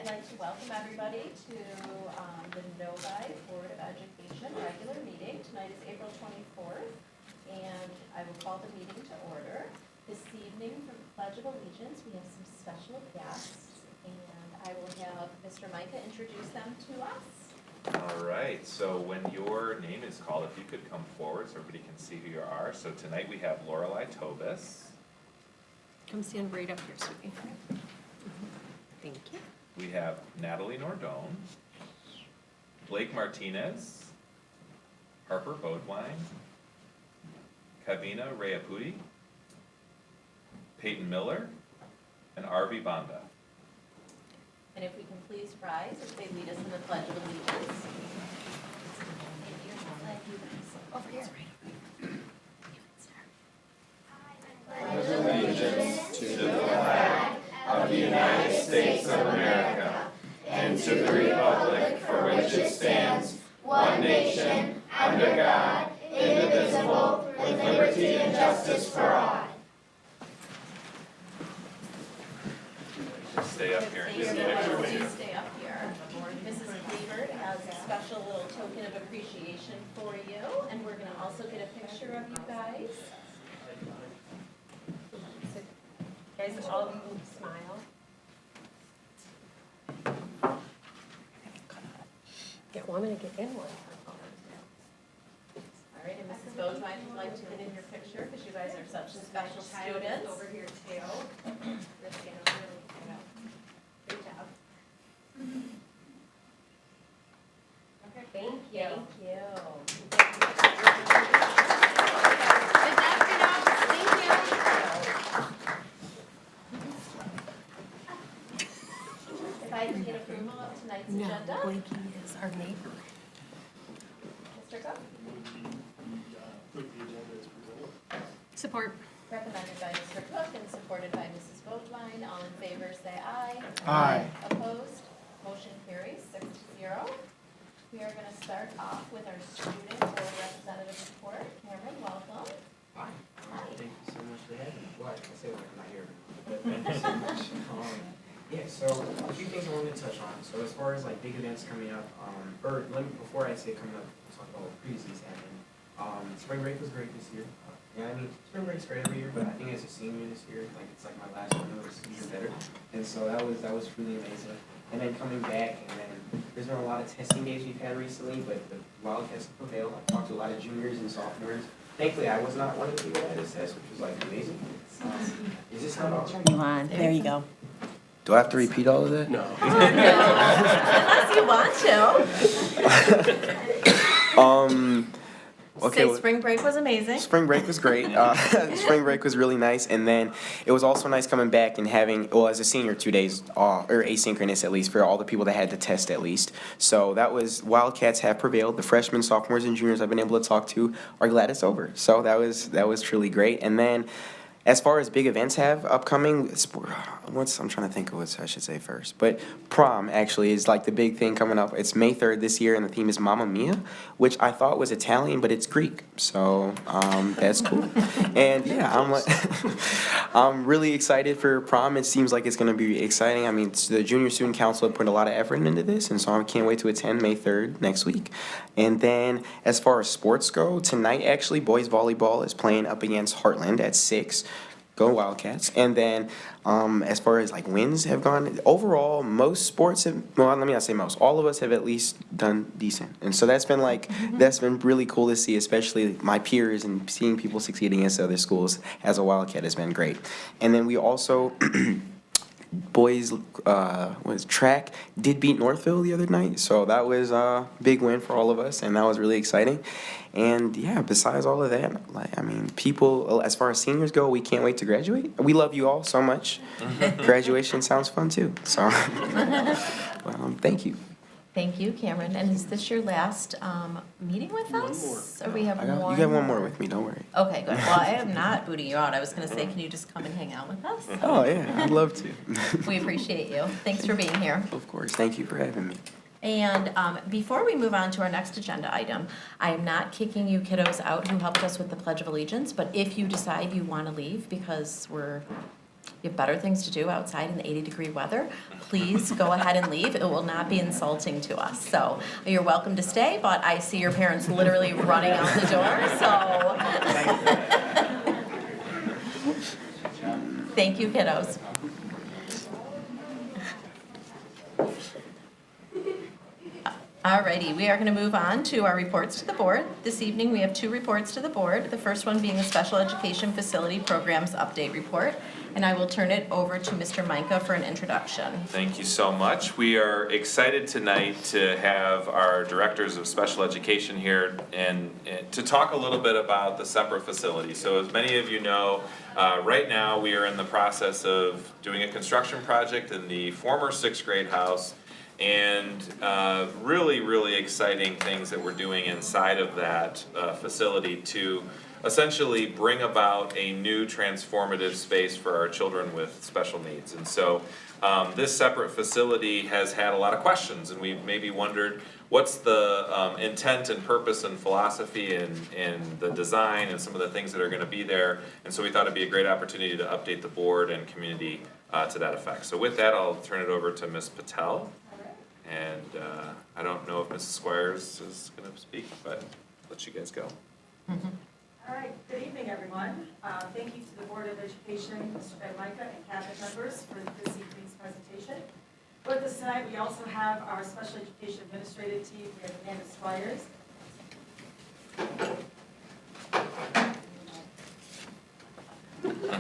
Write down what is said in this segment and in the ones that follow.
I'd like to welcome everybody to the Novi Board of Education regular meeting. Tonight is April 24th, and I will call the meeting to order. This evening for the Pledge of Allegiance, we have some special guests, and I will have Mr. Micah introduce them to us. All right, so when your name is called, if you could come forward so everybody can see who you are. So tonight we have Lorelei Tobis. Come stand right up here, sweetie. Thank you. We have Natalie Nordone, Blake Martinez, Harper Bodwine, Kavina Rayapudi, Peyton Miller, and Arvi Banda. And if we can please rise as they lead us in the Pledge of Allegiance. Over here. Pledge allegiance to the flag of the United States of America and to the republic for which it stands, one nation, under God, indivisible, with liberty and justice for all. Stay up here and get a picture with you. Stay up here. Mrs. Cleaver has a special little token of appreciation for you, and we're going to also get a picture of you guys. Guys, all of you smile. Get one and get in one. All right, and Mrs. Bodwine would like to get in your picture because you guys are such special students. Over here too. Good job. Okay, thank you. Thank you. Good job, kiddos. Thank you. If I can get approval of tonight's agenda. Blakey is our neighbor. Mr. Cook? Support. Recommended by Mr. Cook and supported by Mrs. Bodwine. All in favor, say aye. Aye. Opposed? Motion carries 6-0. We are going to start off with our student or representative report. Cameron, welcome. Hi. Hi. Thank you so much for having me. Well, I can say when I'm not here. But thank you so much. Yeah, so a few things I wanted to touch on. So as far as like big events coming up, or let me, before I say coming up, I'll talk about what previously has happened. Spring break was great this year. Yeah, I mean, spring break's great every year, but I think as a senior this year, like it's like my last one, it was even better. And so that was truly amazing. And then coming back, and then there's been a lot of testing days we've had recently, but the Wildcats prevailed. I talked to a lot of juniors and sophomores. Thankfully, I was not one of the people that had this test, which was like amazing. Is this not on? You on? There you go. Do I have to repeat all of that? No. Unless you want to. Okay. Say spring break was amazing. Spring break was great. Spring break was really nice, and then it was also nice coming back and having, well, as a senior, 2 days or asynchronous at least for all the people that had the test at least. So that was, Wildcats have prevailed. The freshmen, sophomores, and juniors I've been able to talk to are glad it's over. So that was truly great. And then, as far as big events have upcoming, I'm trying to think of what I should say first. But prom actually is like the big thing coming up. It's May 3rd this year, and the theme is Mamma Mia, which I thought was Italian, but it's Greek. So that's cool. And yeah, I'm really excited for prom. It seems like it's going to be exciting. I mean, the Junior Student Council have put a lot of effort into this, and so I can't wait to attend May 3rd next week. And then as far as sports go, tonight actually boys volleyball is playing up against Heartland at 6. Go Wildcats. And then as far as like wins have gone, overall most sports have, well, let me not say most, all of us have at least done decent. And so that's been that's been really cool to see, especially my peers and seeing people succeeding against other schools as a Wildcat has been great. And then we also boys track did beat Northville the other night, so that was a big win for all of us, and that was really exciting. And yeah, besides all of that, like, I mean, people, as far as seniors go, we can't wait to graduate. We love you all so much. Graduation sounds fun too, so thank you. Thank you, Cameron. And is this your last meeting with us? Or we have one? You got one more with me, don't worry. Okay, good. Well, I am not booting you out. I was going to say, can you just come and hang out with us? Oh yeah, I'd love to. We appreciate you. Thanks for being here. Of course, thank you for having me. And before we move on to our next agenda item, I am not kicking you kiddos out who helped us with the Pledge of Allegiance, but if you decide you want to leave because we're you have better things to do outside in the 80-degree weather, please go ahead and leave. It will not be insulting to us. So you're welcome to stay, but I see your parents literally running out the door, so. Thank you, kiddos. Alrighty, we are going to move on to our reports to the board. This evening, we have 2 reports to the board. The first one being the Special Education Facility Programs Update Report. And I will turn it over to Mr. Micah for an introduction. Thank you so much. We are excited tonight to have our directors of special education here and to talk a little bit about the separate facility. So as many of you know, right now we are in the process of doing a construction project in the former 6th grade house, and really exciting things that we're doing inside of that facility to essentially bring about a new transformative space for our children with special needs. And so this separate facility has had a lot of questions, and we've maybe wondered what's the intent and purpose and philosophy and the design and some of the things that are going to be there. And so we thought it'd be a great opportunity to update the board and community to that effect. So with that, I'll turn it over to Ms. Patel. And I don't know if Mrs. Squires is going to speak, but I'll let you guys go. All right, good evening, everyone. Thank you to the Board of Education, Mr. Ben Micah, and cabinet members for this evening's presentation. With us tonight, we also have our Special Education Administrative team. We have Amanda Squires.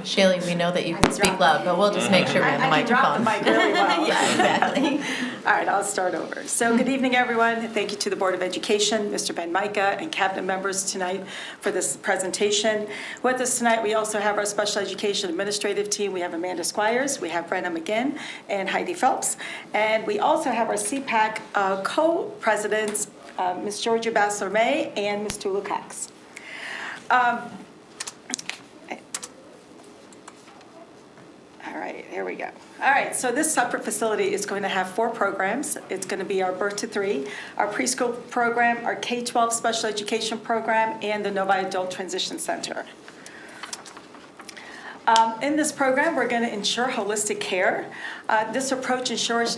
Shaylee, we know that you can speak loud, but we'll just make sure we have the I can drop the microphone. mic really well. Yeah, exactly. All right, I'll start over. So good evening, everyone. Thank you to the Board of Education, Mr. Ben Micah, and cabinet members tonight for this presentation. With us tonight, we also have our Special Education Administrative team. We have Amanda Squires, we have Brenna McGinn, and Heidi Phelps. And we also have our CPAC co-presidents, Ms. Georgia Bassler-May and Ms. Tula Cox. All right, here we go. All right, so this separate facility is going to have 4 programs. It's going to be our birth to 3, our preschool program, our K-12 special education program, and the Novi Adult Transition Center. In this program, we're going to ensure holistic care. This approach ensures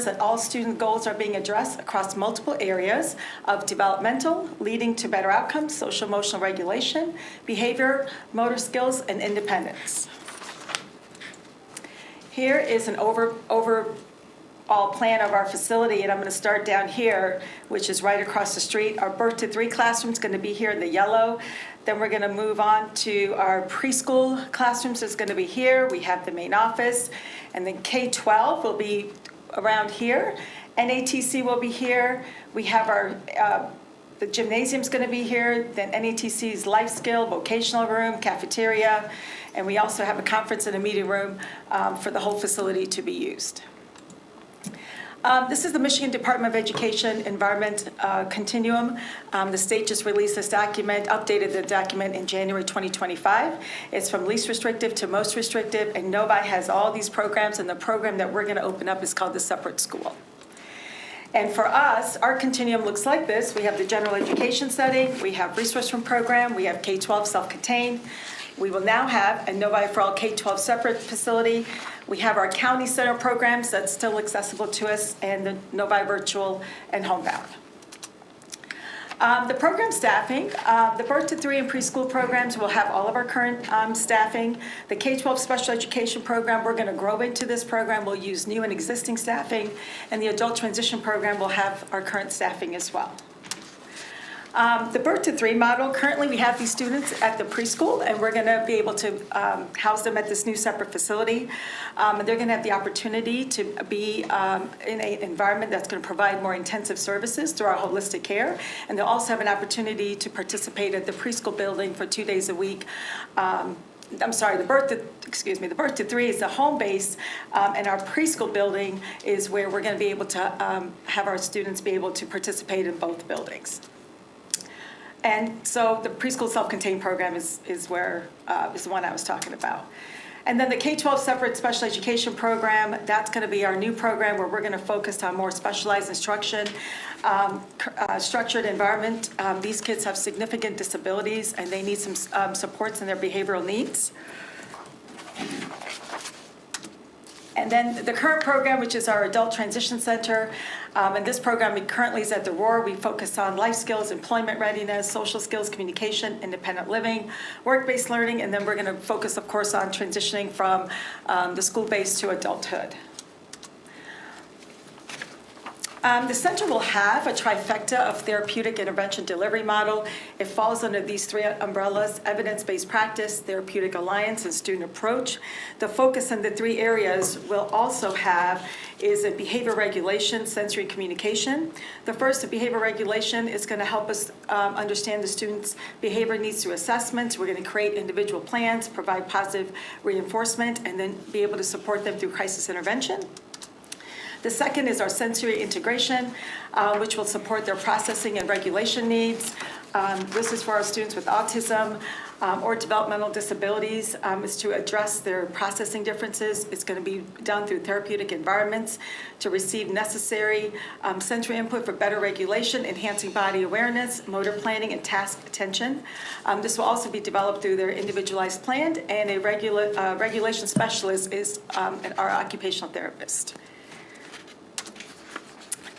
that all student goals are being addressed across multiple areas of developmental, leading to better outcomes, social emotional regulation, behavior, motor skills, and independence. Here is an overall plan of our facility, and I'm going to start down here, which is right across the street. Our birth to 3 classroom is going to be here in the yellow. Then we're going to move on to our preschool classrooms. It's going to be here. We have the main office, and then K-12 will be around here. NATC will be here. We have our the gymnasium's going to be here. Then NATC's life skill, vocational room, cafeteria. And we also have a conference and a meeting room for the whole facility to be used. This is the Michigan Department of Education Environment Continuum. The state just released this document, updated the document in January 2025. It's from least restrictive to most restrictive, and Novi has all these programs, and the program that we're going to open up is called the Separate School. And for us, our continuum looks like this. We have the general education setting, we have resource room program, we have K-12 self-contained. We will now have a Novi for All K-12 separate facility. We have our county center programs that's still accessible to us, and the Novi virtual and homebound. The program staffing, the birth to 3 and preschool programs will have all of our current staffing. The K-12 special education program, we're going to grow into this program. We'll use new and existing staffing, and the adult transition program will have our current staffing as well. The birth to 3 model, currently we have these students at the preschool, and we're going to be able to house them at this new separate facility. And they're going to have the opportunity to be in an environment that's going to provide more intensive services through our holistic care. And they'll also have an opportunity to participate at the preschool building for 2 days a week. I'm sorry, the birth to 3 is the home base, and our preschool building is where we're going to be able to have our students be able to participate in both buildings. And so the preschool self-contained program is the one I was talking about. And then the K-12 separate special education program, that's going to be our new program where we're going to focus on more specialized instruction, structured environment. These kids have significant disabilities, and they need some supports in their behavioral needs. And then the current program, which is our Adult Transition Center, and this program currently is at the Roar. We focus on life skills, employment readiness, social skills, communication, independent living, work-based learning, and then we're going to focus, of course, on transitioning from the school-based to adulthood. The center will have a trifecta of therapeutic intervention delivery model. It falls under these three umbrellas: evidence-based practice, therapeutic alliance, and student approach. The focus in the three areas will also have is in behavior regulation, sensory communication. The first, the behavior regulation, is going to help us understand the students' behavior needs through assessments. We're going to create individual plans, provide positive reinforcement, and then be able to support them through crisis intervention. The second is our sensory integration, which will support their processing and regulation needs. This is for our students with autism or developmental disabilities, is to address their processing differences. It's going to be done through therapeutic environments to receive necessary sensory input for better regulation, enhancing body awareness, motor planning, and task attention. This will also be developed through their individualized plan, and a regulation specialist is our occupational therapist.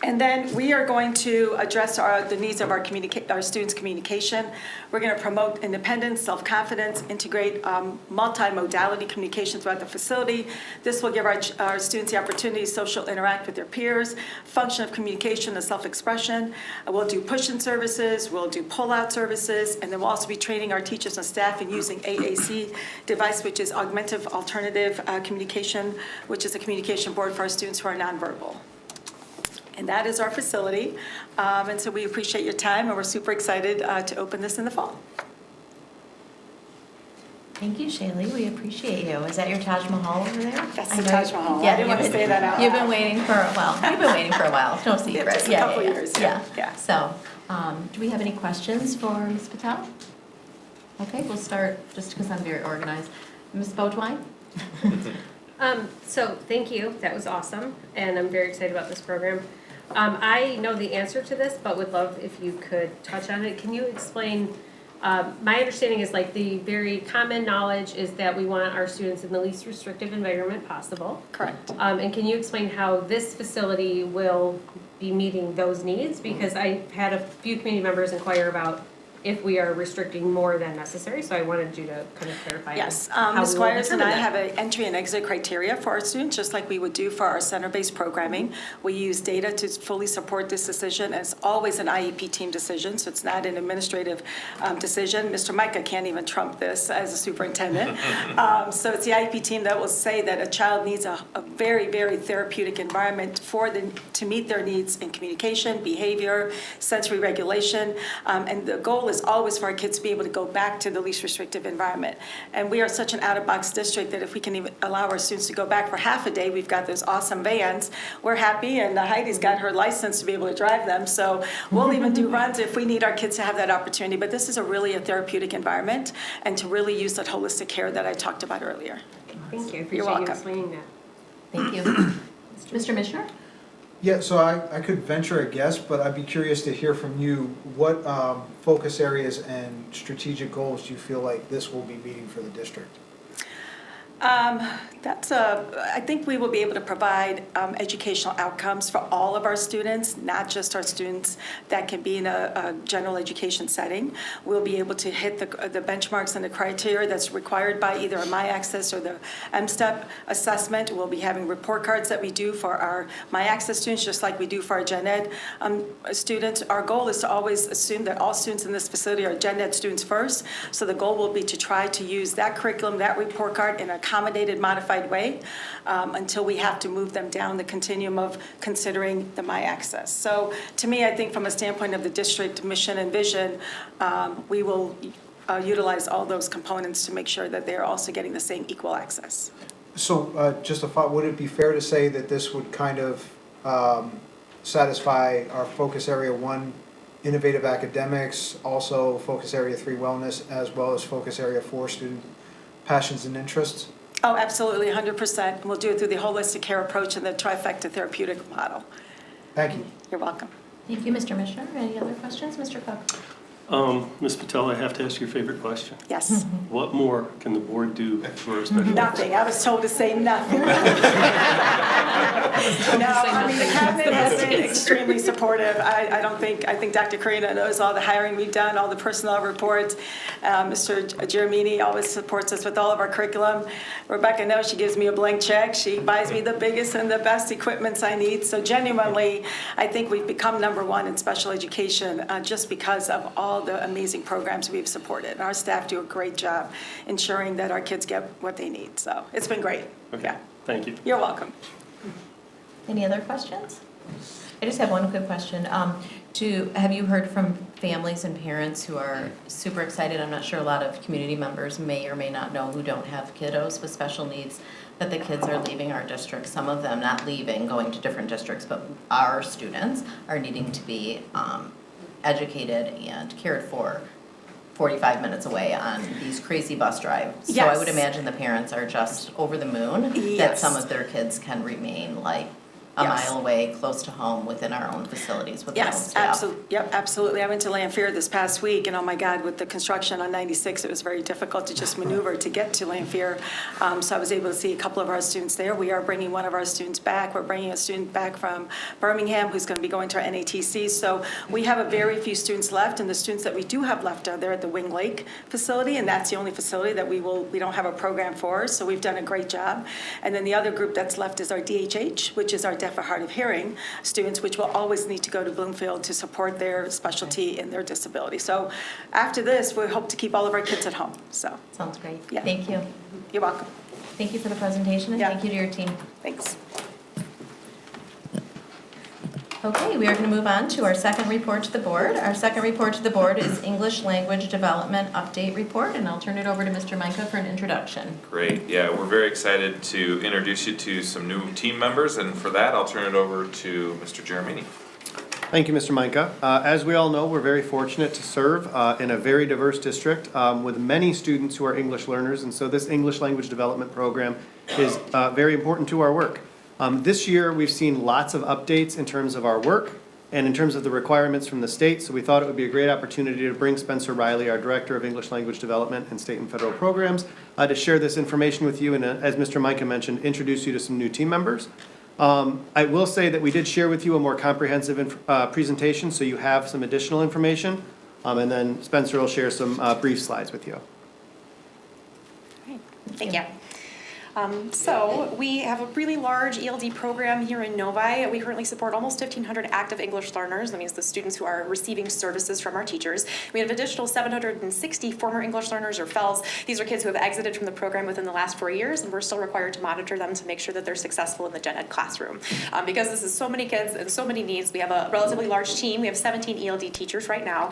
And then we are going to address the needs of our students' communication. We're going to promote independence, self-confidence, integrate multimodality communication throughout the facility. This will give our students the opportunity to social interact with their peers, function of communication and self-expression. We'll do push-in services, we'll do pull-out services, and then we'll also be training our teachers and staff in using AAC device, which is Augmentive Alternative Communication, which is a communication board for our students who are nonverbal. And that is our facility. And so we appreciate your time, and we're super excited to open this in the fall. Thank you, Shaylee. We appreciate you. Is that your Taj Mahal over there? That's the Taj Mahal. Yeah, I didn't want to say that out You've loud. been waiting for a while. You've been waiting for a while. No secret. just a couple years, yeah. So, do we have any questions for Ms. Patel? Okay, we'll start, just because I'm very organized. Ms. Beaudoin? So thank you, that was awesome, and I'm very excited about this program. I know the answer to this, but would love if you could touch on it. Can you explain, my understanding is like the very common knowledge is that we want our students in the least restrictive environment possible. Correct. And can you explain how this facility will be meeting those needs? Because I had a few community members inquire about if we are restricting more than necessary, so I wanted you to kind of clarify. Yes, how Ms. we will Squires and I determine have that. an entry and exit criteria for our students, just like we would do for our center-based programming. We use data to fully support this decision, and it's always an IEP team decision, so it's not an administrative decision. Mr. Micah can't even trump this as a superintendent. So it's the IEP team that will say that a child needs a very, very therapeutic environment for them to meet their needs in communication, behavior, sensory regulation, and the goal is always for our kids to be able to go back to the least restrictive environment. And we are such an out-of-box district that if we can even allow our students to go back for half a day, we've got those awesome vans. We're happy, and Heidi's got her license to be able to drive them, so we'll even do runs if we need our kids to have that opportunity. But this is really a therapeutic environment, and to really use that holistic care that I talked about earlier. Thank you, I You're appreciate you welcome. explaining that. Thank you. Mr. Mishner? Yeah, so I could venture a guess, but I'd be curious to hear from you, what focus areas and strategic goals do you feel like this will be meeting for the district? I think we will be able to provide educational outcomes for all of our students, not just our students that can be in a general education setting. We'll be able to hit the benchmarks and the criteria that's required by either a MyAccess or the MSTEP assessment. We'll be having report cards that we do for our MyAccess students, just like we do for our Gen Ed students. Our goal is to always assume that all students in this facility are Gen Ed students first. So the goal will be to try to use that curriculum, that report card in a accommodated, modified way until we have to move them down the continuum of considering the MyAccess. So to me, I think from a standpoint of the district mission and vision, we will utilize all those components to make sure that they're also getting the same equal access. So just a thought, would it be fair to say that this would kind of satisfy our focus area 1, innovative academics, also focus area 3, wellness, as well as focus area 4, student passions and interests? Oh, absolutely, 100%. We'll do it through the holistic care approach and the trifecta therapeutic model. Thank you. You're welcome. Thank you, Mr. Mishner. Any other questions? Mr. Cook? Ms. Patel, I have to ask your favorite question. Yes. What more can the board do for a special? Nothing. I was told to say nothing. No, I mean, the cabinet has been extremely supportive. I think Dr. Karina knows all the hiring we've done, all the personnel reports. Mr. Giramini always supports us with all of our curriculum. Rebecca knows she gives me a blank check. She buys me the biggest and the best equipments I need. So genuinely, I think we've become #1 in special education just because of all the amazing programs we've supported. Our staff do a great job ensuring that our kids get what they need. So it's been great. Okay, Yeah. thank you. You're welcome. Any other questions? I just have one quick question. Have you heard from families and parents who are super excited? I'm not sure a lot of community members may or may not know who don't have kiddos with special needs, that the kids are leaving our district. Some of them not leaving, going to different districts, but our students are needing to be educated and cared for 45 minutes away on these crazy bus drives. So I would Yes. imagine the parents are just over the moon that Yes. some of their kids can remain like a Yes. mile away, close to home, within our own facilities, with our own Yes, staff. absolutely. Yep, absolutely. I went to Lanphier this past week, and oh my God, with the construction on 96, it was very difficult to just maneuver to get to Lanphier. So I was able to see a couple of our students there. We are bringing one of our students back. We're bringing a student back from Birmingham who's going to be going to our NATC. So we have a very few students left, and the students that we do have left are there at the Wing Lake facility, and that's the only facility that we don't have a program for. So we've done a great job. And then the other group that's left is our DHH, which is our deaf and hard of hearing students, which will always need to go to Bloomfield to support their specialty in their disability. So after this, we hope to keep all of our kids at home. So Sounds great. Yeah. Thank you. you're welcome. Thank you for the presentation, and Yeah. thank you to your team. Thanks. Okay, we are going to move on to our second report to the board. Our second report to the board is English Language Development Update Report, and I'll turn it over to Mr. Micah for an introduction. Great, yeah, we're very excited to introduce you to some new team members, and for that, I'll turn it over to Mr. Giramini. Thank you, Mr. Micah. As we all know, we're very fortunate to serve in a very diverse district with many students who are English learners, and so this English Language Development Program is very important to our work. This year, we've seen lots of updates in terms of our work and in terms of the requirements from the state, so we thought it would be a great opportunity to bring Spencer Riley, our Director of English Language Development and State and Federal Programs, to share this information with you and, as Mr. Micah mentioned, introduce you to some new team members. I will say that we did share with you a more comprehensive presentation, so you have some additional information, and then Spencer will share some brief slides with you. Thank you. So we have a really large ELD program here in Novi. We currently support almost 1,500 active English learners. That means the students who are receiving services from our teachers. We have an additional 760 former English learners or FELs. These are kids who have exited from the program within the last 4 years, and we're still required to monitor them to make sure that they're successful in the gen ed classroom. Because this is so many kids and so many needs, we have a relatively large team. We have 17 ELD teachers right now,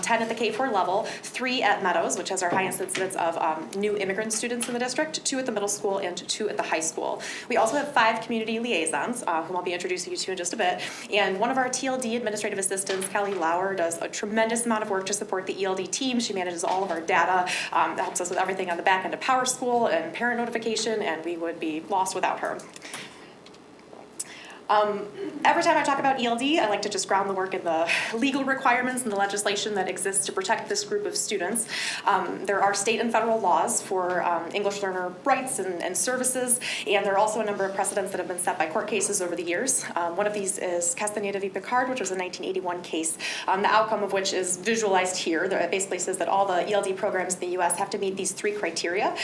10 at the K-4 level, 3 at Meadows, which has our highest incidence of new immigrant students in the district, 2 at the middle school, and 2 at the high school. We also have 5 community liaisons, whom I'll be introducing you to in just a bit. And one of our TLD administrative assistants, Kelly Lauer, does a tremendous amount of work to support the ELD team. She manages all of our data, helps us with everything on the back end of Power School and parent notification, and we would be lost without her. Every time I talk about ELD, I like to just ground the work in the legal requirements and the legislation that exists to protect this group of students. There are state and federal laws for English learner rights and services, and there are also a number of precedents that have been set by court cases over the years. One of these is Castaneda v. Picard, which was a 1981 case, the outcome of which is visualized here. It basically says that all the ELD programs in the U.S. have to meet these 3 criteria.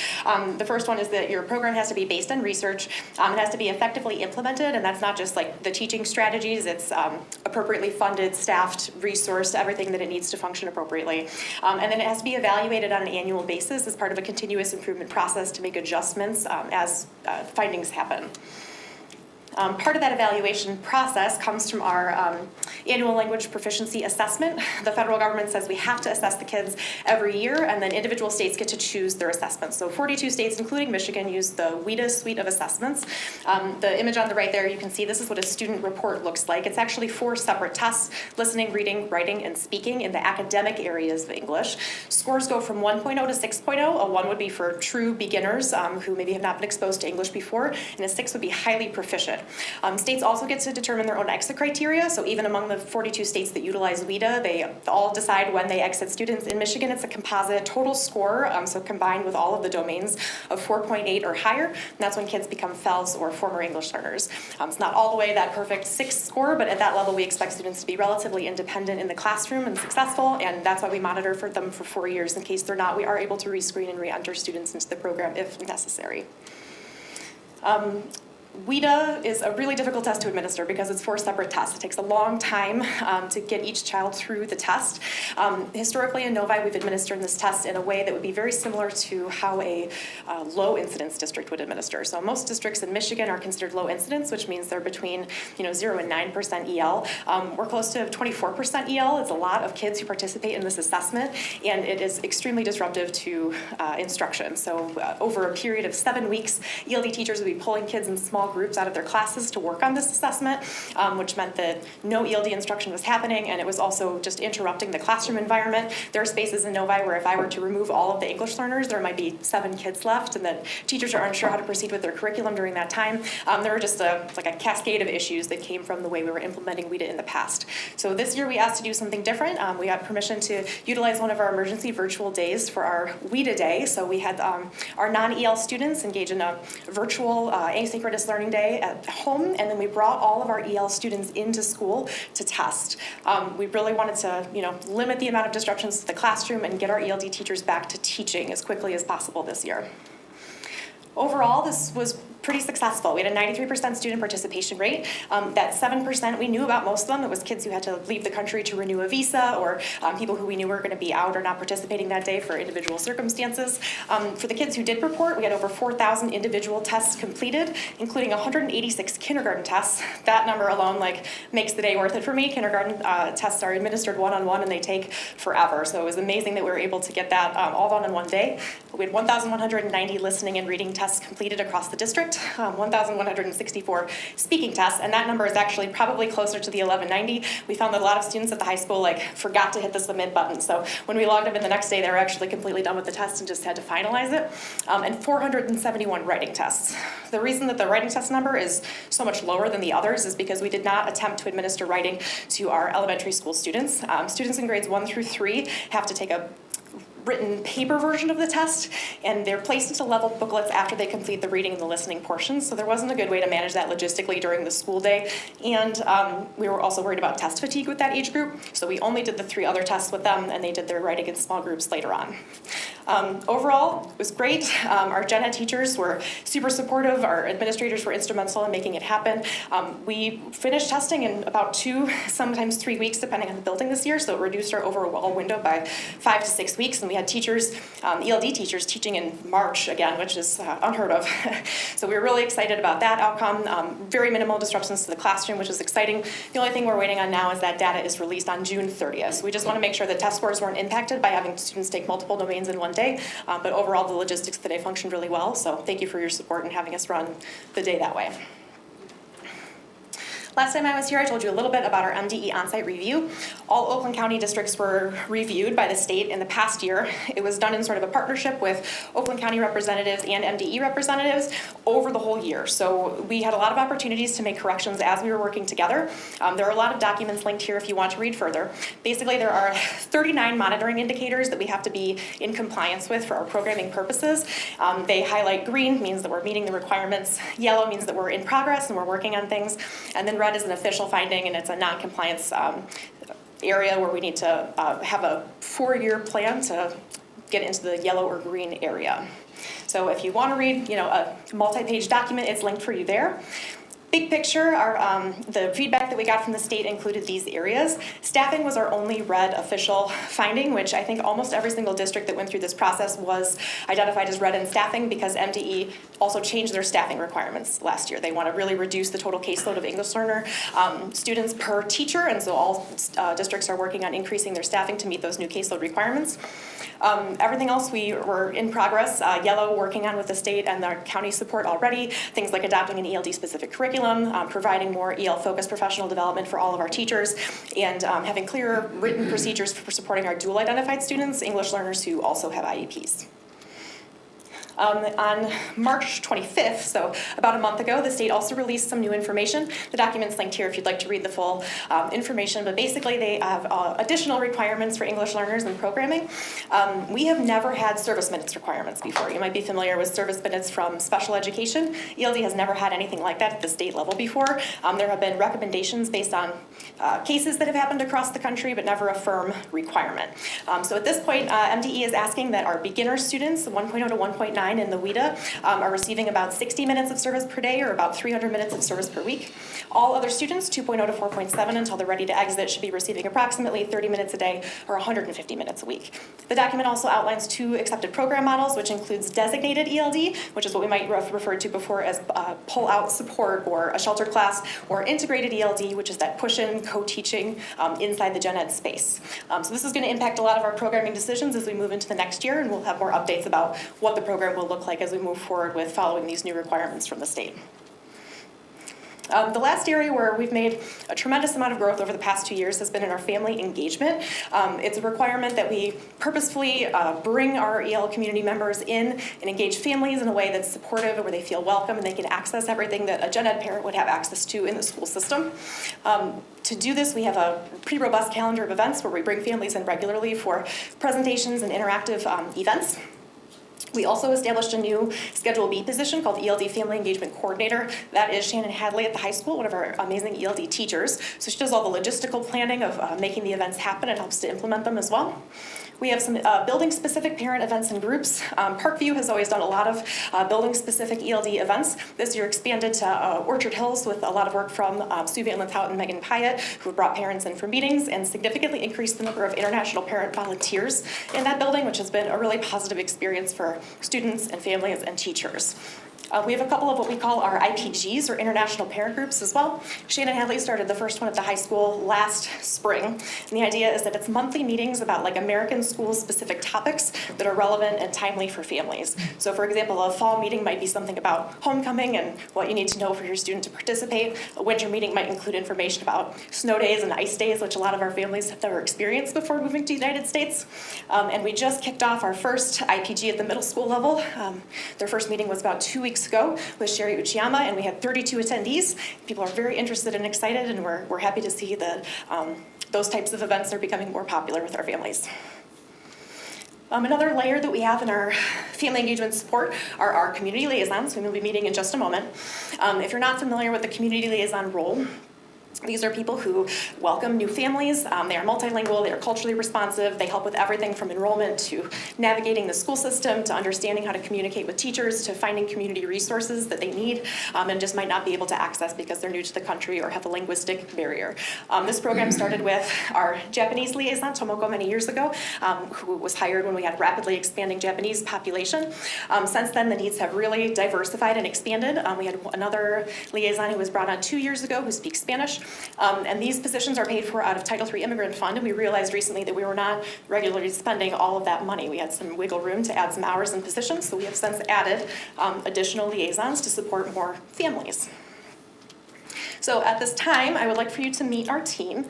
The first one is that your program has to be based on research, it has to be effectively implemented, and that's not just like the teaching strategies, it's appropriately funded, staffed, resourced, everything that it needs to function appropriately. And then it has to be evaluated on an annual basis as part of a continuous improvement process to make adjustments as findings happen. Part of that evaluation process comes from our annual language proficiency assessment. The federal government says we have to assess the kids every year, and then individual states get to choose their assessments. So 42 states, including Michigan, use the WIDA suite of assessments. The image on the right there, you can see this is what a student report looks like. It's actually 4 separate tests: listening, reading, writing, and speaking in the academic areas of English. Scores go from 1.0 to 6.0. A 1 would be for true beginners who maybe have not been exposed to English before, and a 6 would be highly proficient. included. States also get to determine their own exit criteria, so even among the 42 states that utilize WIDA, they all decide when they exit students. In Michigan, it's a composite total score, so combined with all of the domains of 4.8 or higher, and that's when kids become FELS or former English learners. It's not all the way that perfect 6 score, but at that level we expect students to be relatively independent in the classroom and successful, and that's why we monitor for them for 4 years. In case they're not, we are able to rescreen and re-enter students into the program if necessary. WIDA is a really difficult test to administer because it's 4 separate tests. It takes a long time to get each child through the test. Historically in Novi, we've administered this test in a way that would be very similar to how a low incidence district would administer. So most districts in Michigan are considered low incidence, which means they're between 0 and 9% EL. We're close to 24% EL. It's a lot of kids who participate in this assessment, and it is extremely disruptive to instruction. So over a period of 7 weeks, ELD teachers will be pulling kids in small groups out of their classes to work on this assessment, which meant that no ELD instruction was happening, and it was also just interrupting the classroom environment. There are spaces in Novi where if I were to remove all of the English learners, there might be 7 kids left, and that teachers are unsure how to proceed with their curriculum during that time. There were just a cascade of issues that came from the way we were implementing WIDA in the past. So this year we asked to do something different. We got permission to utilize one of our emergency virtual days for our WIDA day. So we had our non-EL students engage in a virtual asynchronous learning day at home, and then we brought all of our EL students into school to test. We really wanted to, limit the amount of disruptions to the classroom and get our ELD teachers back to teaching as quickly as possible this year. Overall, this was pretty successful. We had a 93% student participation rate. That 7% we knew about most of them. It was kids who had to leave the country to renew a visa, or people who we knew were going to be out or not participating that day for individual circumstances. For the kids who did report, we had over 4,000 individual tests completed, including 186 kindergarten tests. That number alone makes the day worth it for me. Kindergarten tests are administered one-on-one and they take forever. So it was amazing that we were able to get that all done in one day. We had 1,190 listening and reading tests completed across the district. 1,164 speaking tests, and that number is actually probably closer to the 1,190. We found that a lot of students at the high school forgot to hit the submit button. So when we logged them in the next day, they were actually completely done with the test and just had to finalize it. And 471 writing tests. The reason that the writing test number is so much lower than the others is because we did not attempt to administer writing to our elementary school students. Students in grades 1 through 3 have to take a written paper version of the test, and they're placed into level booklets after they complete the reading and the listening portions, so there wasn't a good way to manage that logistically during the school day, and we were also worried about test fatigue with that age group, so we only did the 3 other tests with them, and they did their writing in small groups later on. Overall, it was great. Our gen ed teachers were super supportive. Our administrators were instrumental in making it happen. We finished testing in about 2, sometimes 3 weeks, depending on the building this year, so it reduced our overall window by 5 to 6 weeks, and we had teachers, ELD teachers, teaching in March again, which is unheard of. So we were really excited about that outcome. Very minimal disruptions to the classroom, which is exciting. The only thing we're waiting on now is that data is released on June 30th. So we just want to make sure that test scores weren't impacted by having students take multiple domains in one day. But overall, the logistics of the day functioned really well. So thank you for your support in having us run the day that way. Last time I was here, I told you a little bit about our MDE onsite review. All Oakland County districts were reviewed by the state in the past year. It was done in sort of a partnership with Oakland County representatives and MDE representatives over the whole year. So we had a lot of opportunities to make corrections as we were working together. There are a lot of documents linked here if you want to read further. Basically, there are 39 monitoring indicators that we have to be in compliance with for our programming purposes. They highlight green, means that we're meeting the requirements. Yellow means that we're in progress and we're working on things. And then red is an official finding, and it's a non-compliance area where we need to have a 4-year plan to get into the yellow or green area. So if you want to read, a multi-page document, it's linked for you there. Big picture, the feedback that we got from the state included these areas. Staffing was our only red official finding, which I think almost every single district that went through this process was identified as red in staffing because MDE also changed their staffing requirements last year. They want to really reduce the total caseload of English learner students per teacher, and so all districts are working on increasing their staffing to meet those new caseload requirements. Everything else we were in progress. Yellow, working on with the state and the county support already. Things like adopting an ELD-specific curriculum, providing more EL-focused professional development for all of our teachers, and having clearer written procedures for supporting our dual-identified students, English learners who also have IEPs. On March 25th, so about a month ago, the state also released some new information. The document's linked here if you'd like to read the full information, but basically they have additional requirements for English learners in programming. We have never had service minutes requirements before. You might be familiar with service minutes from special education. ELD has never had anything like that at the state level before. There have been recommendations based on cases that have happened across the country, but never a firm requirement. So at this point, MDE is asking that our beginner students, 1.0 to 1.9 in the WIDA, are receiving about 60 minutes of service per day or about 300 minutes of service per week. All other students, 2.0 to 4.7 until they're ready to exit, should be receiving approximately 30 minutes a day or 150 minutes a week. The document also outlines 2 accepted program models, which includes designated ELD, which is what we might refer to before as pull-out support or a sheltered class, or integrated ELD, which is that push-in co-teaching inside the gen ed space. So this is going to impact a lot of our programming decisions as we move into the next year, and we'll have more updates about what the program will look like as we move forward with following these new requirements from the state. The last area where we've made a tremendous amount of growth over the past 2 years has been in our family engagement. It's a requirement that we purposefully bring our EL community members in and engage families in a way that's supportive and where they feel welcome and they can access everything that a gen ed parent would have access to in the school system. To do this, we have a pretty robust calendar of events where we bring families in regularly for presentations and interactive events. We also established a new Schedule B position called ELD Family Engagement Coordinator. That is Shannon Hadley at the high school, one of our amazing ELD teachers. So she does all the logistical planning of making the events happen and helps to implement them as well. We have some building-specific parent events and groups. Parkview has always done a lot of building-specific ELD events. This year expanded to Orchard Hills with a lot of work from Sue Van Linthout and Megan Pyatt, who brought parents in for meetings and significantly increased the number of international parent volunteers in that building, which has been a really positive experience for students and families and teachers. We have a couple of what we call our IPGs, or International Parent Groups, as well. Shannon Hadley started the first one at the high school last spring. And the idea is that it's monthly meetings about like American school-specific topics that are relevant and timely for families. So for example, a fall meeting might be something about homecoming and what you need to know for your student to participate. A winter meeting might include information about snow days and ice days, which a lot of our families have never experienced before moving to the United States. And we just kicked off our first IPG at the middle school level. Their first meeting was about 2 weeks ago with Sherry Uchiyama, and we had 32 attendees. People are very interested and excited, and we're happy to see that those types of events are becoming more popular with our families. Another layer that we have in our family engagement support are our community liaisons, whom we'll be meeting in just a moment. If you're not familiar with the community liaison role, these are people who welcome new families. They are multilingual, they are culturally responsive, they help with everything from enrollment to navigating the school system to understanding how to communicate with teachers to finding community resources that they need and just might not be able to access because they're new to the country or have a linguistic barrier. This program started with our Japanese liaison, Tomoko, many years ago, who was hired when we had rapidly expanding Japanese population. Since then, the needs have really diversified and expanded. We had another liaison who was brought on 2 years ago who speaks Spanish. And these positions are paid for out of Title III Immigrant Fund, and we realized recently that we were not regularly spending all of that money. We had some wiggle room to add some hours and positions, so we have since added additional liaisons to support more families. So at this time, I would like for you to meet our team.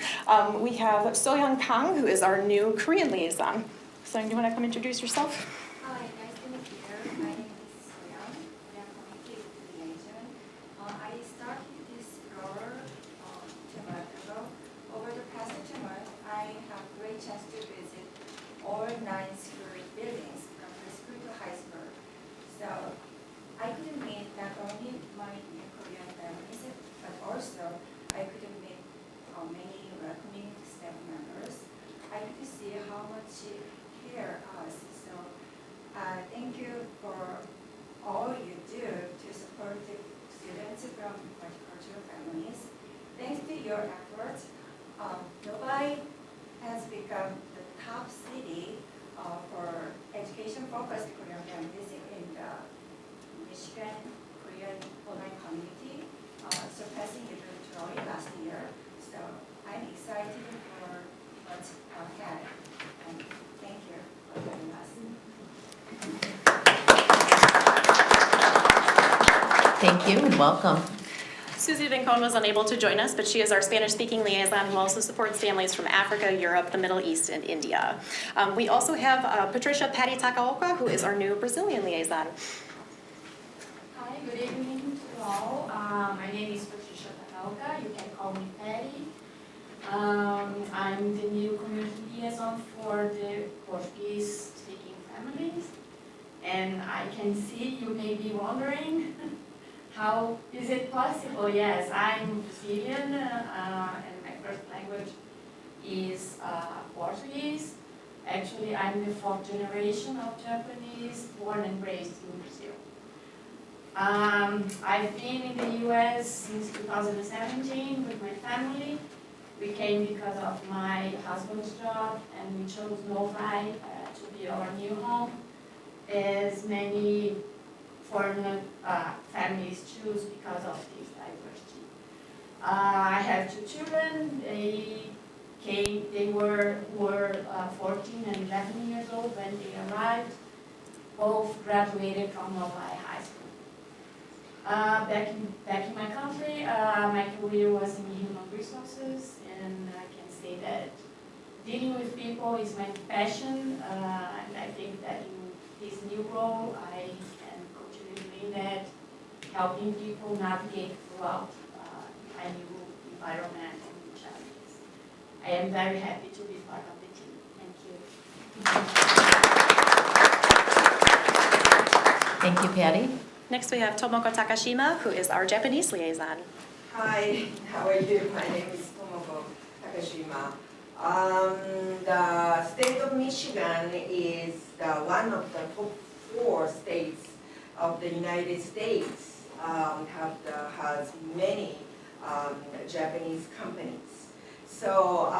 We have So-Young Kang, who is our new Korean liaison. So do you want to come introduce yourself? Hi, nice to meet you. My name is So-Young, Korean Community Liaison. I started this role 2 months ago. Over the past 2 months, I have great chance to visit all 9 school buildings from preschool to high school. So I could meet not only my new Korean families, but also I could meet many welcoming staff members. I could see how much care us. So thank you for all you do to support the students from multicultural families. Thanks to your efforts, Novi has become the top city for education-focused Korean families in the Michigan Korean online community, surpassing even Troy last year. So I'm excited for what's ahead. And thank you for having us. Thank you and welcome. Susie Vincon was unable to join us, but she is our Spanish-speaking liaison who also supports families from Africa, Europe, the Middle East, and India. We also have Patricia Patty Takaoka, who is our new Brazilian liaison. Hi, good evening to all. My name is Patricia Takaoka. You can call me Patty. I'm the new community liaison for the Portuguese-speaking families. And I can see you may be wondering, how is it possible? Yes, I'm Brazilian, and my first language is Portuguese. Actually, I'm the fourth generation of Japanese, born and raised in Brazil. I've been in the US since 2017 with my family. We came because of my husband's job, and we chose Novi to be our new home, as many foreign families choose because of this diversity. I have two children. They were 14 and 11 years old when they arrived. Both graduated from Novi High School. Back in my country, my career was in human resources, and I can say that dealing with people is my passion, and I think that in this new role, I can continue doing that, helping people navigate throughout a new environment and new challenges. I am very happy to be part of the team. Thank you. Thank you, Patty. Next, we have Tomoko Takashima, who is our Japanese liaison. Hi, how are you? My name is Tomoko Takashima. The state of Michigan is one of the top 4 states of the United States, has many Japanese companies. So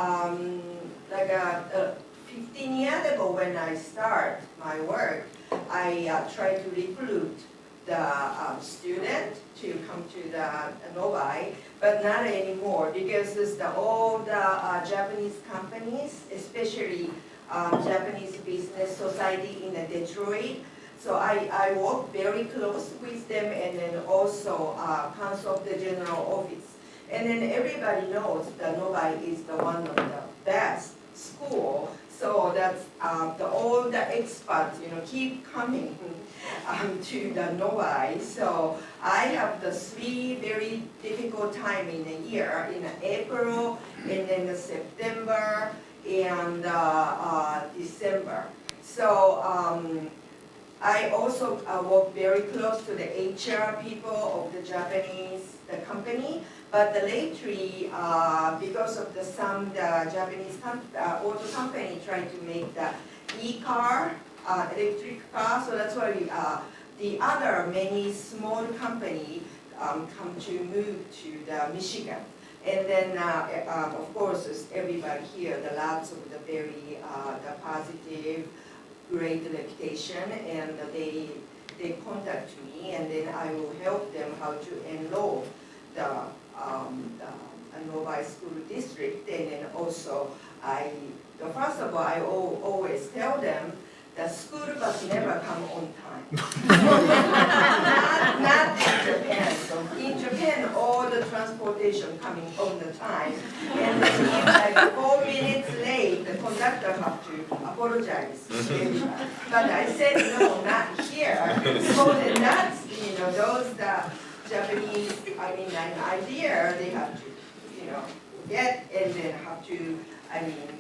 15 years ago when I start my work, I try to recruit the student to come to the Novi, but not anymore because all the Japanese companies, especially Japanese Business Society in Detroit. So I work very close with them, and then also Council of the General Office. And then everybody knows that Novi is the one of the best school. So that's all the expats, keep coming to the Novi. So I have the 3 very difficult time in a year, in April, and then September, and December. So I also work very close to the HR people of the Japanese company. But lately, because of the Japanese auto company trying to make the e-car, electric car, so that's why the other many small company come to move to the Michigan. And then, of course, everybody here, the lots of the very the positive, great reputation, and they contact me, and then I will help them how to enroll the Novi School District, and then also first of all, I always tell them the school bus never come on time. not in Japan. So in Japan, all the transportation coming on the time, and then if like 4 minutes late, the conductor have to apologize. But I said no, not here. So then that's those the Japanese, idea they have to, get, and then have to,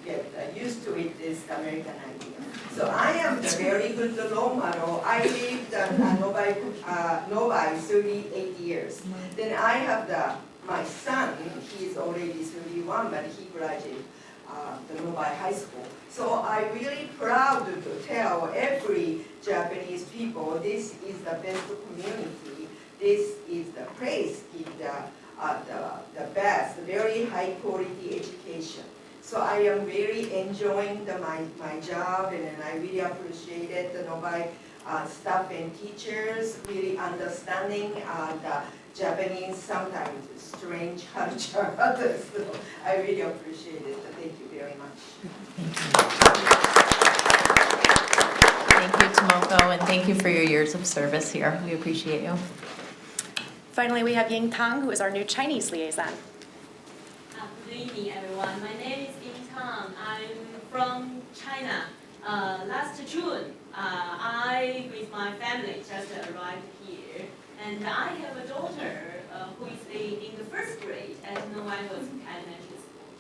get used to it, this American idea. So I am the very good role model. I lived in Novi 38 years. Then I have my son, he's already 31, but he graduated the Novi High School. So I'm really proud to tell every Japanese people, this is the best community. This is the place, give the best, very high quality education. So I am really enjoying my job, and I really appreciated the Novi staff and teachers really understanding the Japanese, sometimes strange culture. So I really appreciate it. Thank you very much. Thank you, Tomoko, and thank you for your years of service here. We appreciate you. Finally, we have Ying Tang, who is our new Chinese liaison. Good evening, everyone. My name is Ying Tang. I'm from China. Last June, I, with my family, just arrived here. And I have a daughter who is in the first grade at Novi Elementary School.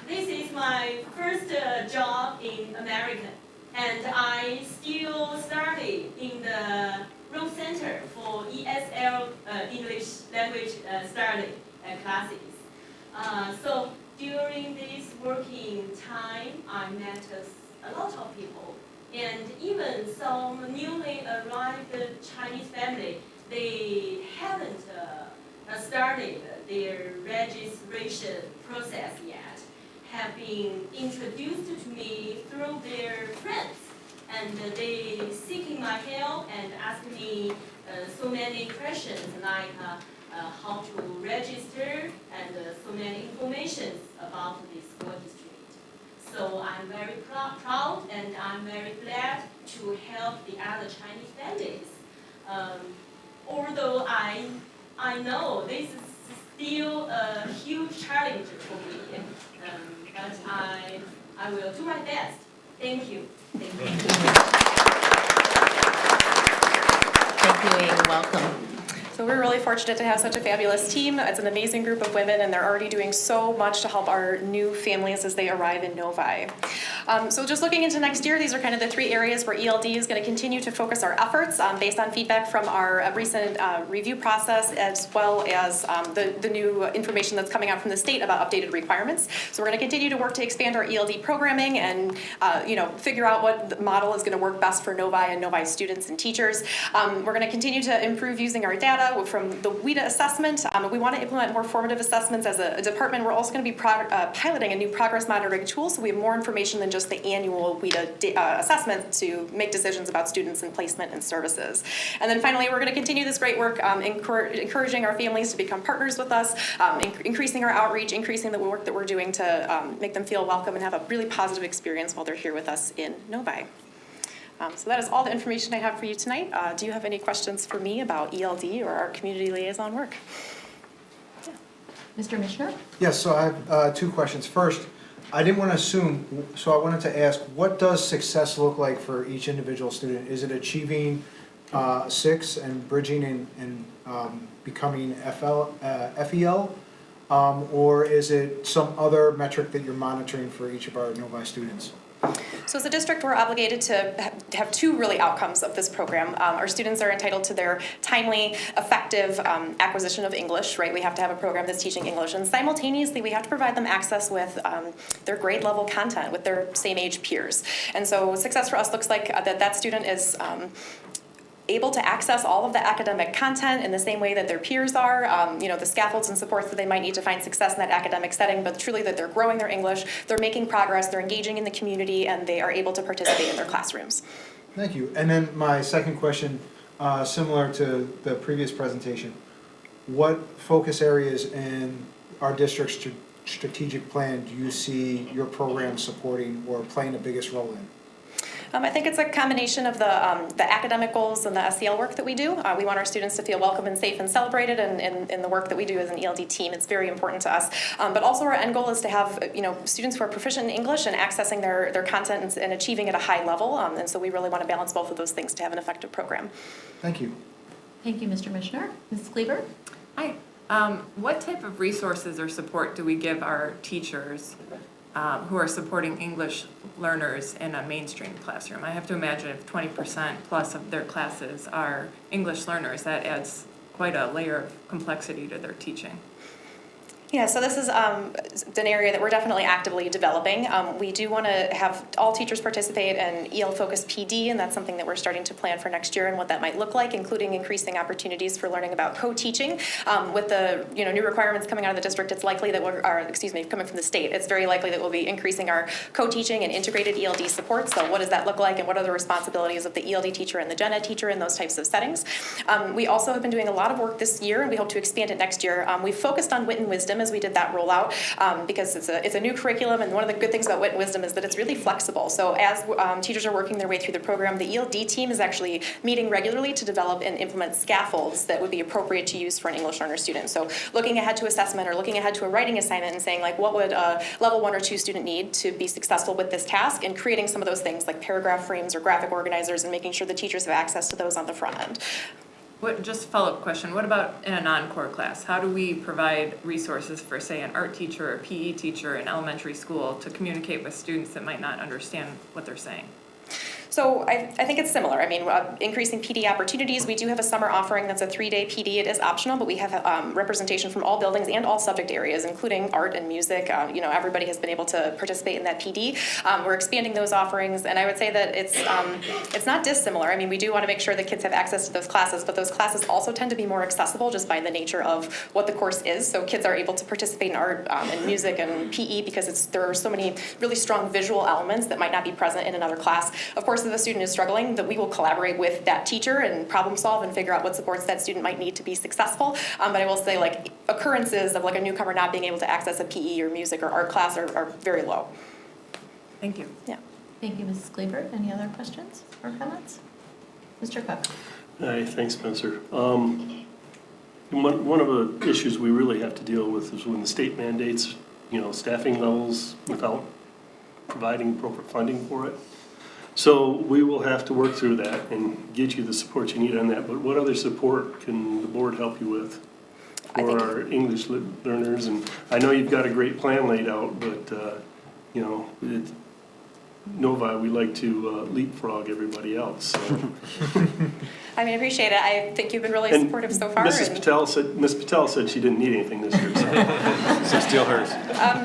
This is my first job in America. And I still study in the Room Center for ESL English Language Study classes. So during this working time, I met a lot of people, and even some newly arrived Chinese family, they haven't started their registration process yet, have been introduced to me through their friends, and they seeking my help and ask me so many questions like how to register and so many information about the school district. So I'm very proud and I'm very glad to help the other Chinese families. Although I know this is still a huge challenge for me, but I will do my best. Thank you. Thank you, Ying. Welcome. So we're really fortunate to have such a fabulous team. It's an amazing group of women, and they're already doing so much to help our new families as they arrive in Novi. So just looking into next year, these are kind of the three areas where ELD is going to continue to focus our efforts based on feedback from our recent review process, as well as the new information that's coming out from the state about updated requirements. So we're going to continue to work to expand our ELD programming and figure out what model is going to work best for Novi and Novi students and teachers. We're going to continue to improve using our data from the WIDA assessment. We want to implement more formative assessments as a department. We're also going to be piloting a new progress monitoring tool, so we have more information than just the annual WIDA assessment to make decisions about students and placement and services. And then finally, we're going to continue this great work encouraging our families to become partners with us, increasing our outreach, increasing the work that we're doing to make them feel welcome and have a really positive experience while they're here with us in Novi. So that is all the information I have for you tonight. Do you have any questions for me about ELD or our community liaison work? Yeah. Mr. Mishner? Yes, so I have two questions. First, I didn't want to assume, so I wanted to ask, what does success look like for each individual student? Is it achieving 6 and bridging and becoming FEL? Or is it some other metric that you're monitoring for each of our Novi students? So as a district, we're obligated to have two really outcomes of this program. Our students are entitled to their timely, effective acquisition of English, right? We have to have a program that's teaching English. And simultaneously, we have to provide them access with their grade level content with their same age peers. And so success for us looks like that student is able to access all of the academic content in the same way that their peers are, the scaffolds and supports that they might need to find success in that academic setting, but truly that they're growing their English, they're making progress, they're engaging in the community, and they are able to participate in their classrooms. Thank you. And then my second question, similar to the previous presentation, what focus areas in our district's strategic plan do you see your program supporting or playing the biggest role in? I think it's a combination of the academic goals and the SEL work that we do. We want our students to feel welcome and safe and celebrated in the work that we do as an ELD team. It's very important to us. But also our end goal is to have students who are proficient in English and accessing their content and achieving at a high level. And so we really want to balance both of those things to have an effective program. Thank you. Thank you, Mr. Mishner. Mrs. Kleber? Hi. What type of resources or support do we give our teachers who are supporting English learners in a mainstream classroom? I have to imagine if 20% plus of their classes are English learners, that adds quite a layer of complexity to their teaching. Yeah, so this is an area that we're definitely actively developing. We do want to have all teachers participate in EL-focused PD, and that's something that we're starting to plan for next year and what that might look like, including increasing opportunities for learning about co-teaching. With the new requirements coming out of the district, it's likely that coming from the state, it's very likely that we'll be increasing our co-teaching and integrated ELD support. So what does that look like, and what are the responsibilities of the ELD teacher and the gen ed teacher in those types of settings? We also have been doing a lot of work this year, and we hope to expand it next year. We've focused on wit and wisdom Wisdom as we did that rollout, because it's a new curriculum, and one of the good things about Wit and Wisdom is that it's really flexible. So as teachers are working their way through the program, the ELD team is actually meeting regularly to develop and implement scaffolds that would be appropriate to use for an English learner student. So looking ahead to assessment or looking ahead to a writing assignment and saying, like, what would a level 1 or 2 student need to be successful with this task, and creating some of those things like paragraph frames or graphic organizers and making sure the teachers have access to those on the front end. Just a follow-up question, what about in a non-core class? How do we provide resources for, say, an art teacher or PE teacher in elementary school to communicate with students that might not understand what they're saying? So I think it's similar. I mean, increasing PD opportunities. We do have a summer offering that's a 3-day PD. It is optional, but we have representation from all buildings and all subject areas, including art and music. Everybody has been able to participate in that PD. We're expanding those offerings, and I would say that it's not dissimilar. I mean, we do want to make sure that kids have access to those classes, but those classes also tend to be more accessible just by the nature of what the course is. So kids are able to participate in art and music and PE because there are so many really strong visual elements that might not be present in another class. Of course, if the student is struggling, that we will collaborate with that teacher and problem solve and figure out what supports that student might need to be successful. But I will say, like, occurrences of like a newcomer not being able to access a PE or music or art class are very low. Thank you. Yeah. Thank you, Mrs. Kleber. Any other questions or comments? Mr. Cook. Hi, thanks, Spencer. One of the issues we really have to deal with is when the state mandates, staffing levels without providing appropriate funding for it. So we will have to work through that and get you the support you need on that. But what other support can the board help you with for our English learners? And I know you've got a great plan laid out, but Novi, we like to leapfrog everybody else. So. I mean, I appreciate it. I think you've been really supportive so far. Ms. Patel said she didn't need anything this year, so steal hers.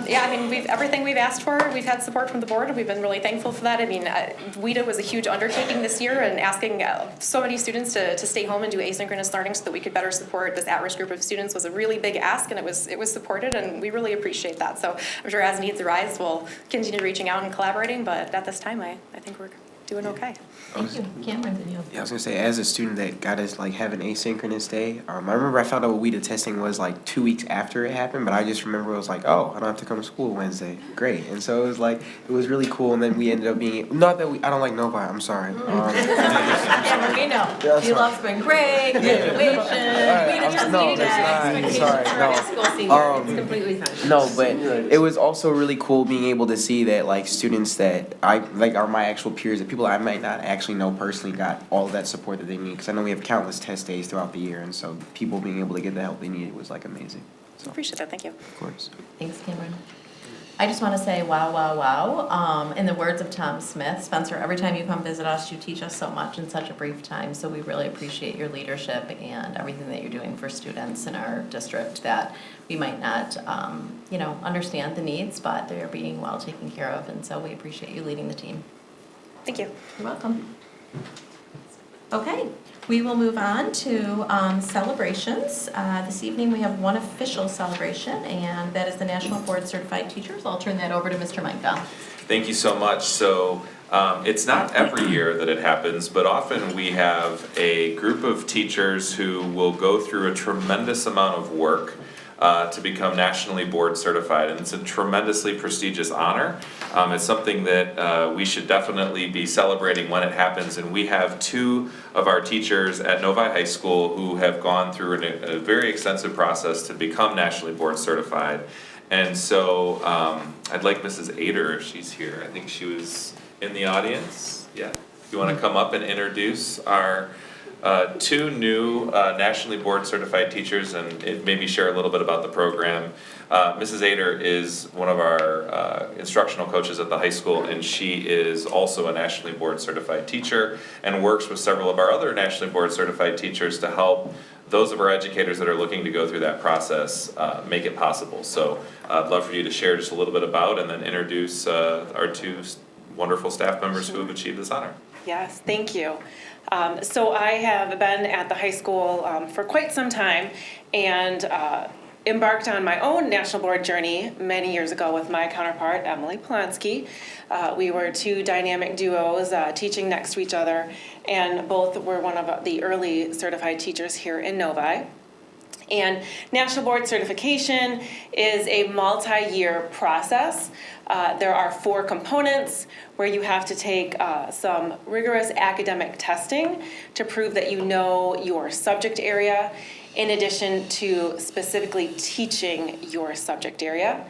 Yeah, I mean, everything we've asked for, we've had support from the board. We've been really thankful for that. I mean, WIDA was a huge undertaking this year, and asking so many students to stay home and do asynchronous learning so that we could better support this at-risk group of students was a really big ask, and it was supported, and we really appreciate that. So I'm sure as needs arise, we'll continue reaching out and collaborating, but at this time, I think we're doing okay. Thank you. Cameron, did you? Yeah, I was gonna say, as a student that got to have an asynchronous day, I remember I found out what WIDA testing was like 2 weeks after it happened, but I just remember it was like, oh, I don't have to come to school Wednesday. Great. And so it was really cool, and then we ended up being, not that I don't like Novi, I'm sorry. Cameron, we know. You love spring break, graduation. It's completely fine. No, but it was also really cool being able to see that like students that are my actual peers, that people I might not actually know personally got all of that support that they need, because I know we have countless test days throughout the year, and so people being able to get the help they needed was like amazing. So Appreciate that. Thank you. of course. Thanks, Cameron. I just want to say, wow, wow, wow. In the words of Tom Smith, Spencer, every time you come visit us, you teach us so much in such a brief time. So we really appreciate your leadership and everything that you're doing for students in our district that we might not, understand the needs, but they're being well taken care of. And so we appreciate you leading the team. Thank you. You're welcome. Okay, we will move on to celebrations. This evening we have one official celebration, and that is the National Board Certified Teachers. I'll turn that over to Mr. Micah. Thank you so much. So it's not every year that it happens, but often we have a group of teachers who will go through a tremendous amount of work to become nationally board certified, and it's a tremendously prestigious honor. It's something that we should definitely be celebrating when it happens, and we have 2 of our teachers at Novi High School who have gone through a very extensive process to become nationally board certified. And so I'd like Mrs. Ader, if she's here. I think she was in the audience. Yeah. You want to come up and introduce our 2 new nationally board certified teachers and maybe share a little bit about the program. Mrs. Ader is one of our instructional coaches at the high school, and she is also a nationally board certified teacher and works with several of our other nationally board certified teachers to help those of our educators that are looking to go through that process make it possible. So I'd love for you to share just a little bit about and then introduce our 2 wonderful staff members who have achieved this honor. Yes, thank you. So I have been at the high school for quite some time and embarked on my own national board journey many years ago with my counterpart, Emily Polonsky. We were 2 dynamic duos teaching next to each other, and both were one of the early certified teachers here in Novi. And National Board certification is a multi-year process. There are 4 components where you have to take some rigorous academic testing to prove that you know your subject area, in addition to specifically teaching your subject area.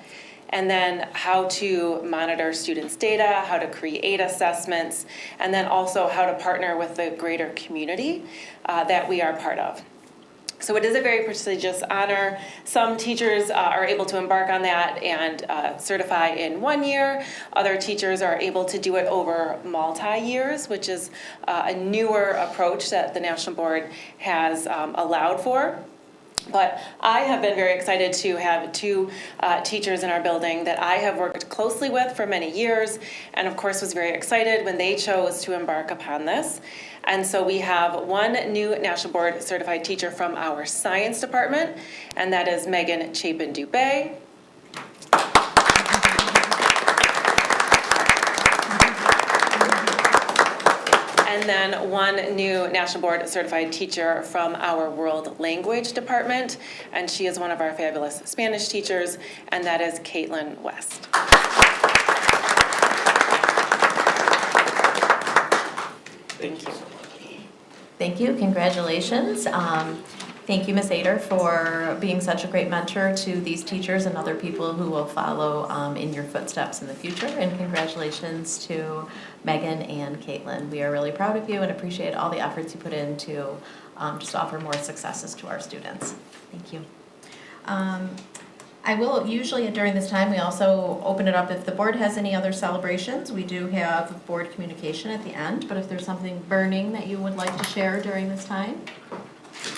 And then how to monitor students' data, how to create assessments, and then also how to partner with the greater community that we are part of. So it is a very prestigious honor. Some teachers are able to embark on that and certify in 1 year. Other teachers are able to do it over multi-years, which is a newer approach that the National Board has allowed for. But I have been very excited to have 2 teachers in our building that I have worked closely with for many years, and of course was very excited when they chose to embark upon this. And so we have 1 new National Board certified teacher from our science department, and that is Megan Chapin-Dubé. And then 1 new National Board certified teacher from our world language department, and she is one of our fabulous Spanish teachers, and that is Caitlin West. Thank you. Thank you, congratulations. Thank you, Ms. Ader, for being such a great mentor to these teachers and other people who will follow in your footsteps in the future. And congratulations to Megan and Caitlin. We are really proud of you and appreciate all the efforts you put in to just offer more successes to our students. Thank you. I will usually during this time, we also open it up if the board has any other celebrations. We do have board communication at the end, but if there's something burning that you would like to share during this time,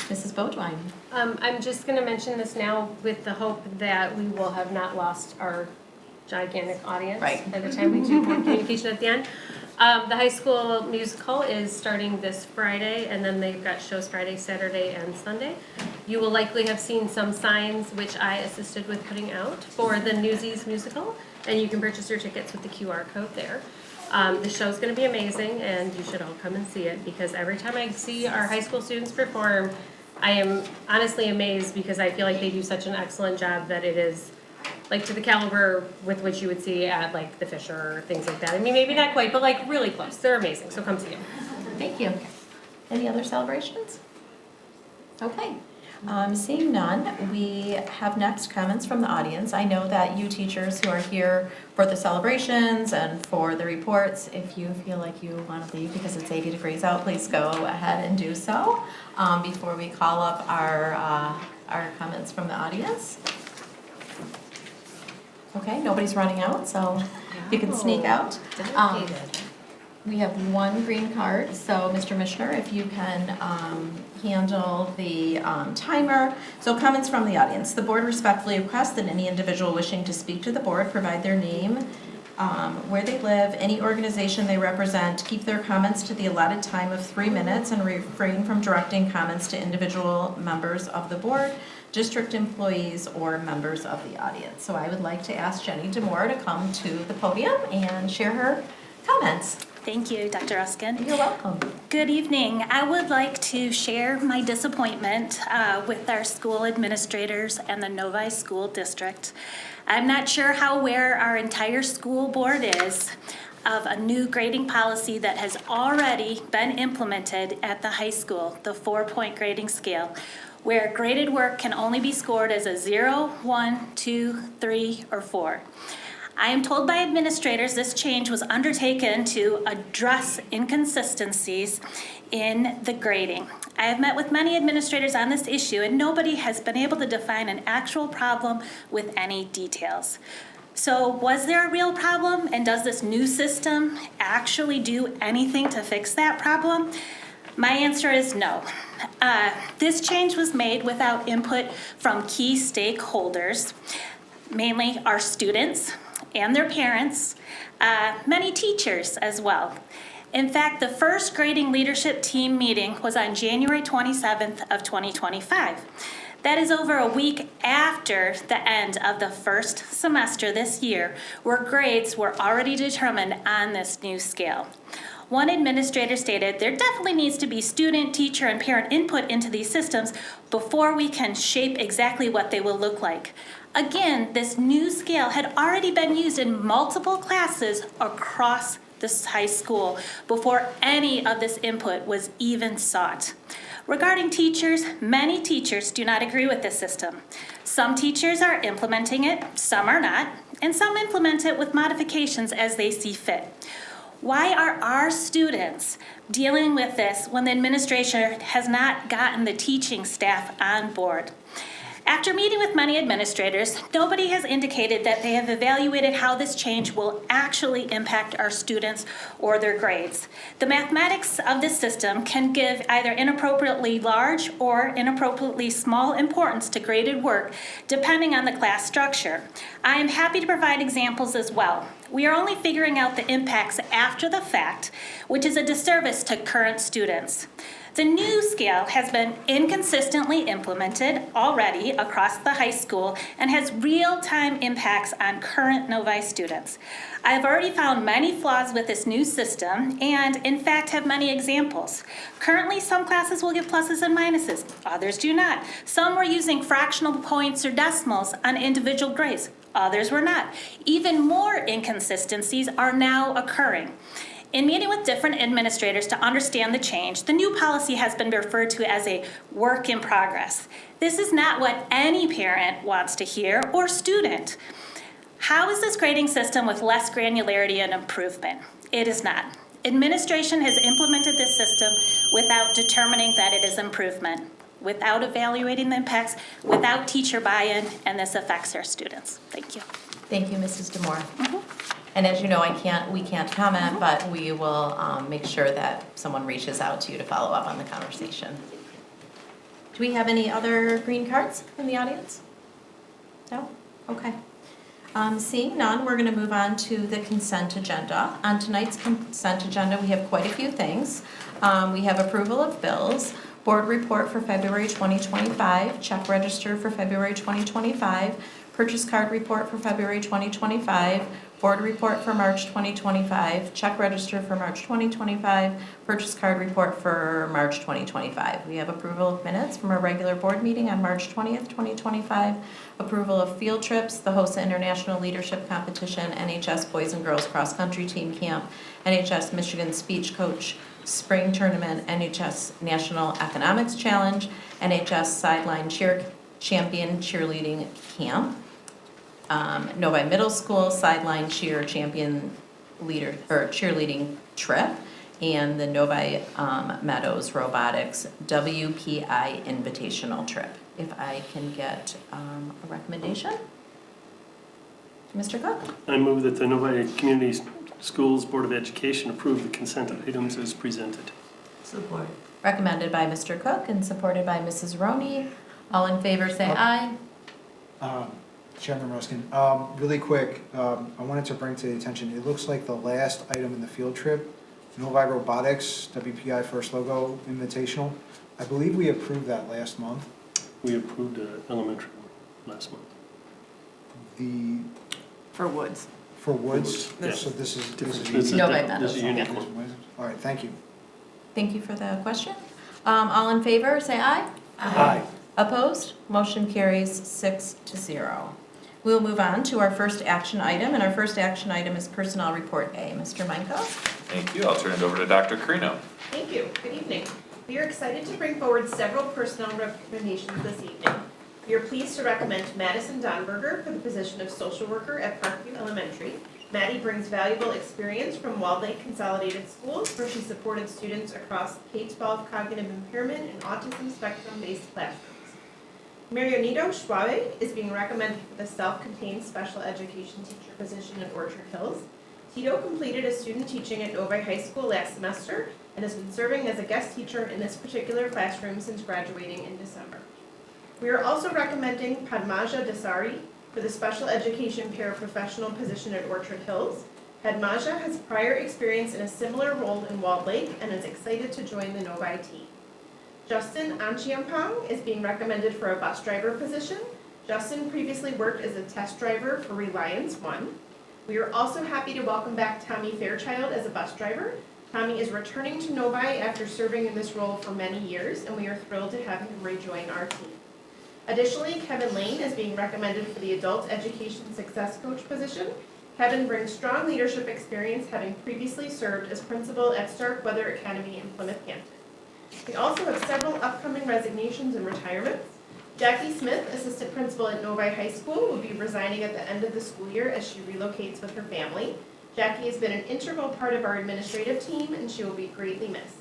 Mrs. Bodwine. I'm just gonna mention this now with the hope that we will have not lost our gigantic audience. Right. By the time we do board communication at the end. The high school musical is starting this Friday, and then they've got shows Friday, Saturday, and Sunday. You will likely have seen some signs, which I assisted with putting out, for the Newsies musical, and you can purchase your tickets with the QR code there. The show's gonna be amazing, and you should all come and see it, because every time I see our high school students perform, I am honestly amazed, because I feel like they do such an excellent job that it is like to the caliber with which you would see at like the Fisher or things like that. I mean, maybe not quite, but like really close. They're amazing, so come see them. Thank you. Any other celebrations? Okay. Seeing none, we have next comments from the audience. I know that you teachers who are here for the celebrations and for the reports, if you feel like you want to leave because it's 80 degrees out, please go ahead and do so before we call up our comments from the audience. Okay, nobody's running out, so you can sneak out. We have 1 green card, so Mr. Mishner, if you can handle the timer. So comments from the audience. The board respectfully requests that any individual wishing to speak to the board provide their name, where they live, any organization they represent, keep their comments to the allotted time of 3 minutes, and refrain from directing comments to individual members of the board, district employees, or members of the audience. So I would like to ask Jenny DeMore to come to the podium and share her comments. Thank you, Dr. Ruskin. You're welcome. Good evening. I would like to share my disappointment with our school administrators and the Novi School District. I'm not sure how aware our entire school board is of a new grading policy that has already been implemented at the high school, the 4-point grading scale, where graded work can only be scored as a 0, 1, 2, 3, or 4. I am told by administrators this change was undertaken to address inconsistencies in the grading. I have met with many administrators on this issue, and nobody has been able to define an actual problem with any details. So was there a real problem, and does this new system actually do anything to fix that problem? My answer is no. This change was made without input from key stakeholders, mainly our students and their parents, many teachers as well. In fact, the first grading leadership team meeting was on January 27th of 2025. That is over a week after the end of the first semester this year, where grades were already determined on this new scale. one administrator stated, "There definitely needs to be student, teacher, and parent input into these systems before we can shape exactly what they will look like." Again, this new scale had already been used in multiple classes across this high school before any of this input was even sought. Regarding teachers, many teachers do not agree with this system. Some teachers are implementing it, some are not, and some implement it with modifications as they see fit. Why are our students dealing with this when the administration has not gotten the teaching staff on board? After meeting with many administrators, nobody has indicated that they have evaluated how this change will actually impact our students or their grades. The mathematics of this system can give either inappropriately large or inappropriately small importance to graded work, depending on the class structure. I am happy to provide examples as well. We are only figuring out the impacts after the fact, which is a disservice to current students. The new scale has been inconsistently implemented already across the high school and has real-time impacts on current Novi students. I have already found many flaws with this new system and, in fact, have many examples. Currently, some classes will give pluses and minuses, others do not. Some were using fractional points or decimals on individual grades, others were not. Even more inconsistencies are now occurring. In meeting with different administrators to understand the change, the new policy has been referred to as a work in progress. This is not what any parent wants to hear or student. How is this grading system with less granularity and improvement? It is not. Administration has implemented this system without determining that it is improvement, without evaluating the impacts, without teacher buy-in, and this affects our students. Thank you. Thank you, Mrs. Demore. And as you know, we can't comment, but we will make sure that someone reaches out to you to follow up on the conversation. Do we have any other green cards from the audience? No? Okay. Seeing none, we're going to move on to the consent agenda. On tonight's consent agenda, we have quite a few things. We have approval of bills, board report for February 2025, check register for February 2025, purchase card report for February 2025, board report for March 2025, check register for March 2025, purchase card report for March 2025. We have approval of minutes from our regular board meeting on March 20th, 2025, approval of field trips, the HOSA International Leadership Competition, NHS Boys and Girls Cross Country Team Camp, NHS Michigan Speech Coach Spring Tournament, NHS National Economics Challenge, NHS Sideline Cheer Champion Cheerleading Camp, Novi Middle School Sideline Cheer Champion Leader or Cheerleading Trip, and the Novi Meadows Robotics WPI Invitational Trip. If I can get a recommendation, Mr. Cook. I move that the Novi Community Schools Board of Education approve the consent items as presented. Support. Recommended by Mr. Cook and supported by Mrs. Roney. All in favor say aye. Chairman Ruskin, really quick, I wanted to bring to the attention, it looks like the last item in the field trip, Novi Robotics, WPI First Logo Invitational, I believe we approved that last month. We approved elementary last month. For Woods. For Woods? Yeah. So this is Novi Meadows. This is a unique one. All right, thank you. Thank you for the question. All in favor say aye. Aye. Opposed? Motion carries 6-0. We'll move on to our first action item, and our first action item is Personnel Report A. Mr. Meinko? Thank you. I'll turn it over to Dr. Carino. Thank you. Good evening. We are excited to bring forward several personnel recommendations this evening. We are pleased to recommend Madison Donberger for the position of social worker at Parkview Elementary. Maddie brings valuable experience from Walled Lake Consolidated Schools, where she supported students across K-12 cognitive impairment and autism spectrum-based classrooms. Marionito Schwabe is being recommended for the self-contained special education teacher position at Orchard Hills. Tito completed his student teaching at Novi High School last semester and has been serving as a guest teacher in this particular classroom since graduating in December. We are also recommending Padmaja Desari for the special education paraprofessional position at Orchard Hills. Padmaja has prior experience in a similar role in Walled Lake and is excited to join the Novi team. Justin Anchiampong is being recommended for a bus driver position. Justin previously worked as a test driver for Reliance One. We are also happy to welcome back Tommy Fairchild as a bus driver. Tommy is returning to Novi after serving in this role for many years, and we are thrilled to have him rejoin our team. Additionally, Kevin Lane is being recommended for the Adult Education Success Coach position. Kevin brings strong leadership experience, having previously served as principal at Starkweather Academy in Plymouth, Hampton. We also have several upcoming resignations and retirements. Jackie Smith, assistant principal at Novi High School, will be resigning at the end of the school year as she relocates with her family. Jackie has been an integral part of our administrative team, and she will be greatly missed.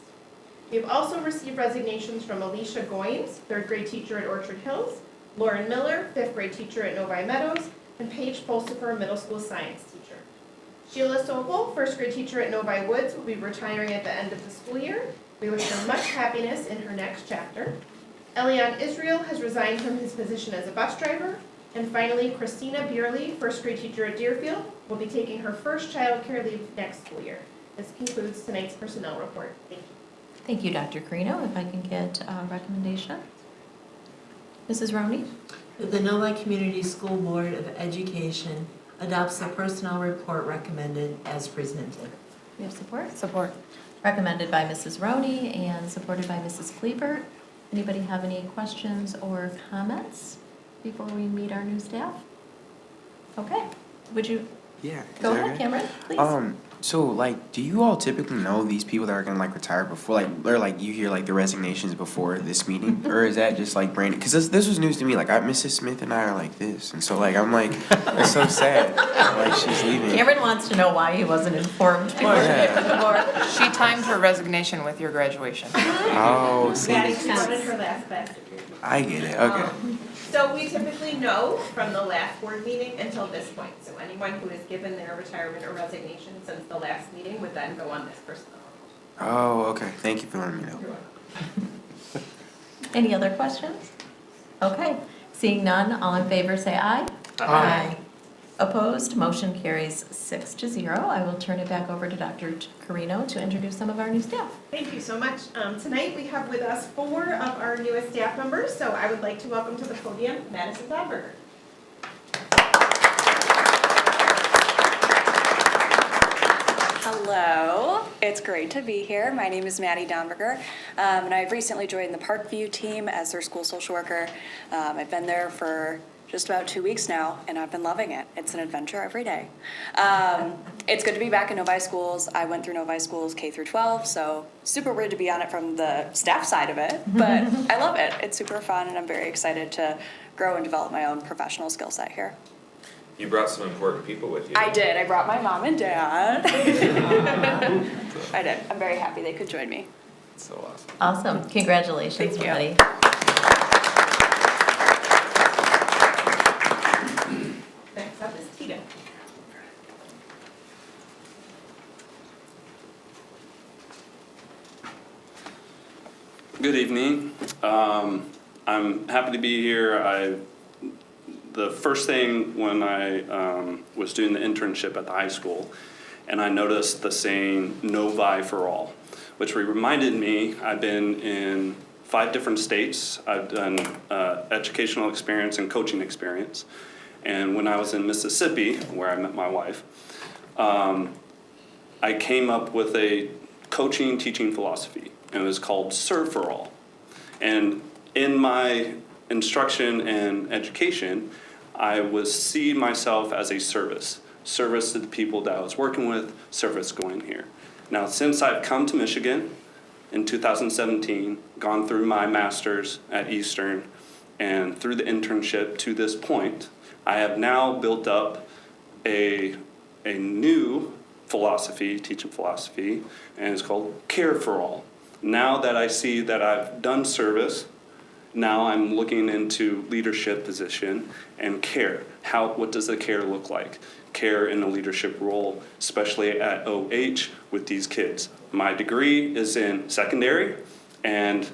We have also received resignations from Alicia Goines, third grade teacher at Orchard Hills, Lauren Miller, fifth grade teacher at Novi Meadows, and Paige Pulsifer, middle school science teacher. Sheila Sokol, first grade teacher at Novi Woods, will be retiring at the end of the school year. We wish her much happiness in her next chapter. Elian Israel has resigned from his position as a bus driver. And finally, Christina Bierley, first grade teacher at Deerfield, will be taking her first child care leave next school year. This concludes tonight's personnel report. Thank you. Thank you, Dr. Carino. If I can get a recommendation. Mrs. Roney? The Novi Community School Board of Education adopts the personnel report recommended as presented. We have support? Support. Recommended by Mrs. Roney and supported by Mrs. Kleebert. Anybody have any questions or comments before we meet our new staff? Okay, would you Yeah. go ahead, Cameron, please? So like, do you all typically know these people that are gonna like retire before, like, or like you hear like the resignations before this meeting, or is that just like brand? Because this was news to me. Like, Mrs. Smith and I are like this, and so like I'm like, it's so sad. Like she's leaving. Cameron wants to know why he wasn't informed before she came to the board. She timed her resignation with your graduation. Oh, see. Maddie, she wanted her last class. I get it. Okay. So we typically know from the last board meeting until this point. So anyone who has given their retirement or resignation since the last meeting would then go on this personnel. Oh, okay. Thank you for letting me know. Any other questions? Okay, seeing none, all in favor say aye. Aye. Opposed, motion carries 6-0. I will turn it back over to Dr. Carino to introduce some of our new staff. Thank you so much. Tonight we have with us 4 of our newest staff members. So I would like to welcome to the podium Madison Donberger. Hello, it's great to be here. My name is Maddie Donberger, and I've recently joined the Parkview team as their school social worker. I've been there for just about 2 weeks now, and I've been loving it. It's an adventure every day. It's good to be back in Novi schools. I went through Novi schools K through 12, so super weird to be on it from the staff side of it, but I love it. It's super fun, and I'm very excited to grow and develop my own professional skill set here. You brought some important people with you. I did. I brought my mom and dad. I did. I'm very happy they could join me. So awesome. Awesome, congratulations, Thank you. Maddie. Next up is Tito. Good evening. I'm happy to be here. The first thing when I was doing the internship at the high school, and I noticed the saying "Novi for all," which reminded me I've been in 5 different states. I've done educational experience and coaching experience. And when I was in Mississippi, where I met my wife, I came up with a coaching teaching philosophy, and it was called Serve for All. And in my instruction and education, I was see myself as a service to the people that I was working with, service going here. Now, since I've come to Michigan in 2017, gone through my master's at Eastern, and through the internship to this point, I have now built up a new philosophy, teaching philosophy, and it's called Care for All. Now that I see that I've done service, now I'm looking into leadership position and care. What does the care look like? Care in a leadership role, especially at OH with these kids. My degree is in secondary and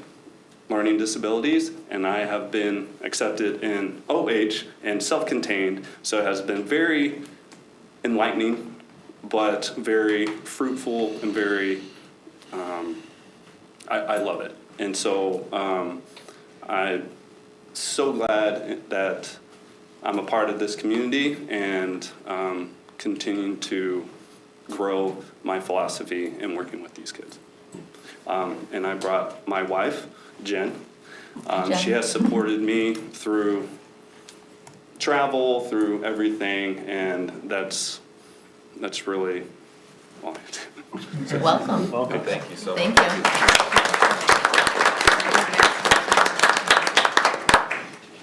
learning disabilities, and I have been accepted in OH and self-contained, so it has been very enlightening, but very fruitful and very, I love it. And so I'm so glad that I'm a part of this community and continuing to grow my philosophy in working with these kids. And I brought my wife, Jen. She has supported me through travel, through everything, and that's really all I do. Welcome. Welcome. Thank you so much. Thank you.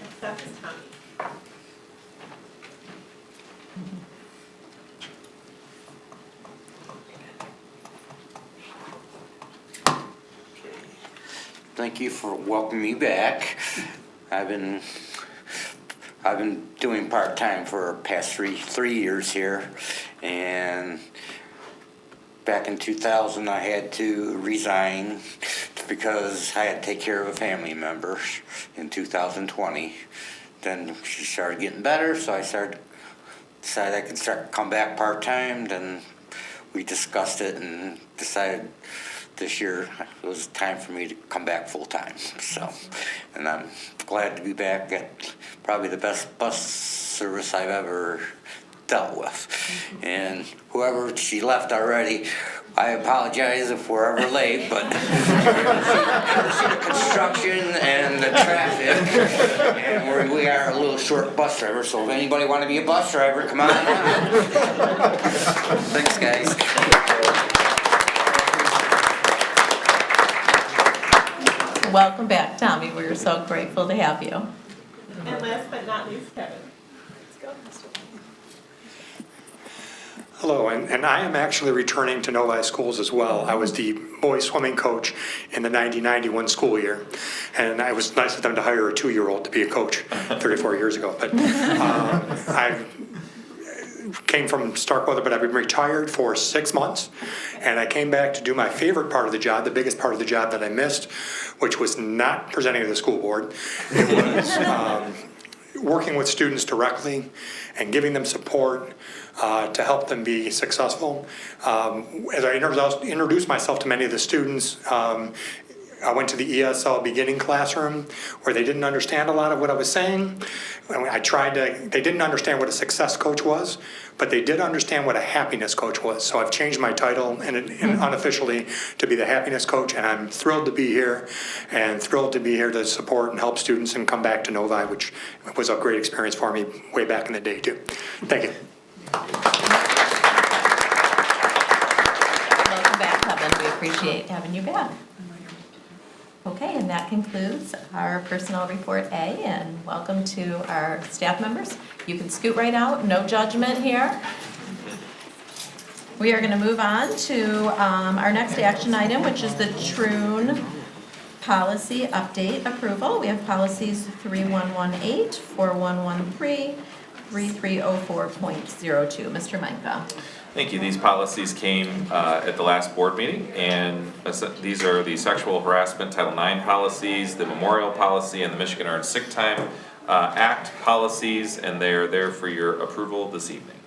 Next up is Tommy. Thank you for welcoming me back. I've been doing part-time for the past three years here, and back in 2000 I had to resign because I had to take care of a family member in 2020. Then she started getting better, so I decided I could come back part-time. Then we discussed it and decided this year it was time for me to come back full-time. So, and I'm glad to be back at probably the best bus service I've ever dealt with. And whoever, she left already, I apologize if we're ever late, but see the construction and the traffic, and we are a little short bus driver, so if anybody want to be a bus driver, come on down. Thanks, guys. Welcome back, Tommy. We're so grateful to have you. And last but not least, Kevin. Hello, and I am actually returning to Novi Schools as well. I was the boys swimming coach in the 90-91 school year, and it was nice of them to hire a 2-year-old to be a coach 34 years ago. But I came from Starkweather, but I've been retired for 6 months, and I came back to do my favorite part of the job, the biggest part of the job that I missed, which was not presenting to the school board. It was working with students directly and giving them support to help them be successful. As I introduced myself to many of the students, I went to the ESL beginning classroom where they didn't understand a lot of what I was saying. They didn't understand what a success coach was, but they did understand what a happiness coach was. So I've changed my title and unofficially to be the happiness coach, and I'm thrilled to be here and thrilled to be here to support and help students and come back to Novi, which was a great experience for me way back in the day too. Thank you. Welcome back, Kevin. We appreciate having you back. Okay, and that concludes our personnel report A, and welcome to our staff members. You can scoot right out, no judgment here. We are going to move on to our next action item, which is the Troon policy update approval. We have policies 3118, 4113, 3304.02. Mr. Meinke. Thank you. These policies came at the last board meeting, and these are the sexual harassment Title IX policies, the memorial policy, and the Michigan Earned Sick Time Act policies, and they are there for your approval this evening.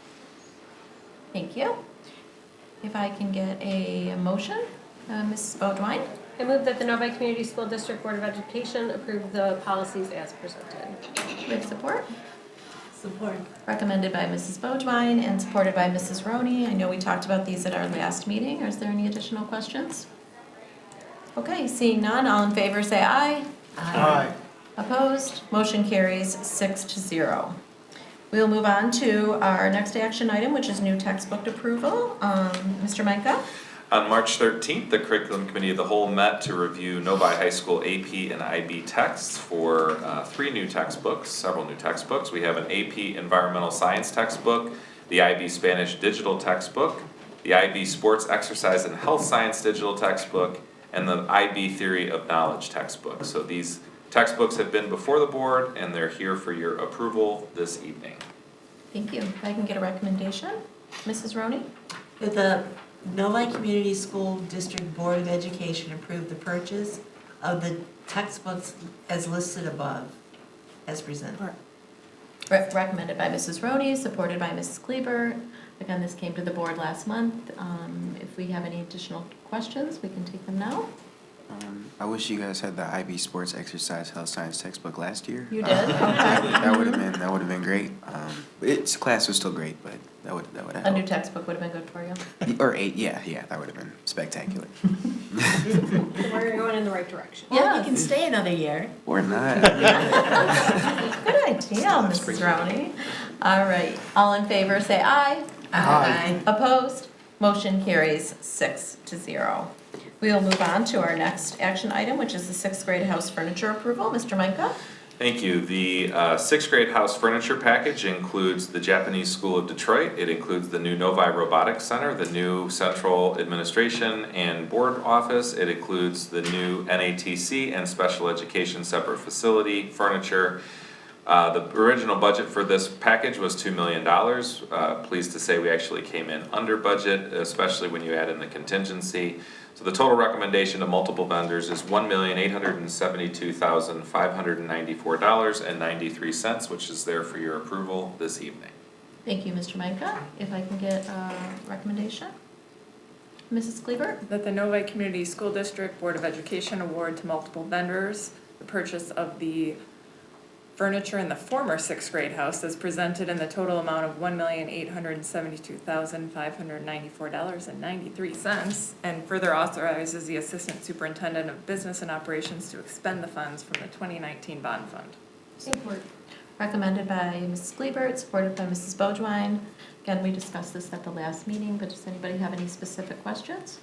Thank you. If I can get a motion, Mrs. Beaudoin. I move that the Novi Community School District Board of Education approve the policies as presented. With support? Support. Recommended by Mrs. Beaudoin and supported by Mrs. Roney. I know we talked about these at our last meeting. Is there any additional questions? Okay, seeing none, all in favor say aye. Aye. Opposed? Motion carries 6-0. We'll move on to our next action item, which is new textbook approval. Mr. Meinke? On March 13th, the Curriculum Committee of the Whole met to review Novi High School AP and IB texts for 3 new textbooks, several new textbooks. We have an AP Environmental Science textbook, the IB Spanish Digital textbook, the IB Sports Exercise and Health Science Digital textbook, and the IB Theory of Knowledge textbook. So these textbooks have been before the board, and they're here for your approval this evening. Thank you. If I can get a recommendation, Mrs. Roney? That the Novi Community School District Board of Education approve the purchase of the textbooks as listed above, as presented. Recommended by Mrs. Roney, supported by Mrs. Kleber. Again, this came to the board last month. If we have any additional questions, we can take them now. I wish you guys had the IB Sports Exercise Health Science textbook last year. You did? Okay. That would have been great. Its class was still great, but that would have A new helped. textbook would have been good for you. Or 8, yeah, that would have been spectacular. We're going in the right direction. Well, you can stay another year. Or not. Good idea, Mrs. Rowney. All right, all in favor, say aye. Aye. Opposed? Motion carries 6-0. We will move on to our next action item, which is the sixth grade house furniture approval. Mr. Micah? Thank you. The sixth grade house furniture package includes the Japanese School of Detroit. It includes the new Novi Robotics Center, the new central administration and board office. It includes the new NATC and special education separate facility furniture. The original budget for this package was $2 million. Pleased to say we actually came in under budget, especially when you add in the contingency. So the total recommendation to multiple vendors is $1,872,594.93, which is there for your approval this evening. Thank you, Mr. Micah. If I can get a recommendation? Mrs. Kleber? That the Novi Community School District Board of Education award to multiple vendors the purchase of the furniture in the former sixth grade house is presented in the total amount of $1,872,594.93 and further authorizes the Assistant Superintendent of Business and Operations to expend the funds from the 2019 bond fund. Support. Recommended by Mrs. Kleber, supported by Mrs. Bodwine. Again, we discussed this at the last meeting, but does anybody have any specific questions?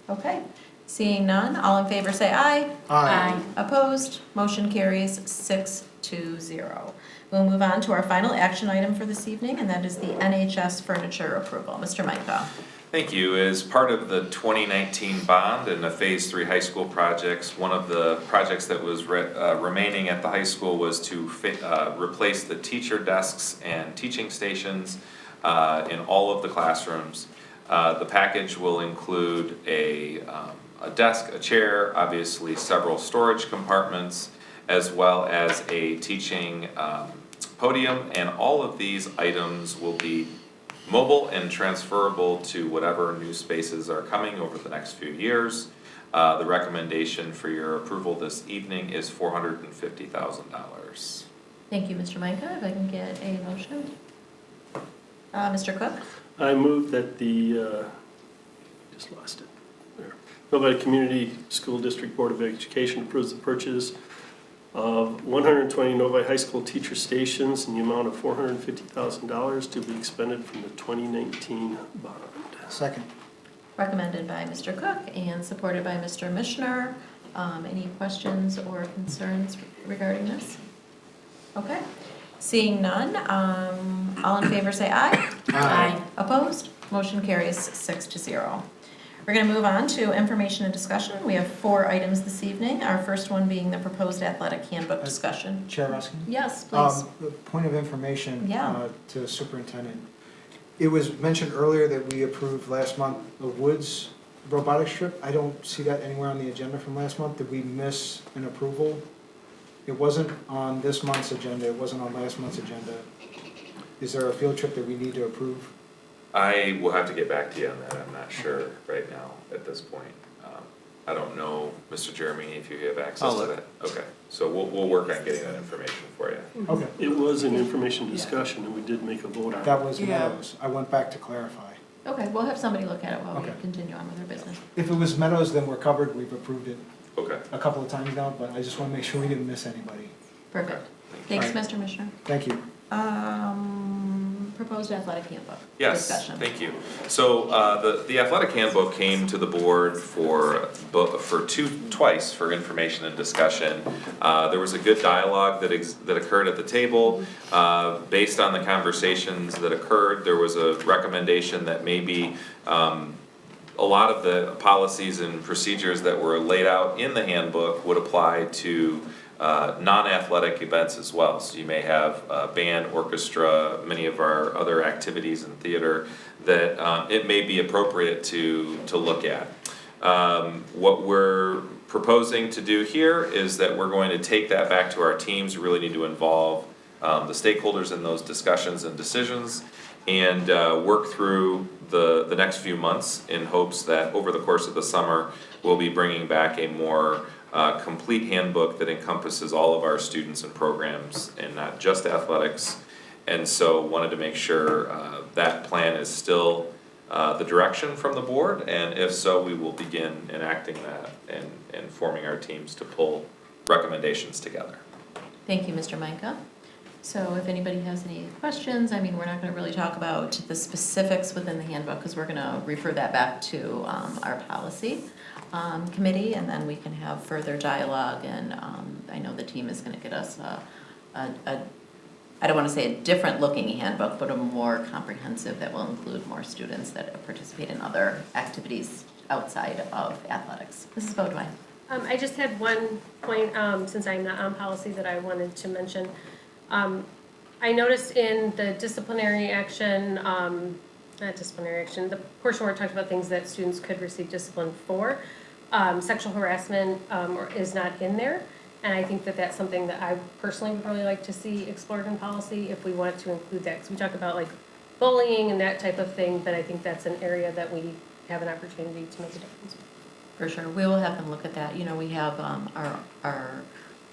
Okay. Seeing none, all in favor say aye. Aye. Opposed, motion carries 6-0. We'll move on to our final action item for this evening, and that is the NHS furniture approval. Mr. Micah. Thank you. As part of the 2019 bond and the Phase 3 high school projects, one of the projects that was remaining at the high school was to replace the teacher desks and teaching stations in all of the classrooms. The package will include a desk, a chair, obviously several storage compartments, as well as a teaching podium, and all of these items will be mobile and transferable to whatever new spaces are coming over the next few years. The recommendation for your approval this evening is $450,000. Thank you, Mr. Micah. If I can get a motion. Mr. Cook? I move that the, just lost it, there. Novi Community School District Board of Education approves the purchase of 120 Novi High School teacher stations in the amount of $450,000 to be expended from the 2019 bond. Second. Recommended by Mr. Cook and supported by Mr. Mishner. Any questions or concerns regarding this? Okay. Seeing none, all in favor say aye. Aye. Opposed? Motion carries 6-0. We're going to move on to information and discussion. We have 4 items this evening. Our first one being the proposed athletic handbook discussion. Chair Ruskin? Yes, please. Point of information Yeah. to the superintendent. It was mentioned earlier that we approved last month the Woods robotic strip. I don't see that anywhere on the agenda from last month. Did we miss an approval? It wasn't on this month's agenda. It wasn't on last month's agenda. Is there a field trip that we need to approve? I will have to get back to you on that. I'm not sure right now at this point. I don't know, Mr. Jeremy, if you have access to that. Okay, so we'll work on getting that information for you. Okay. It was an information discussion, and we did make a vote on it. That was Meadows. I went back to clarify. Okay, we'll have somebody look at it while we Okay. continue on with our business. If it was Meadows, then we're covered. We've approved it Okay. a couple of times now, but I just want to make sure we didn't miss anybody. Perfect. Thanks, All right. Mr. Mishner. Thank you. Proposed athletic handbook Yes, discussion. thank you. So the athletic handbook came to the board twice for information and discussion. There was a good dialogue that occurred at the table. Based on the conversations that occurred, there was a recommendation that maybe a lot of the policies and procedures that were laid out in the handbook would apply to non-athletic events as well. So you may have band, orchestra, many of our other activities in theater that it may be appropriate to look at. What we're proposing to do here is that we're going to take that back to our teams. We really need to involve the stakeholders in those discussions and decisions. and work through the next few months in hopes that over the course of the summer, we'll be bringing back a more complete handbook that encompasses all of our students and programs and not just athletics. And so wanted to make sure that plan is still the direction from the board, and if so, we will begin enacting that and forming our teams to pull recommendations together. Thank you, Mr. Micah. So if anybody has any questions, I mean, we're not gonna really talk about the specifics within the handbook, because we're gonna refer that back to our policy committee, and then we can have further dialogue, and I know the team is gonna get us I don't wanna say a different looking handbook, but a more comprehensive that will include more students that participate in other activities outside of athletics. Mrs. Beaudoin. I just had one point, since I'm not on policy, that I wanted to mention. I noticed in the disciplinary action, not disciplinary action, the portion where it talked about things that students could receive discipline for, sexual harassment is not in there. And I think that that's something that I personally would really like to see explored in policy if we want to include that. Because we talk about like bullying and that type of thing, but I think that's an area that we have an opportunity to make a difference. For sure, we will have them look at that. You know, we have our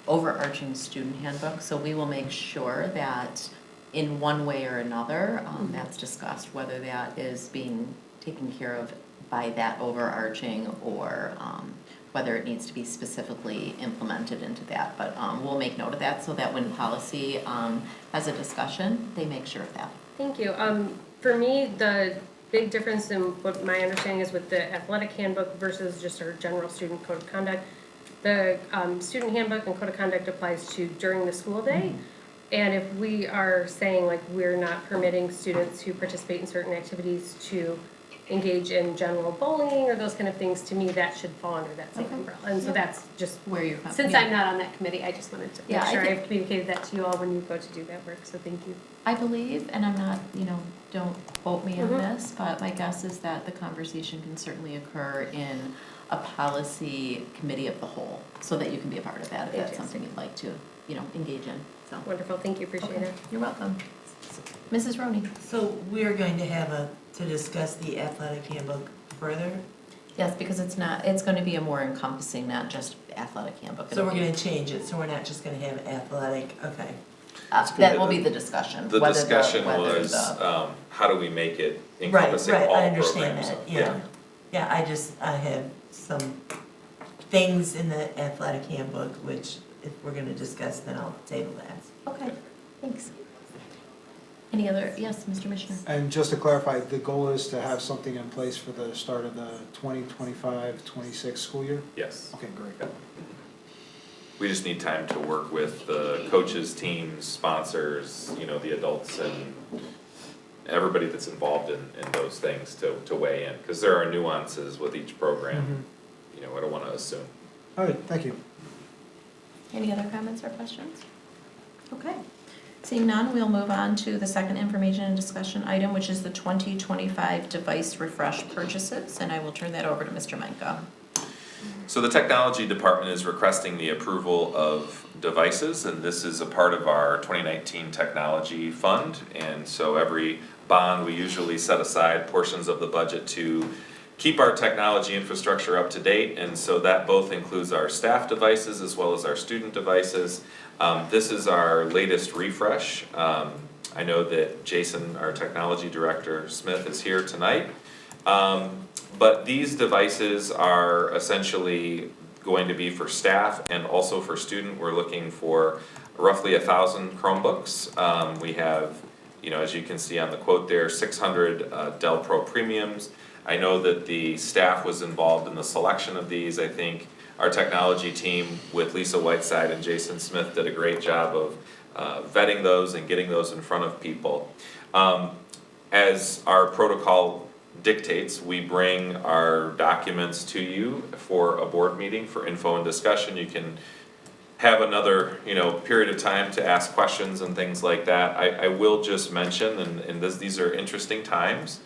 overarching student handbook, so we will make sure that in one way or another, that's discussed, whether that is being taken care of by that overarching or whether it needs to be specifically implemented into that. But we'll make note of that so that when policy has a discussion, they make sure of that. Thank you. For me, the big difference in what my understanding is with the athletic handbook versus just our general student code of conduct, the student handbook and code of conduct applies to during the school day. And if we are saying like we're not permitting students who participate in certain activities to engage in general bullying or those kind of things, to me that should fall under that same umbrella. And so that's just where you're since I'm not on that committee, I just wanted to make Yeah, sure I think- I've communicated that to you all when you go to do that work, so thank you. I believe, and I'm not, don't quote me on Mhm. this, but my guess is that the conversation can certainly occur in a policy committee of the whole, so that you can be a part of that if that's something you'd like to, engage in, so. Wonderful, thank you, appreciate it. You're welcome. Mrs. Roney? So we are going to have to discuss the athletic handbook further? Yes, because it's going to be a more encompassing, not just athletic handbook. So we're going to change it, so we're not just going to have athletic, okay. That will be the discussion. The whether discussion whether was, the- how do we make it encompassing Right, all I understand programs? that, yeah. Yeah, I have some things in the athletic handbook, which if we're going to discuss, then I'll table that. Okay, thanks. Any other, yes, Mr. Missioner? And just to clarify, the goal is to have something in place for the start of the 2025-26 school year? Yes. Okay, great. We just need time to work with the coaches, teams, sponsors, the adults and everybody that's involved in those things to weigh in, because there are nuances with each program. I don't want to assume. All right, thank you. Any other comments or questions? Okay. Seeing none, we'll move on to the second information and discussion item, which is the 2025 device refresh purchases, and I will turn that over to Mr. Micah. So the technology department is requesting the approval of devices, and this is a part of our 2019 technology fund. And so every bond, we usually set aside portions of the budget to keep our technology infrastructure up to date. And so that both includes our staff devices as well as our student devices. This is our latest refresh. I know that Jason, our technology director, Smith, is here tonight. But these devices are essentially going to be for staff and also for student. We're looking for roughly 1,000 Chromebooks. We have, as you can see on the quote there, 600 Dell Pro Premiums. I know that the staff was involved in the selection of these. I think our technology team with Lisa Whiteside and Jason Smith did a great job of vetting those and getting those in front of people. As our protocol dictates, we bring our documents to you for a board meeting for info and discussion. You can have another, period of time to ask questions and things like that. I will just mention, and these are interesting times,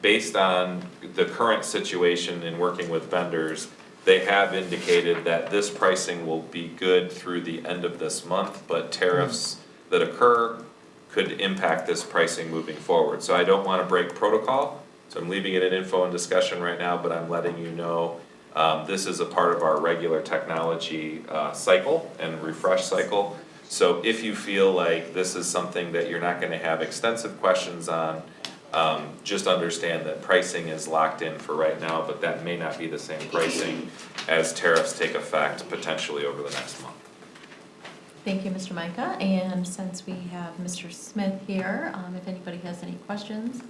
based on the current situation in working with vendors, they have indicated that this pricing will be good through the end of this month, but tariffs that occur could impact this pricing moving forward. So I don't want to break protocol, so I'm leaving it in info and discussion right now, but I'm letting you know this is a part of our regular technology cycle and refresh cycle. So if you feel like this is something that you're not going to have extensive questions on, just understand that pricing is locked in for right now, but that may not be the same pricing as tariffs take effect potentially over the next month. Thank you, Mr. Micah. And since we have Mr. Smith here, if anybody has any questions,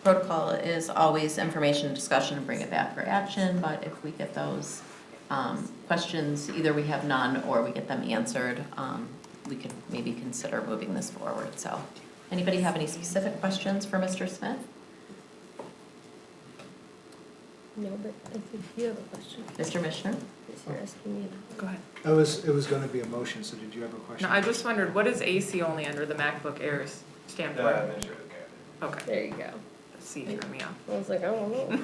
protocol is always information and discussion and bring it back for action, but if we get those questions, either we have none or we get them answered, we could maybe consider moving this forward. So, anybody have any specific questions for Mr. Smith? No, but I think you have a question. Mr. Mishner? You're asking me. Go ahead. It was gonna be a motion, so did you have a question? No, I just wondered, what is AC only under the MacBook Airs stand for? Okay. There you go. C threw me off. I was like, I don't know.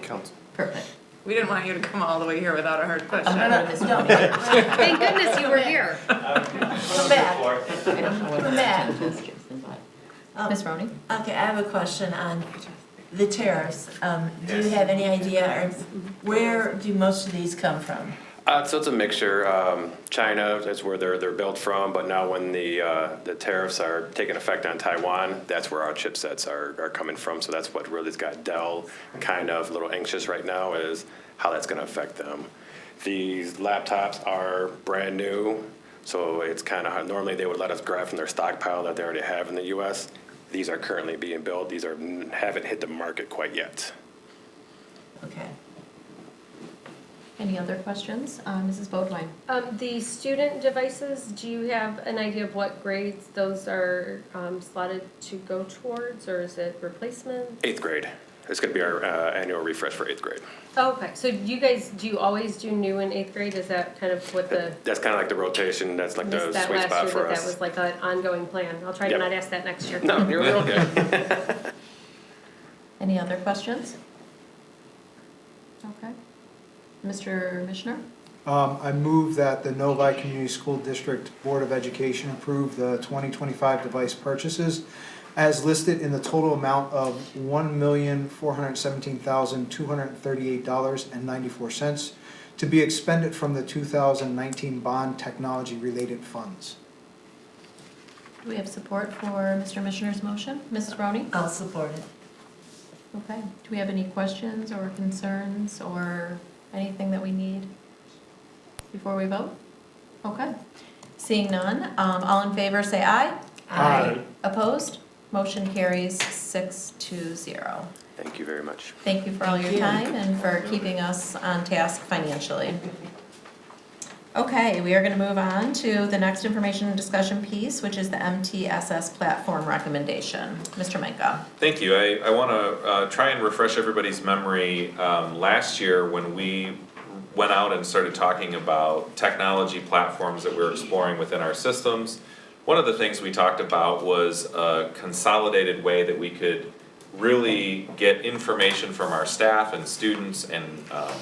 Counts. Perfect. We didn't want you to come all the way here without a hard question. Thank goodness you were here. Come back. I don't know what Come the back. intent is, Jason, but. Ms. Roney? Okay, I have a question on the tariffs. Do you have any idea, or where do most of these come from? So it's a mixture. China is where they're built from, but now when the tariffs are taking effect on Taiwan, that's where our chipsets are coming from. So that's what really's got Dell kind of a little anxious right now, is how that's going to affect them. These laptops are brand new, so it's kind of normally they would let us grab from their stockpile that they already have in the U.S. These are currently being built. These haven't hit the market quite yet. Okay. Any other questions? Mrs. Bodwine? The student devices, do you have an idea of what grades those are slotted to go towards, or is it replacement? 8th grade. It's going to be our annual refresh for 8th grade. Oh, okay, so you guys, do you always do new in 8th grade? Is that kind of what the? That's kind of like the rotation. That's like the That sweet last spot year for that us. That was like an ongoing plan. I'll try to Yep. not ask that next year. No, you're okay. Any other questions? Okay. Mr. Mishner? I move that the Novi Community School District Board of Education approve the 2025 device purchases as listed in the total amount of $1,417,238.94 to be expended from the 2019 bond technology-related funds. Do we have support for Mr. Mishner's motion? Mrs. Roney? I'll support it. Okay. Do we have any questions or concerns or anything that we need before we vote? Okay. Seeing none, all in favor say aye. Aye. Opposed? Motion carries 6-0. Thank you very much. Thank you for all your Thank you. time and for keeping us on task financially. Okay, we are going to move on to the next information and discussion piece, which is the MTSS platform recommendation. Mr. Micah. Thank you. I want to try and refresh everybody's memory. Last year, when we went out and started talking about technology platforms that we're exploring within our systems, one of the things we talked about was a consolidated way that we could really get information from our staff and students and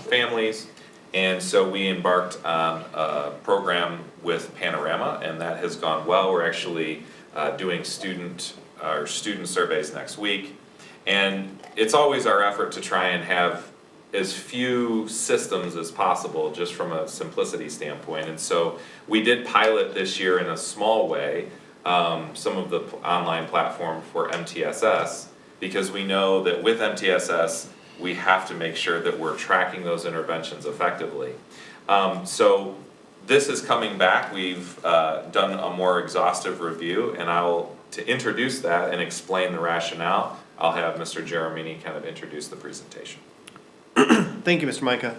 families. And so we embarked on a program with Panorama, and that has gone well. We're actually doing student surveys next week. And it's always our effort to try and have as few systems as possible, just from a simplicity standpoint. And so we did pilot this year in a small way some of the online platform for MTSS, because we know that with MTSS, we have to make sure that we're tracking those interventions effectively. So this is coming back. We've done a more exhaustive review, and to introduce that and explain the rationale, I'll have Mr. Jeremini kind of introduce the presentation. Thank you, Mr. Micah.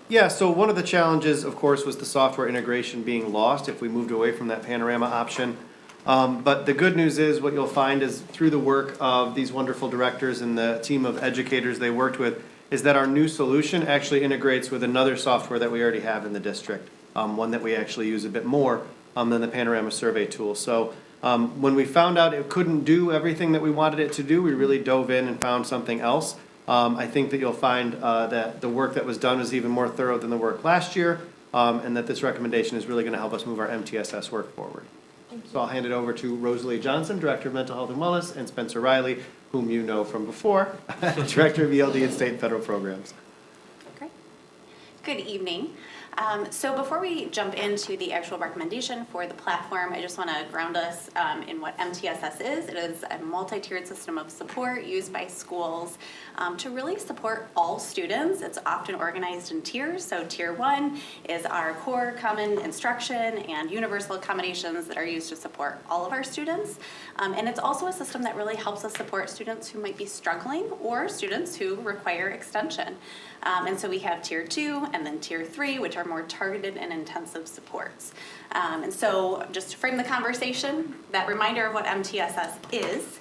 Yeah, so one of the challenges, of course, was the software integration being lost if we moved away from that Panorama option. But the good news is, what you'll find is through the work of these wonderful directors and the team of educators they worked with, is that our new solution actually integrates with another software that we already have in the district, one that we actually use a bit more than the Panorama survey tool. So when we found out it couldn't do everything that we wanted it to do, we really dove in and found something else. I think that you'll find that the work that was done was even more thorough than the work last year, and that this recommendation is really going to help us move our MTSS work forward. So I'll hand it over to Rosalie Johnson, Director of Mental Health and Wellness, and Spencer Riley, whom you know from before, Director of ELD and State and Federal Programs. Good evening. So before we jump into the actual recommendation for the platform, I just want to ground us in what MTSS is. It is a multi-tiered system of support used by schools to really support all students. It's often organized in tiers. So tier 1 is our core common instruction and universal accommodations that are used to support all of our students. And it's also a system that really helps us support students who might be struggling or students who require extension. And so we have tier 2 and then tier 3, which are more targeted and intensive supports. And so just to frame the conversation, that reminder of what MTSS is,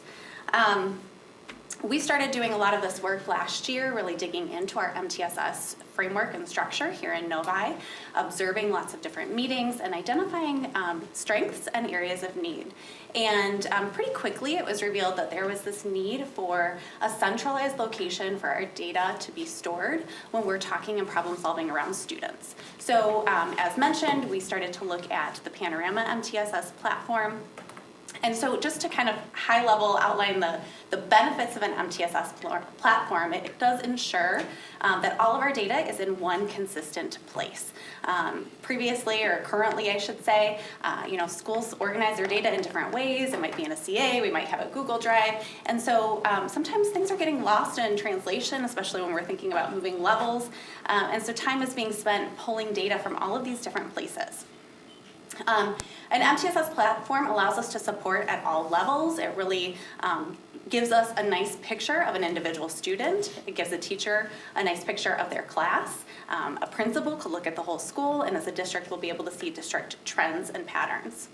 we started doing a lot of this work last year, really digging into our MTSS framework and structure here in Novi, observing lots of different meetings and identifying strengths and areas of need. And pretty quickly it was revealed that there was this need for a centralized location for our data to be stored when we're talking and problem solving around students. So as mentioned, we started to look at the Panorama MTSS platform. And so just to kind of high level outline the benefits of an MTSS platform, it does ensure that all of our data is in one consistent place. Previously, or currently I should say, schools organize their data in different ways. It might be in a CA, we might have a Google Drive. And so sometimes things are getting lost in translation, especially when we're thinking about moving levels. And so time is being spent pulling data from all of these different places. An MTSS platform allows us to support at all levels. It really gives us a nice picture of an individual student. It gives a teacher a nice picture of their class. A principal could look at the whole school, and as a district, we'll be able to see district trends and patterns.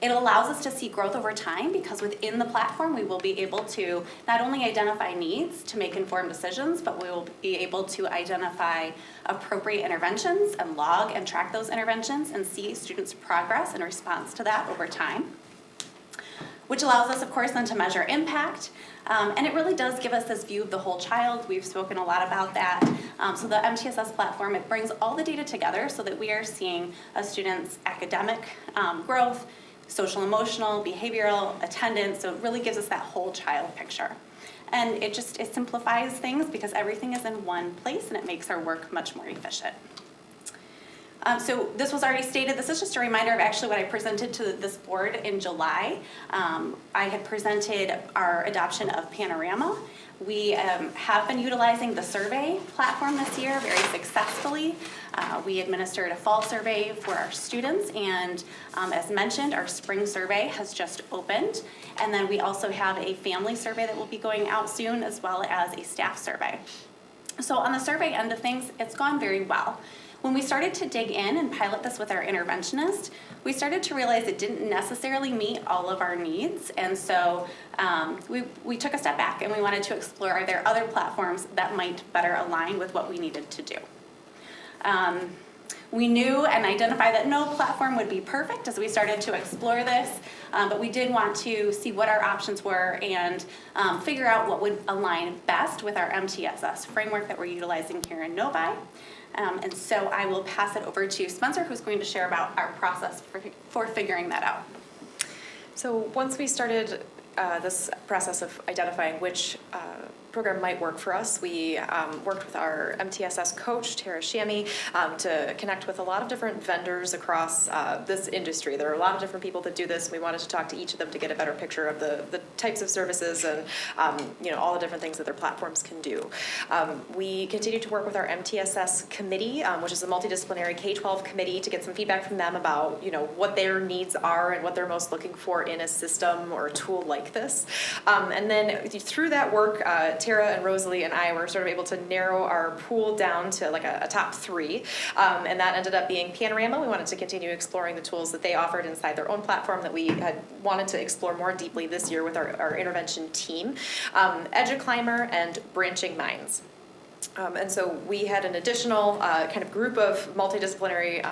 It allows us to see growth over time because within the platform, we will be able to not only identify needs to make informed decisions, but we will be able to identify appropriate interventions and log and track those interventions and see students' progress in response to that over time, which allows us, of course, then to measure impact. And it really does give us this view of the whole child. We've spoken a lot about that. So the MTSS platform, it brings all the data together so that we are seeing a student's academic growth, social, emotional, behavioral, attendance, so it really gives us that whole child picture. And it simplifies things because everything is in one place and it makes our work much more efficient. So this was already stated. This is just a reminder of actually what I presented to this board in July. I had presented our adoption of Panorama. We have been utilizing the survey platform this year very successfully. We administered a fall survey for our students, and as mentioned, our spring survey has just opened. And then we also have a family survey that will be going out soon, as well as a staff survey. So on the survey end of things, it's gone very well. When we started to dig in and pilot this with our interventionist, we started to realize it didn't necessarily meet all of our needs. And so we took a step back and we wanted to explore, are there other platforms that might better align with what we needed to do? We knew and identified that no platform would be perfect as we started to explore this, but we did want to see what our options were and figure out what would align best with our MTSS framework that we're utilizing here in Novi. And so I will pass it over to Spencer, who's going to share about our process for figuring that out. So once we started this process of identifying which program might work for us, we worked with our MTSS coach, Tara Shami, to connect with a lot of different vendors across this industry. There are a lot of different people that do this. We wanted to talk to each of them to get a better picture of the types of services and all the different things that their platforms can do. We continue to work with our MTSS committee, which is a multidisciplinary K-12 committee, to get some feedback from them about what their needs are and what they're most looking for in a system or a tool like this. And then through that work, Tara and Rosalie and I were sort of able to narrow our pool down to like a top 3. And that ended up being Panorama. We wanted to continue exploring the tools that they offered inside their own platform that we had wanted to explore more deeply this year with our intervention team. EduClimber and Branching Minds. And so we had an additional kind of group of multidisciplinary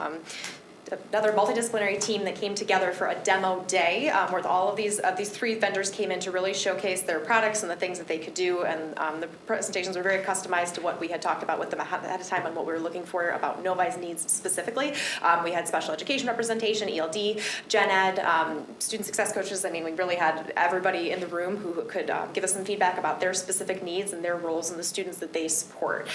another multidisciplinary team that came together for a demo day where all of these 3 vendors came in to really showcase their products and the things that they could do, and the presentations were very customized to what we had talked about with them ahead of time on what we were looking for about Novi's needs specifically. We had special education representation, ELD, Gen Ed, student success coaches. I mean, we really had everybody in the room who could give us some feedback about their specific needs and their roles and the students that they support.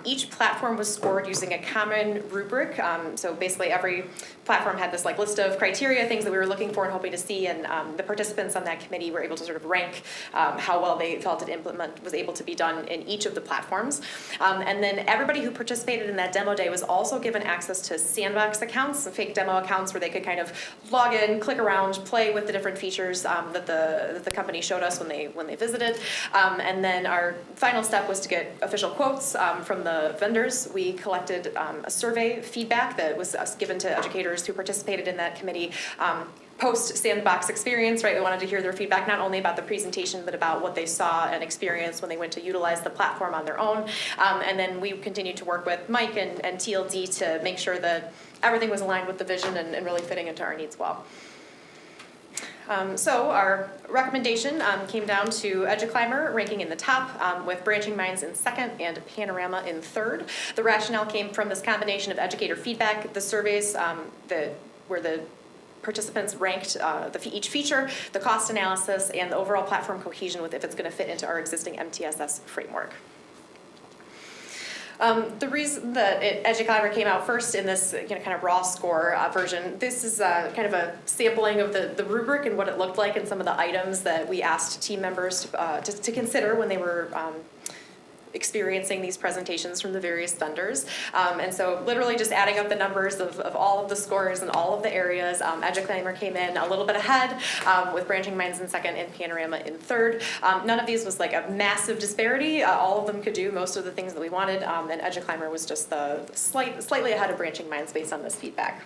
Each platform was scored using a common rubric. So basically every platform had this list of criteria, things that we were looking for and hoping to see, and the participants on that committee were able to sort of rank how well they felt it was able to be done in each of the platforms. And then everybody who participated in that demo day was also given access to sandbox accounts, fake demo accounts where they could kind of log in, click around, play with the different features that the company showed us when they visited. And then our final step was to get official quotes from the vendors. We collected a survey feedback that was given to educators who participated in that committee post-sandbox experience, right? We wanted to hear their feedback not only about the presentation, but about what they saw and experienced when they went to utilize the platform on their own. And then we continued to work with Mike and TLD to make sure that everything was aligned with the vision and really fitting into our needs well. So our recommendation came down to EduClimber ranking in the top, with Branching Minds in second and Panorama in third. The rationale came from this combination of educator feedback, the surveys where the participants ranked each feature, the cost analysis, and the overall platform cohesion with if it's going to fit into our existing MTSS framework. The reason that EduClimber came out first in this kind of raw score version, this is kind of a sampling of the rubric and what it looked like and some of the items that we asked team members to consider when they were experiencing these presentations from the various vendors. And so literally just adding up the numbers of all of the scores and all of the areas, EduClimber came in a little bit ahead with Branching Minds in second and Panorama in third. None of these was like a massive disparity. All of them could do most of the things that we wanted, and EduClimber was just slightly ahead of Branching Minds based on this feedback.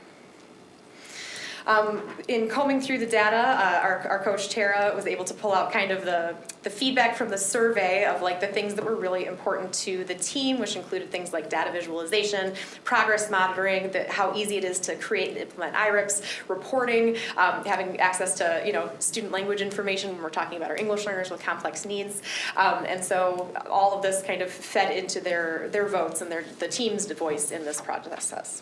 In combing through the data, our coach Tara was able to pull out kind of the feedback from the survey of the things that were really important to the team, which included things like data visualization, progress monitoring, how easy it is to create and implement IRIPs, reporting, having access to student language information when we're talking about our English learners with complex needs, and so all of this kind of fed into their votes and the team's voice in this process.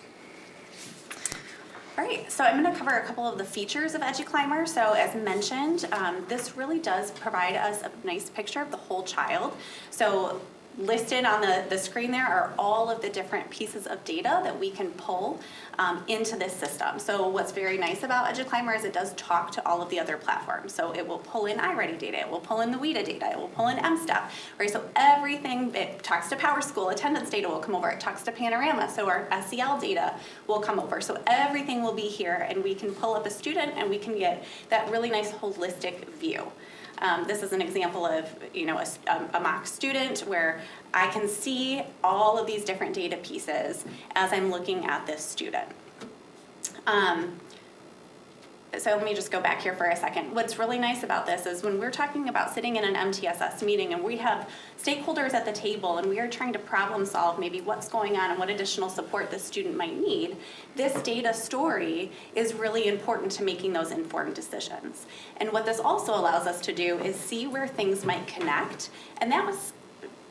All right, so I'm going to cover a couple of the features of EduClimber. So as mentioned, this really does provide us a nice picture of the whole child. So listed on the screen there are all of the different pieces of data that we can pull into this system. So what's very nice about EduClimber is it does talk to all of the other platforms. So it will pull in iWriting data, it will pull in the WIDA data, it will pull in MSTEP, right? So everything, it talks to PowerSchool, attendance data will come over, it talks to Panorama, so our SEL data will come over. So everything will be here, and we can pull up a student and we can get that really nice holistic view. This is an example of a mock student where I can see all of these different data pieces as I'm looking at this student. So let me just go back here for a second. What's really nice about this is when we're talking about sitting in an MTSS meeting and we have stakeholders at the table and we are trying to problem solve maybe what's going on and what additional support the student might need, this data story is really important to making those informed decisions. And what this also allows us to do is see where things might connect, and that was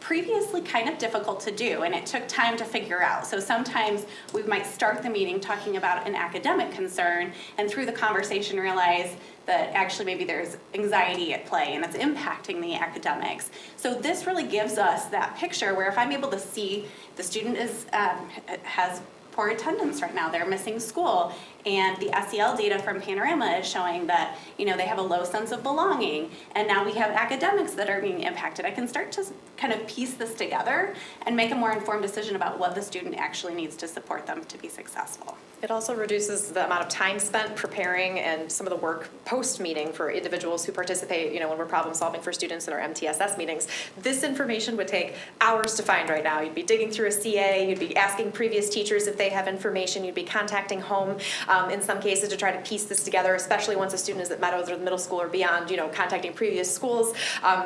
previously kind of difficult to do, and it took time to figure out. So sometimes we might start the meeting talking about an academic concern, and through the conversation realize that actually maybe there's anxiety at play and it's impacting the academics. So this really gives us that picture where if I'm able to see the student has poor attendance right now, they're missing school, and the SEL data from Panorama is showing that they have a low sense of belonging, and now we have academics that are being impacted. I can start to kind of piece this together and make a more informed decision about what the student actually needs to support them to be successful. It also reduces the amount of time spent preparing and some of the work post-meeting for individuals who participate, when we're problem solving for students in our MTSS meetings. This information would take hours to find right now. You'd be digging through a CA, you'd be asking previous teachers if they have information, you'd be contacting home in some cases to try to piece this together, especially once a student is at Meadows or the middle school or beyond, contacting previous schools.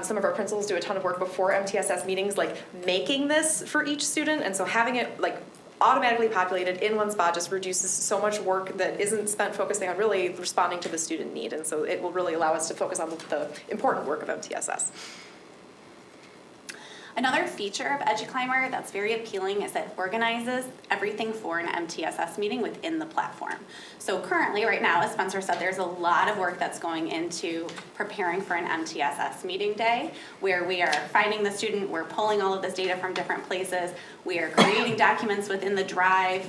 Some of our principals do a ton of work before MTSS meetings, making this for each student, and so having it automatically populated in one spot just reduces so much work that isn't spent focusing on really responding to the student need. And so it will really allow us to focus on the important work of MTSS. Another feature of EduClimber that's very appealing is that it organizes everything for an MTSS meeting within the platform. So currently, right now, as Spencer said, there's a lot of work that's going into preparing for an MTSS meeting day, where we are finding the student, we're pulling all of this data from different places, we are creating documents within the Drive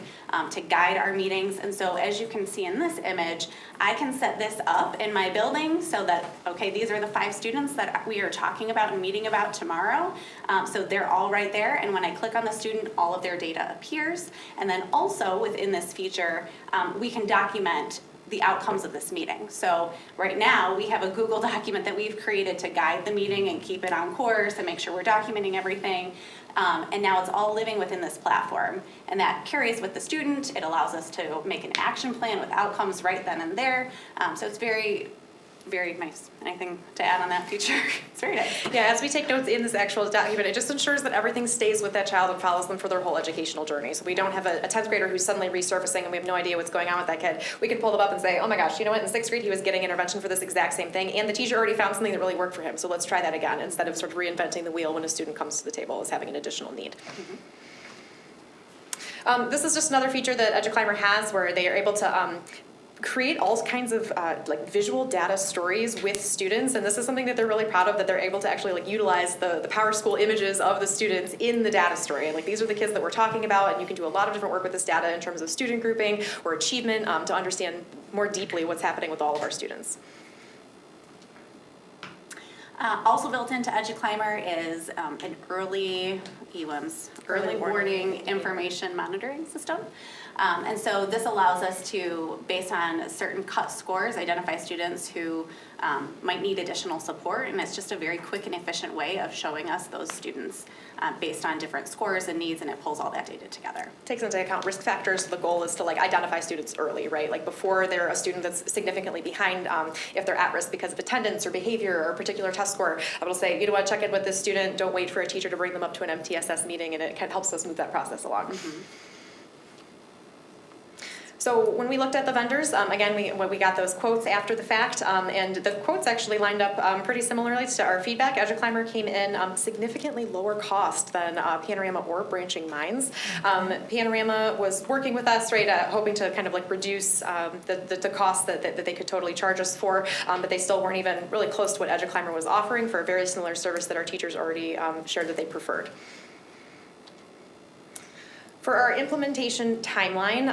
to guide our meetings. And so as you can see in this image, I can set this up in my building so that, okay, these are the 5 students that we are talking about and meeting about tomorrow. So they're all right there, and when I click on the student, all of their data appears. And then also within this feature, we can document the outcomes of this meeting. So right now, we have a Google document that we've created to guide the meeting and keep it on course and make sure we're documenting everything. And now it's all living within this platform. And that carries with the student. It allows us to make an action plan with outcomes right then and there. So it's very, very nice. Anything to add on that feature? It's very nice. Yeah, as we take notes in this actual document, it just ensures that everything stays with that child and follows them for their whole educational journey. So we don't have a 10th grader who's suddenly resurfacing and we have no idea what's going on with that kid. We can pull them up and say, oh my gosh, you know what, in 6th grade he was getting intervention for this exact same thing, and the teacher already found something that really worked for him, so let's try that again, instead of sort of reinventing the wheel when a student comes to the table as having an additional need. This is just another feature that EduClimber has where they are able to create all kinds of like visual data stories with students, and this is something that they're really proud of, that they're able to actually like utilize the Power School images of the students in the data story. And like these are the kids that we're talking about, and you can do a lot of different work with this data in terms of student grouping or achievement to understand more deeply what's happening with all of our students. Also built into EduClimber is an early warning information monitoring system. And so this allows us to, based on certain cut scores, identify students who might need additional support, and it's just a very quick and efficient way of showing us those students based on different scores and needs, and it pulls all that data together. Takes into account risk factors. So the goal is to like identify students early, right? Like before they're a student that's significantly behind, if they're at risk because of attendance or behavior or a particular test score, I will say, you know what, check in with this student, don't wait for a teacher to bring them up to an MTSS meeting, and it kind of helps us move that process along. So when we looked at the vendors, again, we got those quotes after the fact, and the quotes actually lined up pretty similarly to our feedback. EduClimber came in significantly lower cost than Panorama or Branching Minds. Panorama was working with us, right, hoping to kind of like reduce the cost that they could totally charge us for, but they still weren't even really close to what EduClimber was offering for a very similar service that our teachers already shared that they preferred. For our implementation timeline,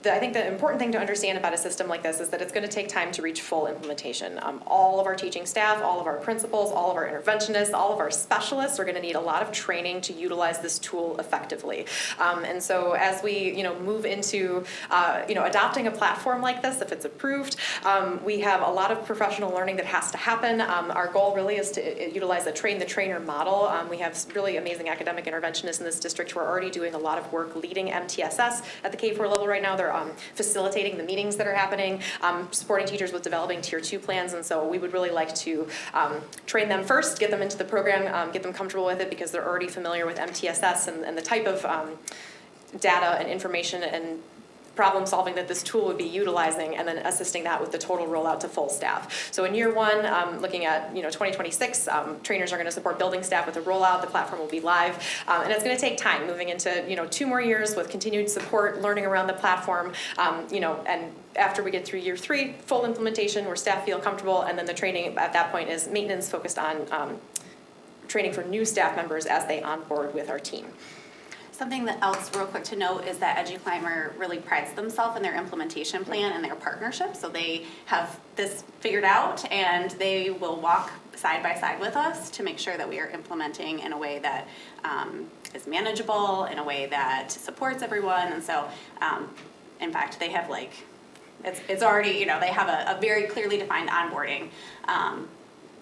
I think the important thing to understand about a system like this is that it's going to take time to reach full implementation. All of our teaching staff, all of our principals, all of our interventionists, all of our specialists are going to need a lot of training to utilize this tool effectively. And so as we move into adopting a platform like this, if it's approved, we have a lot of professional learning that has to happen. Our goal really is to utilize a train-the-trainer model. We have really amazing academic interventionists in this district who are already doing a lot of work leading MTSS at the K-4 level right now. They're facilitating the meetings that are happening, supporting teachers with developing Tier 2 plans, and so we would really like to train them first, get them into the program, get them comfortable with it because they're already familiar with MTSS and the type of data and information and problem solving that this tool would be utilizing, and then assisting that with the total rollout to full staff. So in year one, looking at 2026, trainers are going to support building staff with a rollout. The platform will be live, and it's going to take time moving into 2 more years with continued support, learning around the platform, and after we get through year 3, full implementation where staff feel comfortable, and then the training at that point is maintenance focused on training for new staff members as they onboard with our team. Something else real quick to note is that EduClimber really prides themselves in their implementation plan and their partnership. So they have this figured out, and they will walk side by side with us to make sure that we are implementing in a way that is manageable, in a way that supports everyone. And so, in fact, they have it's already, they have a very clearly defined onboarding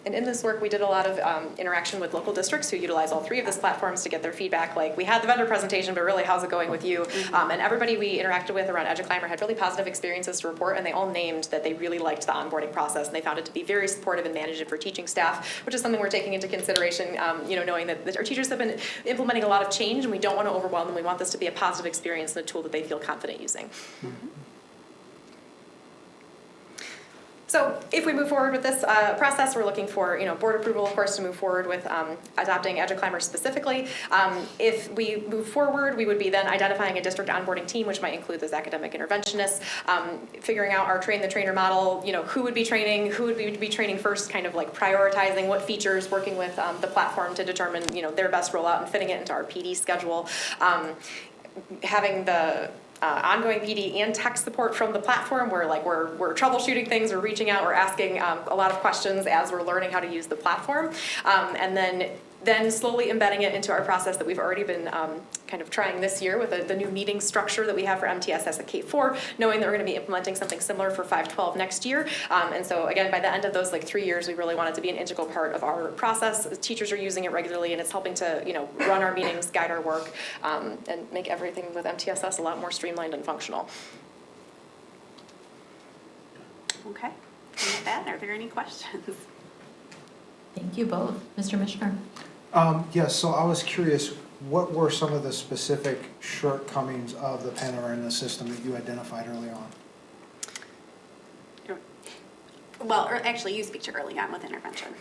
And in this work, we did a lot of interaction with local districts who utilize all three of these platforms to get their feedback. Like, we had the vendor presentation, but really, how's it going with you? And everybody we interacted with around EduClimber had really positive experiences to report, and they all named that they really liked the onboarding process, and they found it to be very supportive and manageable for teaching staff, which is something we're taking into consideration, knowing that our teachers have been implementing a lot of change, and we don't want to overwhelm them. We want this to be a positive experience and a tool that they feel confident using. So if we move forward with this process, we're looking for board approval, of course, to move forward with adopting EduClimber specifically. If we move forward, we would be then identifying a district onboarding team, which might include those academic interventionists, figuring out our train the trainer model, who would be training, who would be training first, kind of like prioritizing what features, working with the platform to determine their best rollout and fitting it into our PD schedule. Having the ongoing PD and tech support from the platform, where we're troubleshooting things, or reaching out, or asking a lot of questions as we're learning how to use the platform, and then slowly embedding it into our process that we've already been kind of trying this year with the new meeting structure that we have for MTSS at K-4, knowing that we're going to be implementing something similar for 512 next year. And so again, by the end of those 3 years, we really want it to be an integral part of our process. Teachers are using it regularly, and it's helping to run our meetings, guide our work, and make everything with MTSS a lot more streamlined and functional. Okay. And with that, are there any questions? Thank you both. Mr. Mishner? Yes, so I was curious, what were some of the specific shortcomings of the Panorama system that you identified early on? Well, or actually, you speak to early on with intervention.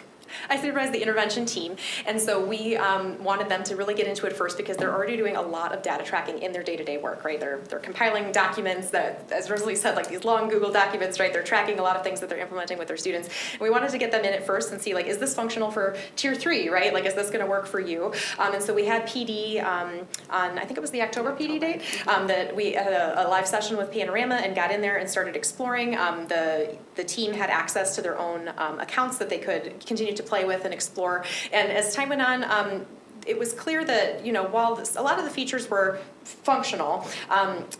I supervise the intervention team, and so we wanted them to really get into it first because they're already doing a lot of data tracking in their day-to-day work, right? They're compiling documents that, as Rosalie said, these long Google documents, right? They're tracking a lot of things that they're implementing with their students. And we wanted to get them in it first and see, is this functional for Tier 3, right? Is this going to work for you? And so we had PD on, I think it was the October PD date, that we had a live session with Panorama and got in there and started exploring. The team had access to their own accounts that they could continue to play with and explore. And as time went on, it was clear that, while a lot of the features were functional,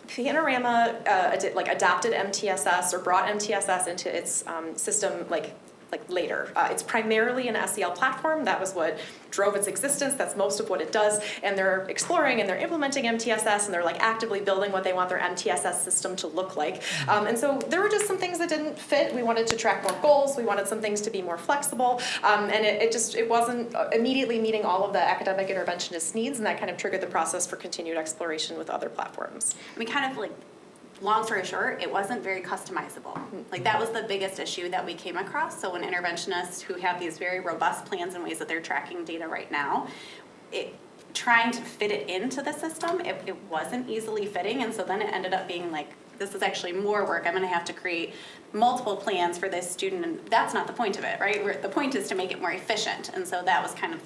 Panorama adopted MTSS or brought MTSS into its system later. It's primarily an SEL platform. That was what drove its existence. That's most of what it does. And they're exploring and they're implementing MTSS, and they're actively building what they want their MTSS system to look like. And so there were just some things that didn't fit. We wanted to track more goals. We wanted some things to be more flexible. And it wasn't immediately meeting all of the academic interventionist needs, and that kind of triggered the process for continued exploration with other platforms. Long story short, it wasn't very customizable. That was the biggest issue that we came across. So when interventionists who have these very robust plans and ways that they're tracking data right now, trying to fit it into the system, it wasn't easily fitting. And so then it ended up being this is actually more work. I'm going to have to create multiple plans for this student. And that's not the point of it, right? The point is to make it more efficient. And so that was kind of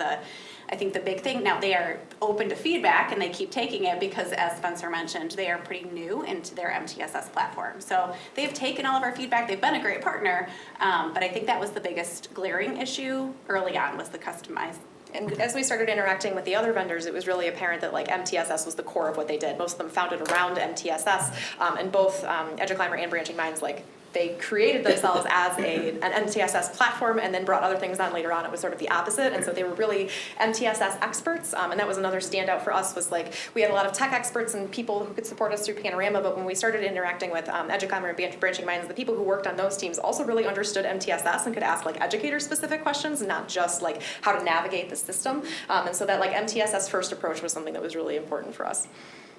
I think the big thing. Now they are open to feedback and they keep taking it because, as Spencer mentioned, they are pretty new into their MTSS platform. So they've taken all of our feedback. They've been a great partner, but I think that was the biggest glaring issue early on, was the customized. And as we started interacting with the other vendors, it was really apparent that MTSS was the core of what they did. Most of them founded around MTSS, and both EduClimber and Branching Minds, they created themselves as an MTSS platform and then brought other things on later on. It was sort of the opposite. And so they were really MTSS experts. And that was another standout for us, was we had a lot of tech experts and people who could support us through Panorama. But when we started interacting with EduClimber and Branching Minds, the people who worked on those teams also really understood MTSS and could ask educator-specific questions, and not just how to navigate the system. And so that MTSS first approach was something that was really important for us.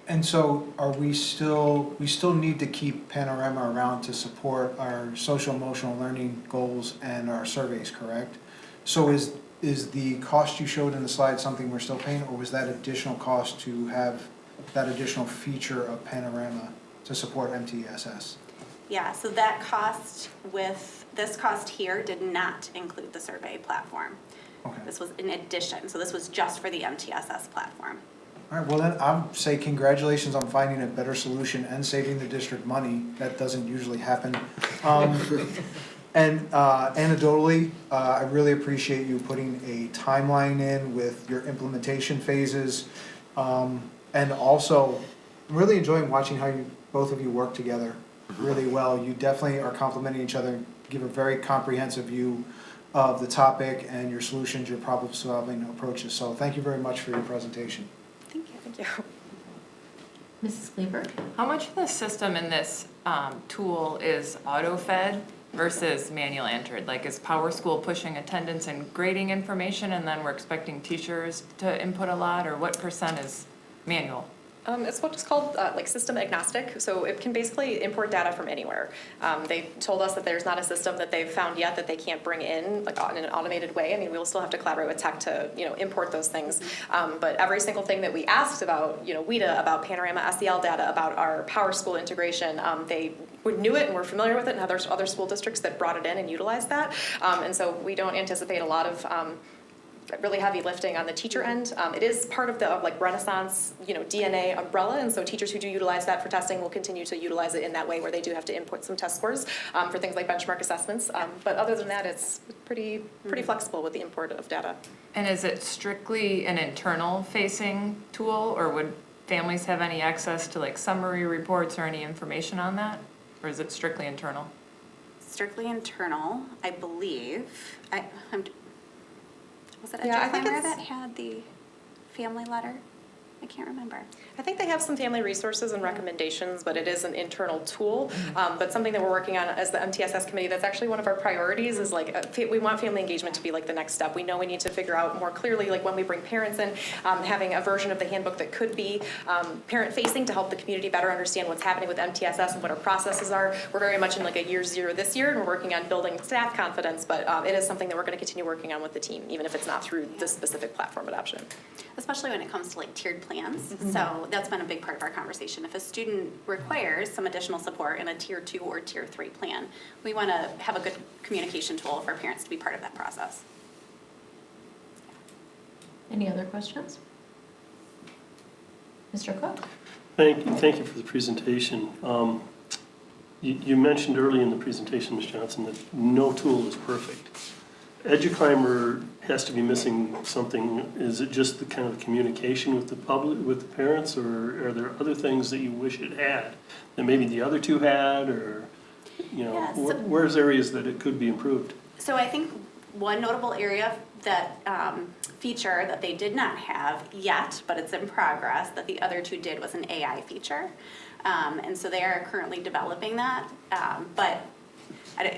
And so we still need to keep Panorama around to support our social emotional learning goals and our surveys, correct? So is the cost you showed in the slide something we're still paying, or was that additional cost to have that additional feature of Panorama to support MTSS? Yeah, so that cost with this cost here did not include the survey platform. Okay. This was in addition, so this was just for the MTSS platform. All right, well then I would say congratulations on finding a better solution and saving the district money. That doesn't usually happen. And anecdotally, I really appreciate you putting a timeline in with your implementation phases. And also, I'm really enjoying watching how both of you work together really well. You definitely are complementing each other, give a very comprehensive view of the topic and your solutions, your problem-solving approaches. So thank you very much for your presentation. Thank you. Thank you. Mrs. Kleber? How much of the system in this tool is auto-fed versus manual entered? Like, is Power School pushing attendance and grading information, and then we're expecting teachers to input a lot, or what percent is manual? It's what's called like system agnostic, so it can basically import data from anywhere. They told us that there's not a system that they've found yet that they can't bring in like in an automated way. I mean, we will still have to collaborate with tech to import those things. But every single thing that we asked about, WIDA, about Panorama SEL data, about our Power School integration, they knew it and were familiar with it, and had other school districts that brought it in and utilized that. And so we don't anticipate a lot of really heavy lifting on the teacher end. It is part of the like Renaissance, DNA umbrella, and so teachers who do utilize that for testing will continue to utilize it in that way, where they do have to input some test scores for things like benchmark assessments. But other than that, it's pretty flexible with the import of data. And is it strictly an internal facing tool, or would families have any access to like summary reports or any information on that? Or is it strictly internal? Strictly internal, I believe. Was it Yeah, I think Edgeclimber it's- that had the family letter? I can't remember. I think they have some family resources and recommendations, but it is an internal tool. But something that we're working on as the MTSS committee, that's actually one of our priorities, is like we want family engagement to be like the next step. We know we need to figure out more clearly, like when we bring parents in, having a version of the handbook that could be parent facing to help the community better understand what's happening with MTSS and what our processes are. We're very much in like a year zero this year, and we're working on building staff confidence, but it is something that we're going to continue working on with the team, even if it's not through this specific platform adoption. Especially when it comes to like tiered plans. So that's been a big part of our conversation. If a student requires some additional support in a tier 2 or tier 3 plan, we want to have a good communication tool for parents to be part of that process. Any other questions? Mr. Cook? Thank you for the presentation. You mentioned early in the presentation, Ms. Johnson, that no tool is perfect. Edgeclimber has to be missing something. Is it just the kind of communication with the public, with the parents, or are there other things that you wish it had that maybe the other two had, or Yeah, so- where's areas that it could be improved? So I think one notable area that feature that they did not have yet, but it's in progress, that the other two did, was an AI feature. And so they are currently developing that, but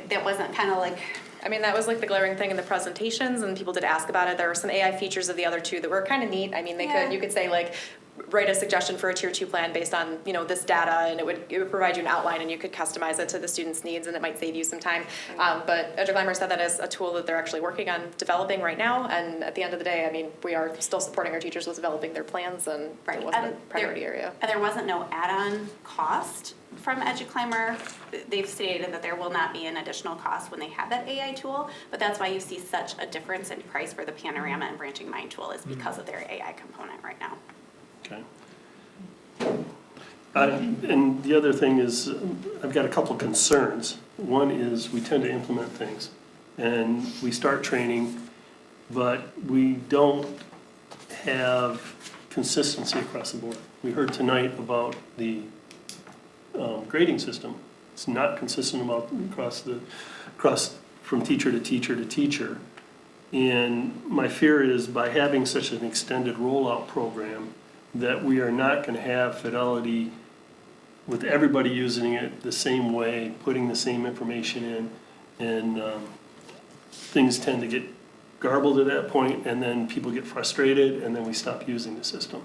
that wasn't kind of like... I mean, that was like the glaring thing in the presentations, and people did ask about it. There were some AI features of the other two that were kind of neat. I mean, you could say like, write a suggestion for a tier 2 plan based on this data, and it would provide you an outline, and you could customize it to the student's needs, and it might save you some time. But Edgeclimber said that is a tool that they're actually working on developing right now, and at the end of the day, I mean, we are still supporting our teachers with developing their plans, and it wasn't a priority area. And there wasn't no add-on cost from Edgeclimber. They've stated that there will not be an additional cost when they have that AI tool, but that's why you see such a difference in price for the Panorama and Branching Mind tool, is because of their AI component right now. Okay. And the other thing is, I've got a couple concerns. One is we tend to implement things, and we start training, but we don't have consistency across the board. We heard tonight about the grading system. It's not consistent across from teacher to teacher to teacher. And my fear is, by having such an extended rollout program, that we are not going to have fidelity with everybody using it the same way, putting the same information in, and things tend to get garbled at that point, and then people get frustrated, and then we stop using the system.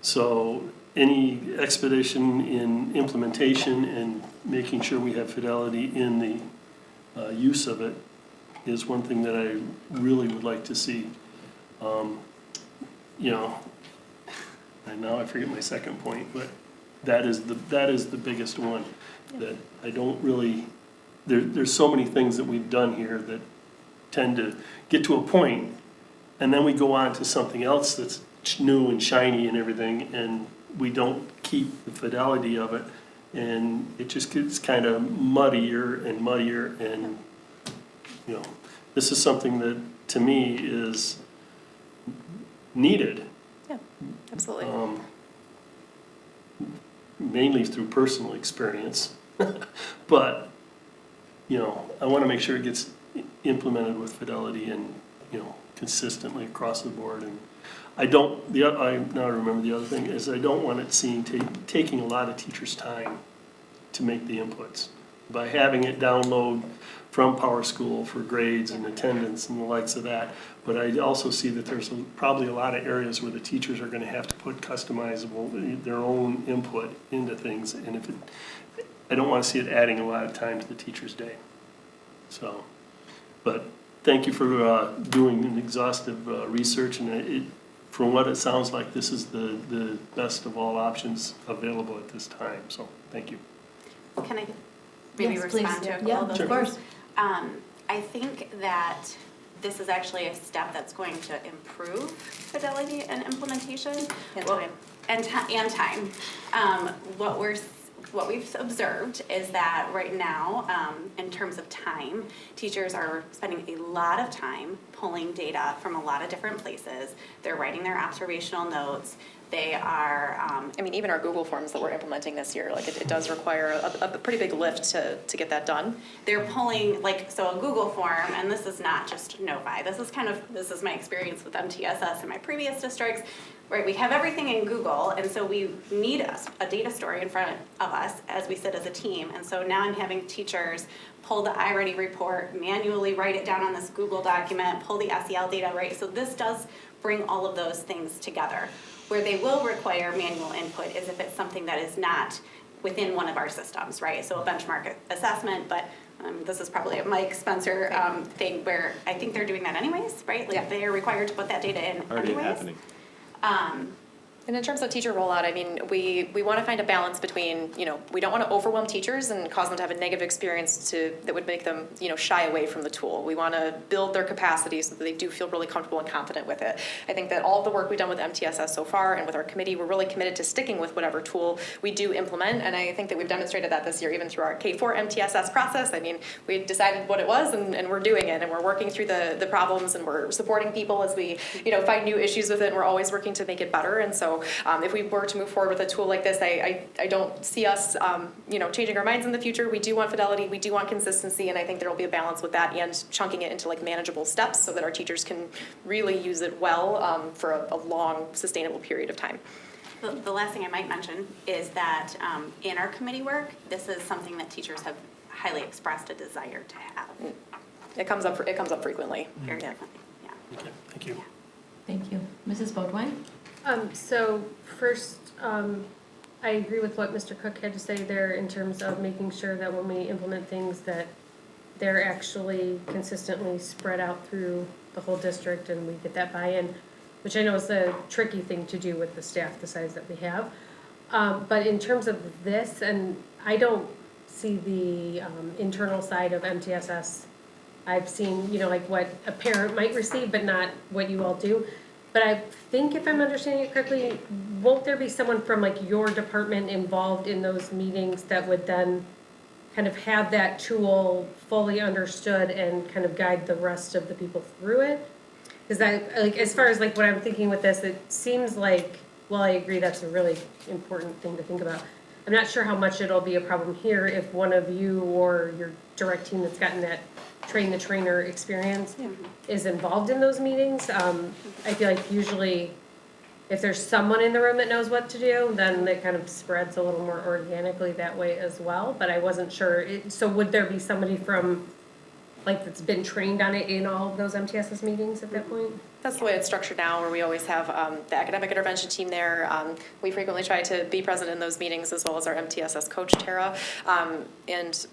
So any expedition in implementation and making sure we have fidelity in the use of it is one thing that I really would like to see. And now I forget my second point, but that is the biggest one, that I don't really, there's so many things that we've done here that tend to get to a point, and then we go on to something else that's new and shiny and everything, and we don't keep the fidelity of it, and it just gets kind of muddier and muddier, and this is something that to me is needed. Yeah, absolutely. Mainly through personal experience, but I want to make sure it gets implemented with fidelity and, consistently across the board. And I now remember the other thing is I don't want it taking a lot of teachers' time to make the inputs. By having it download from Power School for grades and attendance and the likes of that. But I also see that there's probably a lot of areas where the teachers are gonna have to put customizable, their own input into things. And I don't wanna see it adding a lot of time to the teacher's day. So, but thank you for doing an exhaustive research, and from what it sounds like, this is the best of all options available at this time, so thank you. Can I maybe Yes, respond please. to a couple Yeah, of those of things? course. I think that this is actually a step that's going to improve fidelity and implementation. And Well, time. And time. What we've observed is that right now, in terms of time, teachers are spending a lot of time pulling data from a lot of different places. They're writing their observational notes. They are, Even our Google Forms that we're implementing this year, like it does require a pretty big lift to get that done. they're pulling, so a Google form, and this is not just Novi, this is my experience with MTSS in my previous districts, right? We have everything in Google, and so we need a data story in front of us as we sit as a team. And so now I'm having teachers pull the iReady report, manually write it down on this Google document, pull the SEL data, right? So this does bring all of those things together. Where they will require manual input is if it's something that is not within one of our systems, right? So a benchmark assessment, but this is probably a Mike Spencer thing where I think they're doing that anyways, right? Like they are required to put that data in anyways. happening. And in terms of teacher rollout, we want to find a balance between, we don't want to overwhelm teachers and cause them to have a negative experience that would make them, shy away from the tool. We want to build their capacity so that they do feel really comfortable and confident with it. I think that all of the work we've done with MTSS so far and with our committee, we're really committed to sticking with whatever tool we do implement. And I think that we've demonstrated that this year, even through our K4 MTSS process. We decided what it was and we're doing it, and we're working through the problems, and we're supporting people as we, find new issues with it, and we're always working to make it better. And so if we were to move forward with a tool like this, I don't see us, changing our minds in the future. We do want fidelity, we do want consistency, and I think there will be a balance with that and chunking it into manageable steps so that our teachers can really use it well for a long, sustainable period of time. The last thing I might mention is that in our committee work, this is something that teachers have highly expressed a desire to have. It comes up frequently. Very definitely, yeah. Okay, thank you. Thank you. Mrs. Bodwine? So first, I agree with what Mr. Cook had to say there in terms of making sure that when we implement things that they're actually consistently spread out through the whole district and we get that buy-in, which I know is a tricky thing to do with the staff the size that we have. But in terms of this, and I don't see the internal side of MTSS. I've seen, what a parent might receive, but not what you all do. But I think if I'm understanding it correctly, won't there be someone from your department involved in those meetings that would then kind of have that tool fully understood and kind of guide the rest of the people through it? Because as far as what I'm thinking with this, it seems like, well, I agree that's a really important thing to think about. I'm not sure how much it'll be a problem here if one of you or your direct team that's gotten that train the trainer experience is involved in those meetings. I feel like usually if there's someone in the room that knows what to do, then it kind of spreads a little more organically that way as well. But I wasn't sure. So would there be somebody from that's been trained on it in all of those MTSS meetings at that point? That's the way it's structured now, where we always have the academic intervention team there. We frequently try to be present in those meetings, as well as our MTSS coach, Tara. And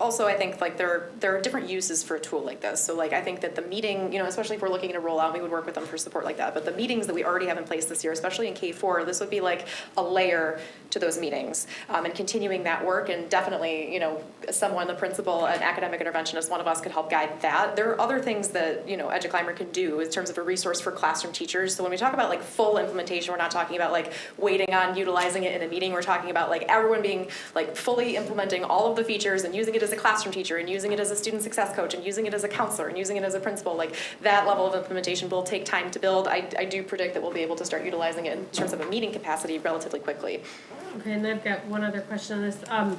also, I think there are different uses for a tool like this. So I think that the meeting, especially if we're looking at a rollout, we would work with them for support like that. But the meetings that we already have in place this year, especially in K4, this would be a layer to those meetings, and continuing that work. And definitely, someone, the principal, an academic interventionist, one of us could help guide that. There are other things that EduClimber can do in terms of a resource for classroom teachers. So when we talk about full implementation, we're not talking about waiting on utilizing it in a meeting. We're talking about everyone being fully implementing all of the features and using it as a classroom teacher and using it as a student success coach and using it as a counselor and using it as a principal. That level of implementation will take time to build. I do predict that we'll be able to start utilizing it in terms of a meeting capacity relatively quickly. Okay, and I've got one other question on this.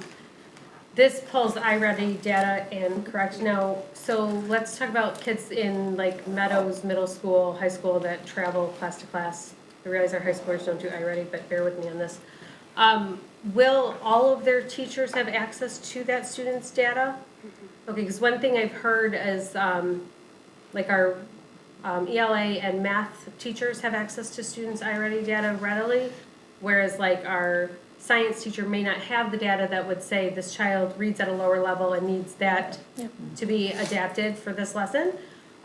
this pulls iReady data in, correct? Now, so let's talk about kids in like Meadows Middle School, high school that travel class to class. I realize our high schoolers don't do iReady, but bear with me on this. Will all of their teachers have access to that student's data? Okay, because one thing I've heard is like our ELA and math teachers have access to students' iReady data readily, whereas like our science teacher may not have the data that would say this child reads at a lower level and needs that to be adapted for this lesson.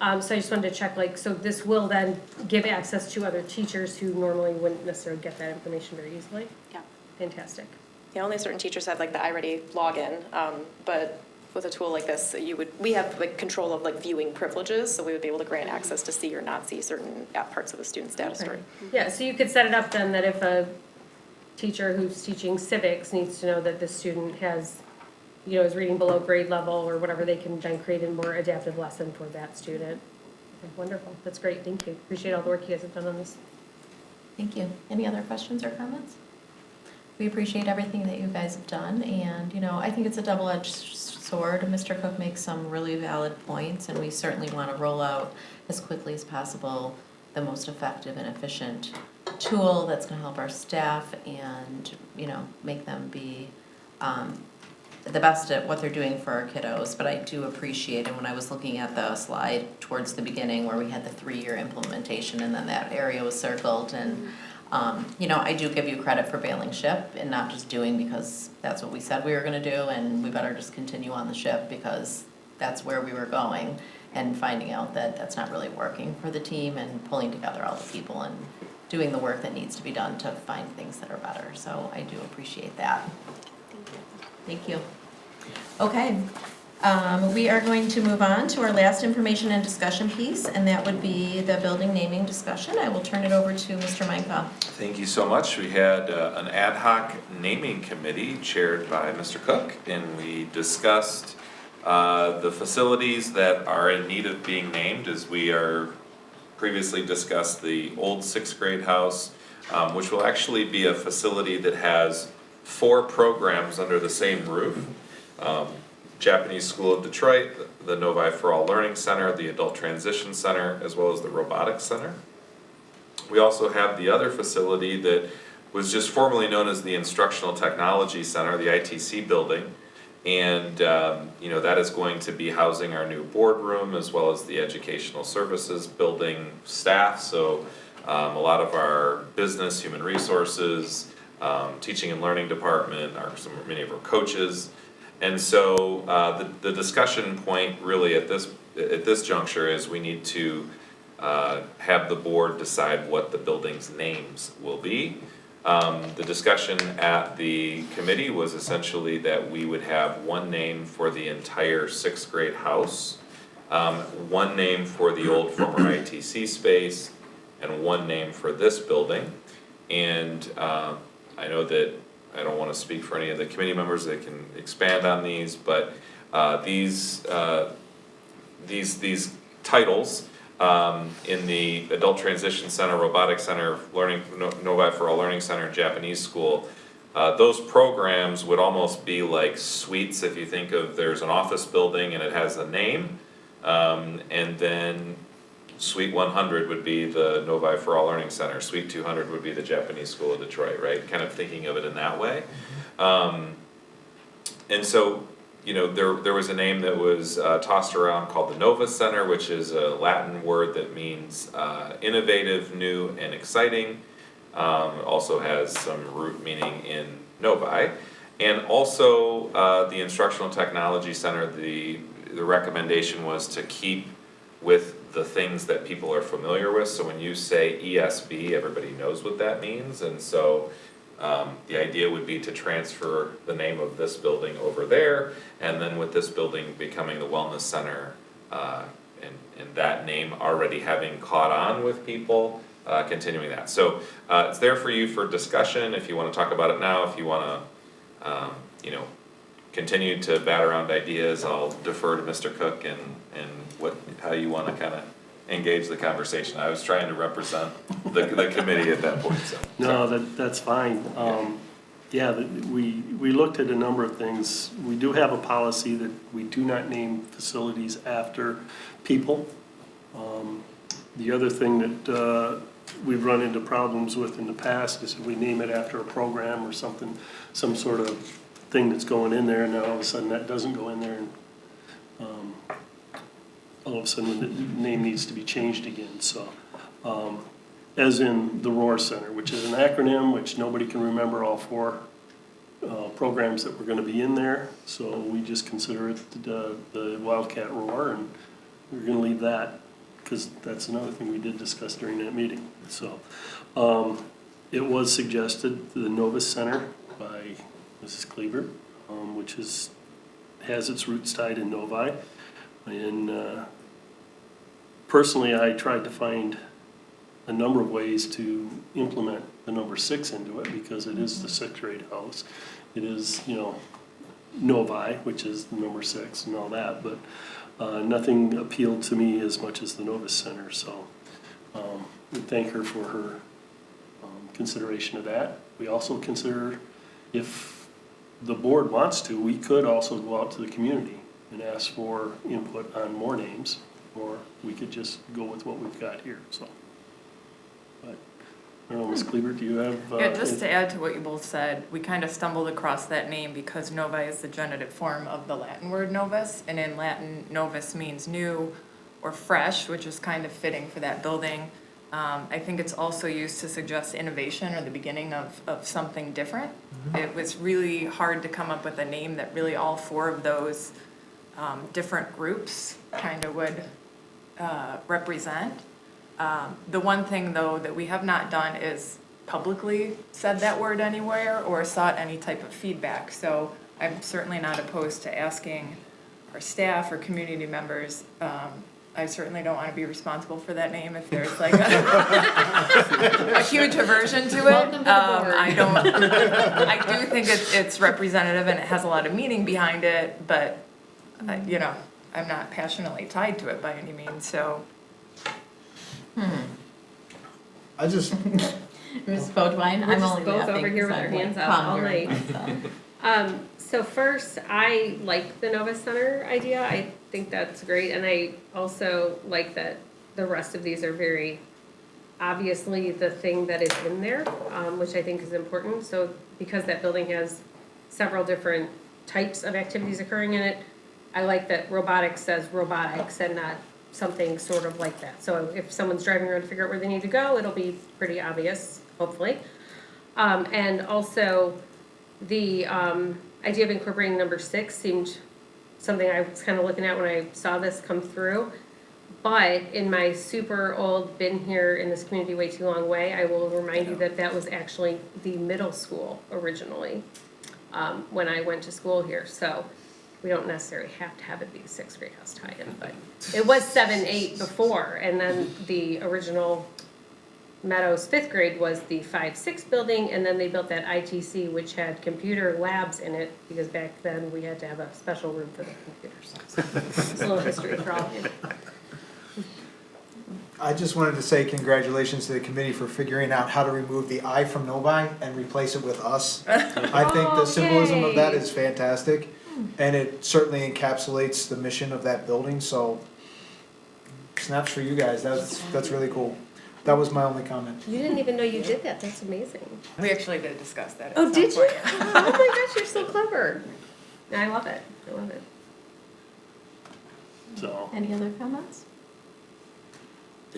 So I just wanted to check, like, so this will then give access to other teachers who normally wouldn't necessarily get that information very easily? Yeah. Fantastic. Yeah, only certain teachers have like the iReady login, but with a tool like this, we have like control of like viewing privileges, so we would be able to grant access to see or not see certain parts of the student's data story. Yeah, so you could set it up then that if a teacher who's teaching civics needs to know that this student has, you know, is reading below grade level or whatever, they can then create a more adaptive lesson for that student. Okay, wonderful, that's great, thank you. Appreciate all the work you guys have done on this. Thank you. Any other questions or comments? We appreciate everything that you guys have done, and, you know, I think it's a double-edged sword. Mr. Cook makes some really valid points, and we certainly want to roll out as quickly as possible the most effective and efficient tool that's going to help our staff and, you know, make them be the best at what they're doing for our kiddos. But I do appreciate, and when I was looking at the slide towards the beginning where we had the 3-year implementation and then that area was circled, and you know, I do give you credit for bailing ship and not just doing because that's what we said we were going to do, and we better just continue on the ship because that's where we were going, and finding out that that's not really working for the team and pulling together all the people and doing the work that needs to be done to find things that are better. So I do appreciate that. Thank you. Okay. We are going to move on to our last information and discussion piece, and that would be the building naming discussion. I will turn it over to Mr. Meinka. Thank you so much. We had an ad hoc naming committee chaired by Mr. Cook, and we discussed the facilities that are in need of being named, as we are previously discussed the old 6th grade house, which will actually be a facility that has 4 programs under the same roof. Japanese School of Detroit, the Novi for All Learning Center, the Adult Transition Center, as well as the Robotics Center. We also have the other facility that was just formerly known as the Instructional Technology Center, the ITC building. And you know, that is going to be housing our new boardroom as well as the Educational Services building staff. So a lot of our business, human resources, teaching and learning department, many of our coaches. And so the discussion point really at this juncture is we need to have the board decide what the building's names will be. The discussion at the committee was essentially that we would have one name for the entire 6th grade house, one name for the old former ITC space, and one name for this building. And I know that I don't want to speak for any of the committee members that can expand on these, but these titles in the Adult Transition Center, Robotics Center, Novi for All Learning Center, Japanese School, those programs would almost be like suites. If you think of, there's an office building and it has a name, and then Suite 100 would be the Novi for All Learning Center. Suite 200 would be the Japanese School of Detroit, right? Kind of thinking of it in that way. And so, you know, there was a name that was tossed around called the Nova Center, which is a Latin word that means innovative, new, and exciting. It also has some root meaning in Novi. And also the Instructional Technology Center, the recommendation was to keep with the things that people are familiar with. So when you say ESB, everybody knows what that means. And so the idea would be to transfer the name of this building over there, and then with this building becoming the Wellness Center, and that name already having caught on with people, continuing that. So it's there for you for discussion if you want to talk about it now. If you want to, you know, continue to bat around ideas, I'll defer to Mr. Cook and how you want to kind of engage the conversation. I was trying to represent the committee at that point. So No, that's fine. Yeah, we looked at a number of things. We do have a policy that we do not name facilities after people. The other thing that we've run into problems with in the past is if we name it after a program or something, some sort of thing that's going in there, and then all of a sudden that doesn't go in there, and all of a sudden the name needs to be changed again, so. As in the Roar Center, which is an acronym which nobody can remember all four programs that were gonna be in there, so we just consider it the Wildcat Roar, and we're gonna leave that, because that's another thing we did discuss during that meeting, so. It was suggested, the Novus Center by Mrs. Kleber, which has its roots tied in Novi, and personally, I tried to find a number of ways to implement the number 6 into it, because it is the 6th grade house. It is, Novi, which is the number 6 and all that, but nothing appealed to me as much as the Novus Center, so we thank her for her consideration of that. We also consider, if the board wants to, we could also go out to the community and ask for input on more names, or we could just go with what we've got here, so. But, I don't know, Ms. Kleber, do you have? Yeah, just to add to what you both said, we kind of stumbled across that name because Novi is the genitive form of the Latin word novus, and in Latin, novus means new or fresh, which is kind of fitting for that building. I think it's also used to suggest innovation or the beginning of something different. It was really hard to come up with a name that really all four of those different groups kind of would represent. The one thing, though, that we have not done is publicly said that word anywhere or sought any type of feedback. So I'm certainly not opposed to asking our staff or community members. I certainly don't want to be responsible for that name if there's like a huge aversion to it. Welcome to the board. I do think it's representative and it has a lot of meaning behind it, but, I'm not passionately tied to it by any means, so. I just, Ms. Bodwine, We're I'm just only both laughing over here with because our I'm, like, hands out all pondering night. myself. So first, I like the Nova Center idea. I think that's great, and I also like that the rest of these are very obviously the thing that is in there, which I think is important. So because that building has several different types of activities occurring in it, I like that robotics says robotics and not something sort of like that. So if someone's driving around to figure out where they need to go, it'll be pretty obvious, hopefully. And also, the idea of incorporating number 6 seemed something I was kind of looking at when I saw this come through. But in my super old, been here in this community way too long way, I will remind you that that was actually the middle school originally, when I went to school here. So we don't necessarily have to have it be the 6th grade house tie-in, but it was 7, 8 before, and then the original Meadows 5th grade was the 5, 6 building, and then they built that ITC, which had computer labs in it, because back then we had to have a special room for the computers. It's a little history for all of you. I just wanted to say congratulations to the committee for figuring out how to remove the I from Novi and replace it with us. I think the symbolism of that is fantastic, and it certainly encapsulates the mission of that building, so snaps for you guys, that's really cool. That was my only comment. You didn't even know you did that, that's amazing. We actually did discuss that. Oh, did you? Oh my gosh, you're so clever. I love it, I love it. So, Any other comments?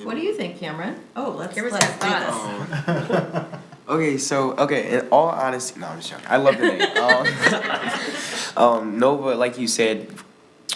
What do you think, Cameron? Oh, let's do Cameron's got this. Okay, in all honesty, no, I'm just joking. I love the name. Nova, like you said,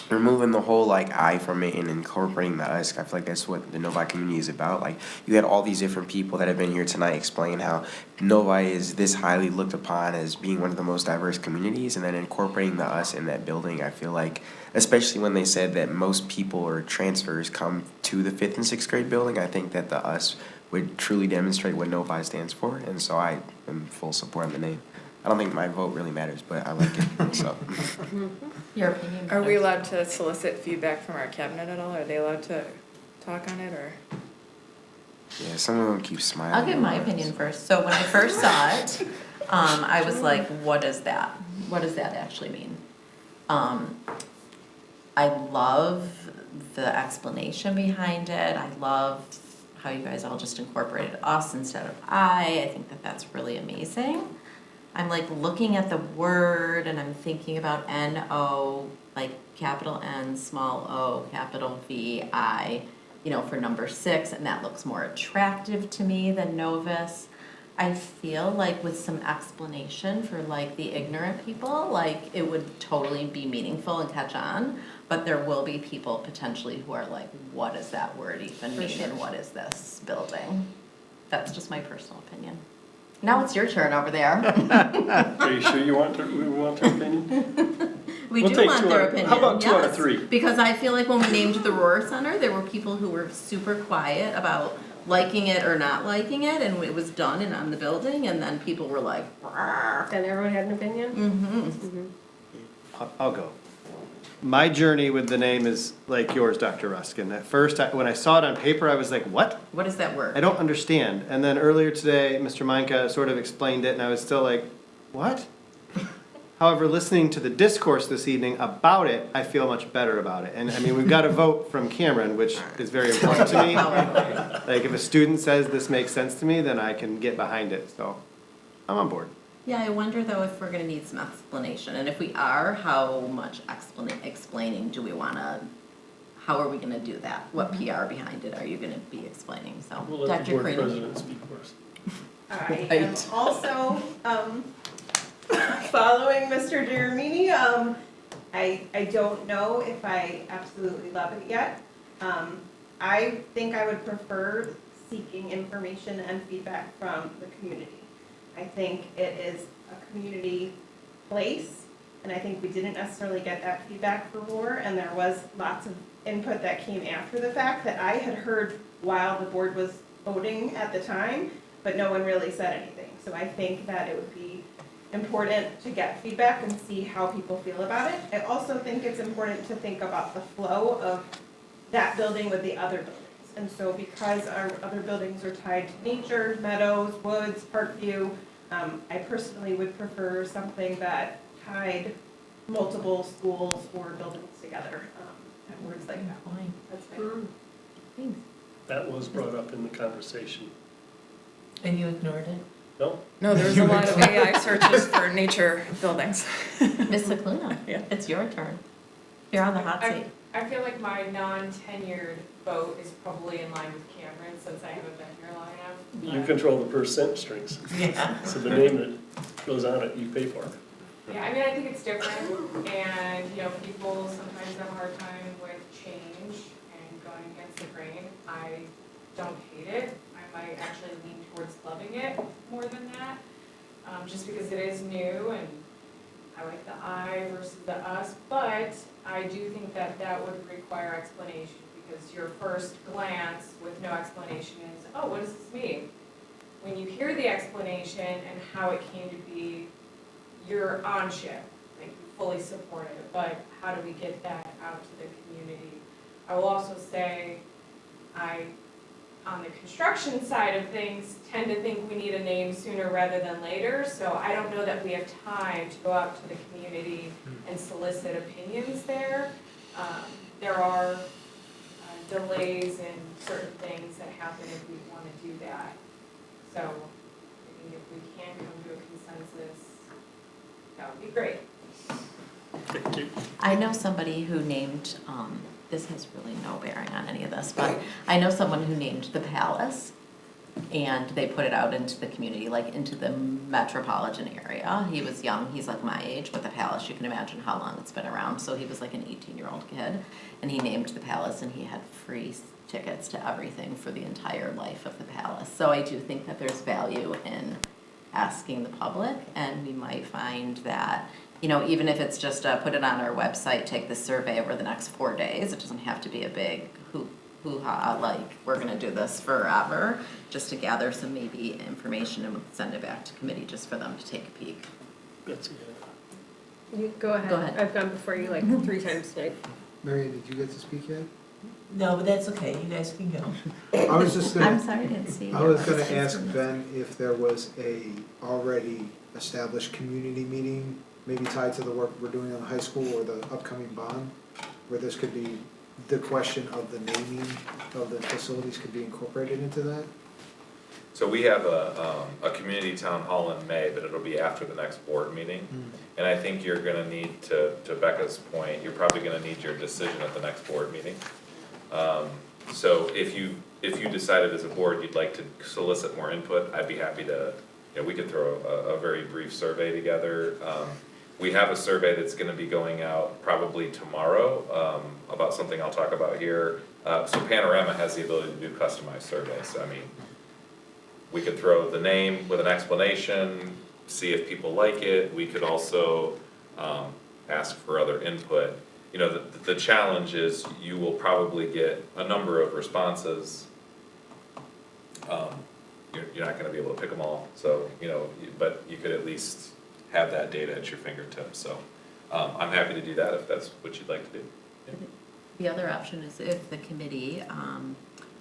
removing the whole I from it and incorporating the us, I feel like that's what the Novi community is about. Like, you had all these different people that have been here tonight explain how Novi is this highly looked upon as being one of the most diverse communities, and then incorporating the us in that building, I feel like, especially when they said that most people or transfers come to the 5th and 6th grade building, I think that the us would truly demonstrate what Novi stands for, and so I am full support of the name. I don't think my vote really matters, but I like it, so. Your opinion? Are we allowed to solicit feedback from our cabinet at all? Are they allowed to talk on it, or? Yeah, some of them keep smiling. I'll give my opinion first. So when I first saw it, I was like, what is that? What does that actually mean? I love the explanation behind it. I love how you guys all just incorporated us instead of I think that that's really amazing. I'm like looking at the word and I'm thinking about N-O, like capital N, small o, capital V-I, you know, for number 6, and that looks more attractive to me than Novus. I feel like with some explanation for like the ignorant people, like it would totally be meaningful and catch on, but there will be people potentially who are like, what does that word even mean and what is this building? That's just my personal opinion. Now it's your turn over there. Are you sure we want their opinion? We We'll do take want 2 their out of- opinion. How about 2 out of yes. 3? Because I feel like when we named the Roar Center, there were people who were super quiet about liking it or not liking it, and it was done and on the building, and then people were like, "Rawr." Then everyone had an opinion? Mm-hmm. I'll go. My journey with the name is like yours, Dr. Ruskin. At first, when I saw it on paper, I was like, what? What is that word? I don't understand. And then earlier today, Mr. Minka sort of explained it, and I was still like, what? However, listening to the discourse this evening about it, I feel much better about it. And I mean, we've got a vote from Cameron, which is very important to me. Like, if a student says this makes sense to me, then I can get behind it. So I'm on board. Yeah, I wonder though if we're gonna need some explanation, and if we are, how much explaining do we wanna, how are we gonna do that? What PR behind it are you gonna be explaining? So, We'll let the Dr. board Creedy. president speak first. I am also following Mr. Jeremini. I don't know if I absolutely love it yet. I think I would prefer seeking information and feedback from the community. I think it is a community place, and I think we didn't necessarily get that feedback for Roar, and there was lots of input that came after the fact that I had heard while the board was voting at the time, but no one really said anything. So I think that it would be important to get feedback and see how people feel about it. I also think it's important to think about the flow of that building with the other buildings. And so because our other buildings are tied to nature, meadows, woods, Parkview, I personally would prefer something that tied multiple schools or buildings together, and words like that. That's fine. That was brought up in the conversation. And you ignored it? No? No, there's a lot of AI searches for nature buildings. Ms. Cicluna, it's your turn. You're on the hot seat. I feel like my non-tenured vote is probably in line with Cameron since I haven't been here long enough. You control the purse strings. Yeah. So the name that goes on it, you pay for it. Yeah, I mean, I think it's different, and, you know, people sometimes have a hard time with change and going against the grain. I don't hate it. I might actually lean towards loving it more than that, just because it is new, and I like the I versus the us, but I do think that that would require explanation, because your first glance with no explanation is, oh, what does this mean? When you hear the explanation and how it came to be, you're on ship, like you fully support it, but how do we get that out to the community? I will also say, on the construction side of things, tend to think we need a name sooner rather than later, so I don't know that we have time to go out to the community and solicit opinions there. There are delays in certain things that happen if we want to do that. So, I think if we can come to a consensus, that would be great. Thank you. I know somebody who named, this has really no bearing on any of this, but I know someone who named the palace, and they put it out into the community, like into the metropolitan area. He was young, he's like my age, but the palace, you can imagine how long it's been around. So he was like an 18-year-old kid, and he named the palace, and he had free tickets to everything for the entire life of the palace. So I do think that there's value in asking the public, and we might find that, you know, even if it's just put it on our website, take this survey over the next 4 days, it doesn't have to be a big hoo-ha, like, we're gonna do this forever, just to gather some maybe information and send it back to committee just for them to take a peek. That's You go ahead. Go ahead. I've gone before you like 3 times tonight. Mary, did you get to speak yet? No, but that's okay, you guys can go. I was just gonna. I'm sorry, I didn't see. I was gonna ask Ben if there was a already established community meeting, maybe tied to the work we're doing on the high school or the upcoming bond, where this could be, the question of the naming of the facilities could be incorporated into that? So we have a community town hall in May, but it'll be after the next board meeting. And I think you're gonna need to Becca's point, you're probably gonna need your decision at the next board meeting. So if you decided as a board you'd like to solicit more input, I'd be happy to, we could throw a very brief survey together. We have a survey that's gonna be going out probably tomorrow, about something I'll talk about here. So Panorama has the ability to do customized surveys, I mean, we could throw the name with an explanation, see if people like it. We could also ask for other input. The challenge is you will probably get a number of responses. You're not gonna be able to pick them all, so, but you could at least have that data at your fingertips. So I'm happy to do that if that's what you'd like to do. Yeah. The other option is if the committee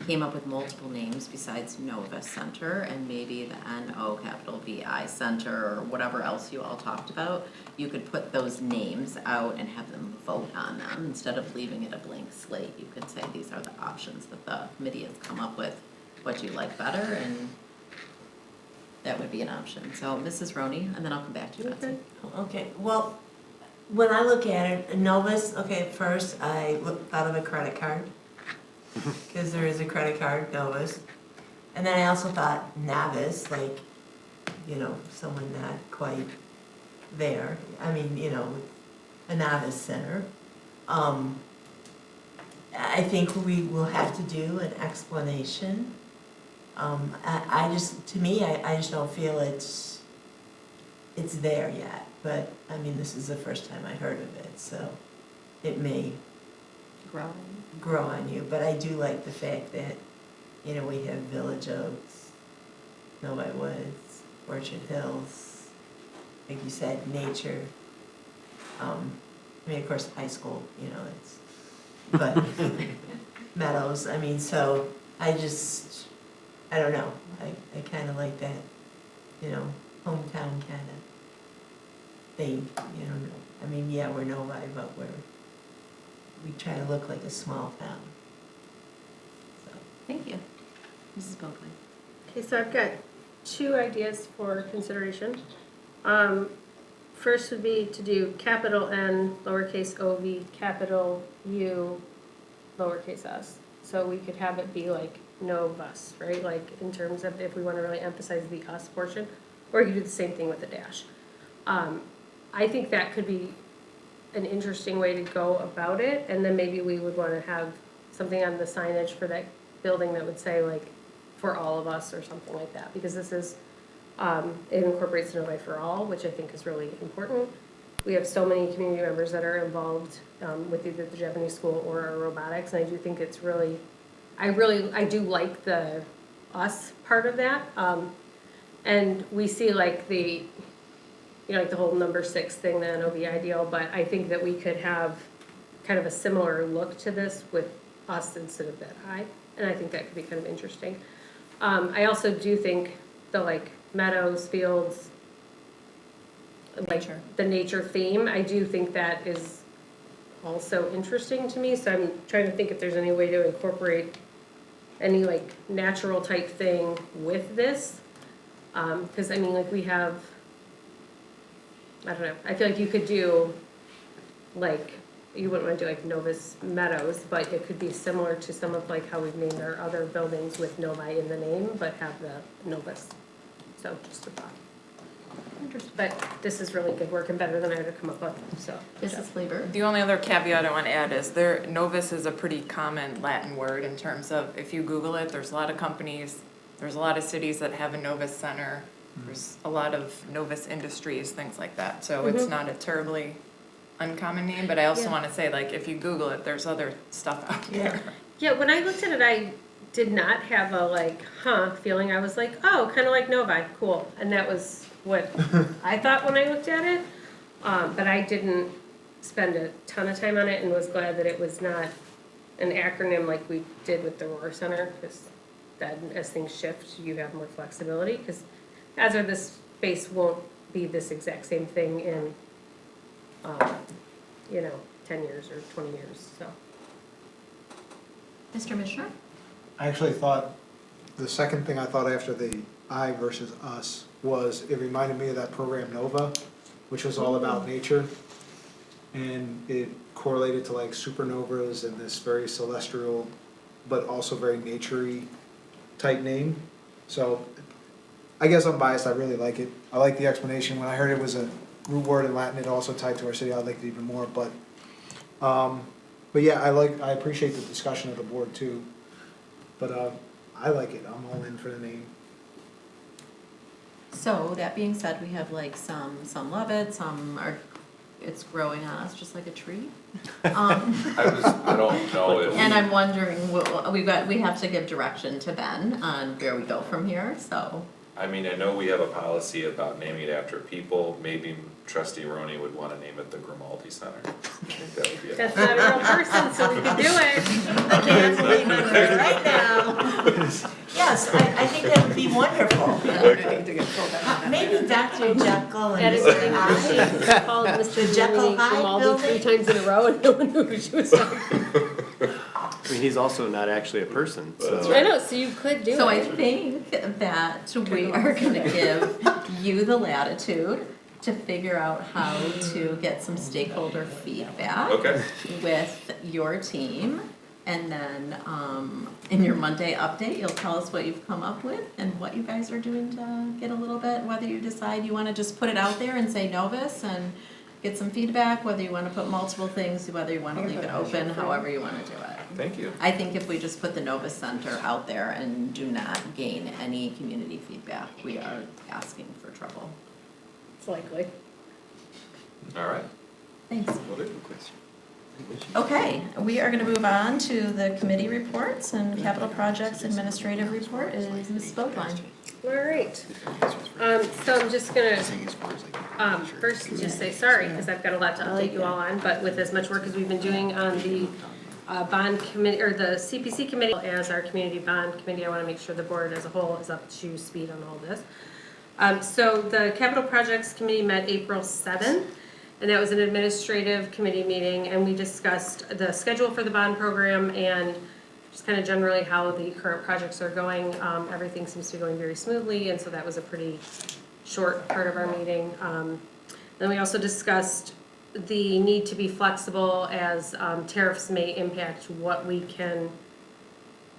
came up with multiple names besides Nova Center and maybe the NOVI Center or whatever else you all talked about, you could put those names out and have them vote on them instead of leaving it a blank slate. You could say these are the options that the committee has come up with, what you like better, and that would be an option. So Mrs. Roney, and then I'll come back to you, Betsy. Okay, well, when I look at it, Novus, okay, first I thought of a credit card, because there is a credit card, Novus. And then I also thought Navis, like, someone not quite there. I mean, a novice center. I think we will have to do an explanation. I just don't feel it's there yet. But, I mean, this is the first time I heard of it, so it may grow on you. But I do like the fact that, we have Village Oaks, Novi Woods, Orchard Hills, like you said, nature. Of course, high school, but Meadows, so I don't know, I kind of like that, hometown kind of thing, yeah, we're Novi, but we try to look like a small town. Thank you. Mrs. Boakley. Okay, so I've got 2 ideas for consideration. First would be to do capital N, lowercase o-v, capital U, lowercase s. So we could have it be like no bus, right? Like in terms of if we want to really emphasize the us portion, or you could do the same thing with the dash. I think that could be an interesting way to go about it, and then maybe we would want to have something on the signage for that building that would say like for all of us or something like that, because this is it incorporates Novi for all, which I think is really important. We have so many community members that are involved with either the Japanese school or our robotics, and I do think it's really, I do like the us part of that. And we see like the, like the whole number 6 thing, the NOV ideal, but I think that we could have kind of a similar look to this with us instead of that I, and I think that could be kind of interesting. I also do think the like meadows, fields, like the nature theme, I do think that is also interesting to me. So I'm trying to think if there's any way to incorporate any like natural type thing with this. Because I mean, like we have, I don't know, I feel like you could do like, you wouldn't want to do like Novus Meadows, but it could be similar to some of like how we've named our other buildings with Novi in the name, but have the Novus. So just a thought. But this is really good work and better than I would have come up with, so. Mrs. Fleber? The only other caveat I want to add is Novus is a pretty common Latin word in terms of, if you Google it, there's a lot of companies, there's a lot of cities that have a Novus center, there's a lot of Novus industries, things like that. So it's not a terribly uncommon name, but I also want to say, like, if you Google it, there's other stuff out there. Yeah, when I looked at it, I did not have a like, feeling. I was like, oh, kind of like Novi, cool. And that was what I thought when I looked at it. But I didn't spend a ton of time on it and was glad that it was not an acronym like we did with the Roar Center, because that as things shift, you have more flexibility, because Hazard, this space won't be this exact same thing in, 10 years or 20 years, so. Mr. Mishner? I actually thought, the second thing I thought after the I versus us was, it reminded me of that program Nova, which was all about nature. And it correlated to like supernovas and this very celestial, but also very nature-y type name. So I guess I'm biased, I really like it. I like the explanation. When I heard it was a root word in Latin, it also tied to our city, I liked it even more, but yeah, I appreciate the discussion of the board too. But I like it, I'm all in for the name. So, that being said, we have like some love it, some are, it's growing on us just like a tree. I don't know if. And I'm wondering, we have to give direction to Ben on where we go from here, so. I mean, I know we have a policy about naming it after people. Maybe Trustee Roney would want to name it the Grimaldi Center. I think that would be That's not a real person, so we can do it. I can't believe I'm here right now. Yes, I think that would be wonderful. Maybe Dr. Jekyll That and is Mr. what Hyde. she called Mr. Jekyll Grimaldi Hyde Grimaldi 3 times in a row, and no one knew who she was talking about. I mean, he's also not actually a person, so. I know, so you could do it. So I think that we are gonna give you the latitude to figure out how to get some stakeholder feedback. Okay. With your team. And then, in your Monday update, you'll tell us what you've come up with and what you guys are doing to get a little bit, whether you decide you wanna just put it out there and say Novus and get some feedback, whether you wanna put multiple things, whether you wanna leave it open, however you wanna do it. Thank you. I think if we just put the Novus Center out there and do not gain any community feedback, we are asking for trouble. It's likely. All right. Thanks. Okay, we are gonna move on to the committee reports, and capital projects administrative report is Ms. Spodline. All right. So I'm just gonna, first just say sorry, because I've got a lot to update you all on, but with as much work as we've been doing on the bond committee, or the CPC committee, as our community bond committee, I wanna make sure the board as a whole is up to speed on all this. So the capital projects committee met April 7th, and that was an administrative committee meeting, and we discussed the schedule for the bond program and just kind of generally how the current projects are going. Everything seems to be going very smoothly, and so that was a pretty short part of our meeting. Then we also discussed the need to be flexible as tariffs may impact what we can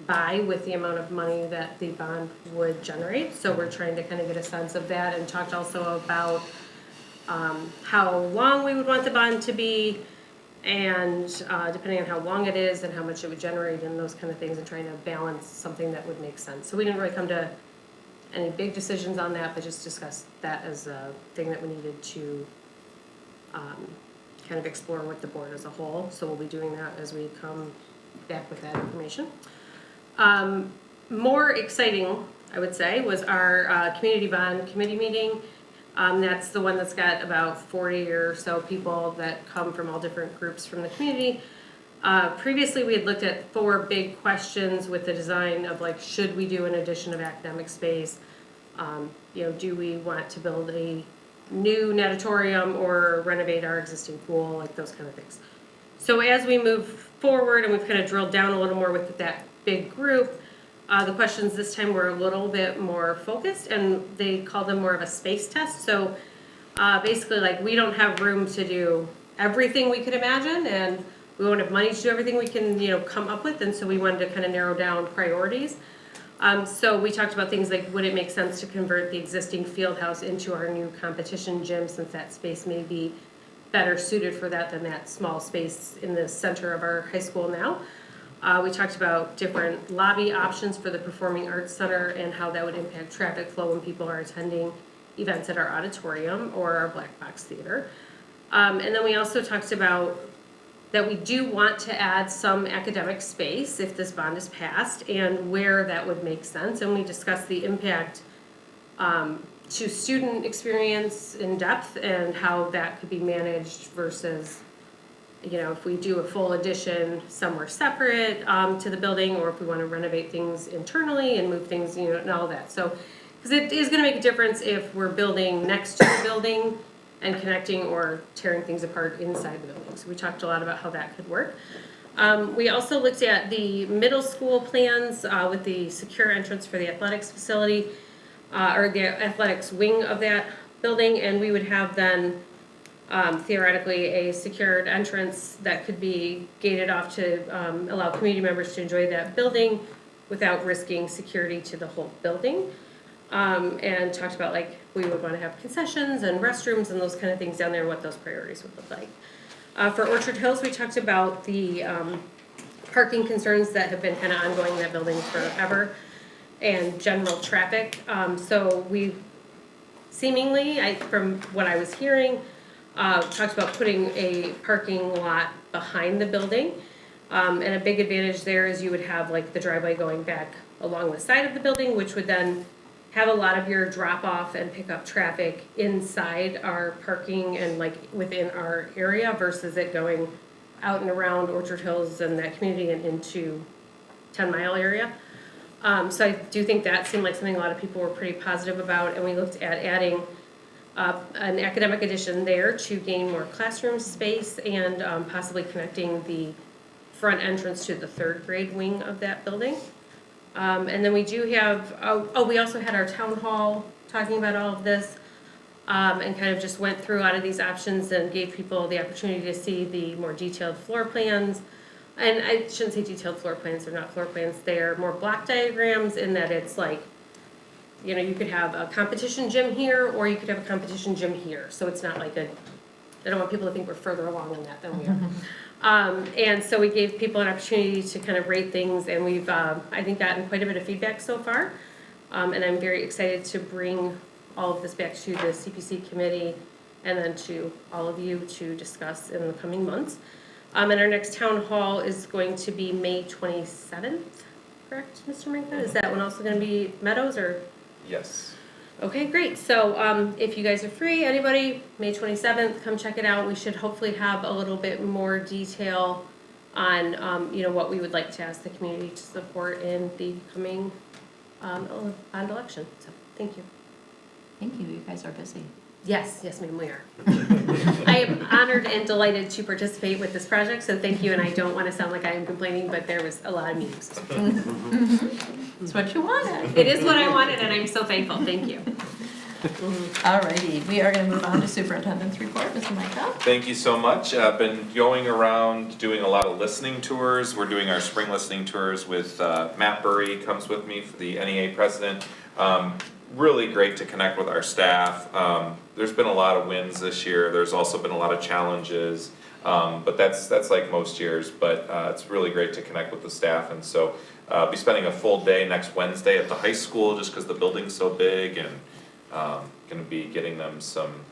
buy with the amount of money that the bond would generate. So we're trying to kind of get a sense of that, and talked also about how long we would want the bond to be, and depending on how long it is and how much it would generate and those kind of things, and trying to balance something that would make sense. So we didn't really come to any big decisions on that, but just discussed that as a thing that we needed to kind of explore with the board as a whole. So we'll be doing that as we come back with that information. More exciting, I would say, was our community bond committee meeting. That's the one that's got about 40 or so people that come from all different groups from the community. Previously, we had looked at 4 big questions with the design of like, should we do an addition of academic space? Do we want to build a new natatorium or renovate our existing pool, like those kind of things. So as we move forward and we've kind of drilled down a little more with that big group, the questions this time were a little bit more focused, and they call them more of a space test. So basically, like, we don't have room to do everything we could imagine, and we won't have money to do everything we can, come up with, and so we wanted to kind of narrow down priorities. So we talked about things like, would it make sense to convert the existing field house into our new competition gym, since that space may be better suited for that than that small space in the center of our high school now. We talked about different lobby options for the Performing Arts Center and how that would impact traffic flow when people are attending events at our auditorium or our black box theater. And then we also talked about that we do want to add some academic space if this bond is passed, and where that would make sense. And we discussed the impact to student experience in depth and how that could be managed versus, if we do a full addition somewhere separate to the building, or if we want to renovate things internally and move things, and all that. So because it is gonna make a difference if we're building next to the building and connecting or tearing things apart inside the building. So we talked a lot about how that could work. We also looked at the middle school plans with the secure entrance for the athletics facility, or the athletics wing of that building, and we would have then theoretically a secured entrance that could be gated off to allow community members to enjoy that building without risking security to the whole building. And talked about like we would want to have concessions and restrooms and those kind of things down there and what those priorities would look like. For Orchard Hills, we talked about the parking concerns that have been kind of ongoing in that building forever and general traffic. So we seemingly, from what I was hearing, talked about putting a parking lot behind the building. And a big advantage there is you would have like the driveway going back along the side of the building, which would then have a lot of your drop off and pick up traffic inside our parking and like within our area versus it going out and around Orchard Hills and that community and into 10 Mile area. So I do think that seemed like something a lot of people were pretty positive about, and we looked at adding an academic addition there to gain more classroom space and possibly connecting the front entrance to the 3rd grade wing of that building. And then we do have, we also had our town hall talking about all of this and kind of just went through a lot of these options and gave people the opportunity to see the more detailed floor plans. And I shouldn't say detailed floor plans, they're not floor plans, they're more block diagrams in that it's like, you know, you could have a competition gym here or you could have a competition gym here. So it's not like I don't want people to think we're further along in that than we are. And so we gave people an opportunity to kind of rate things, and we've, I think, gotten quite a bit of feedback so far. And I'm very excited to bring all of this back to the CPC committee and then to all of you to discuss in the coming months. And our next town hall is going to be May 27th, correct, Mr. Minka? Is that one also going to be Meadows or? Yes. Okay, great. So if you guys are free, anybody, May 27th, come check it out. We should hopefully have a little bit more detail on, you know, what we would like to ask the community to support in the coming bond election. So thank you. Thank you. You guys are busy. Yes, yes, ma'am, we are. I am honored and delighted to participate with this project, so thank you, and I don't want to sound like I am complaining, but there was a lot of meetings. It's what you wanted. It is what I wanted, and I'm so thankful. Thank you. Alrighty, we are going to move on to superintendent's report. Mr. Micah? Thank you so much. I've been going around doing a lot of listening tours. We're doing our spring listening tours with Matt Burry comes with me, for the NEA president. Really great to connect with our staff. There's been a lot of wins this year. There's also been a lot of challenges, but that's like most years. But it's really great to connect with the staff, and so I'll be spending a full day next Wednesday at the high school just because the building's so big, and going to be getting them some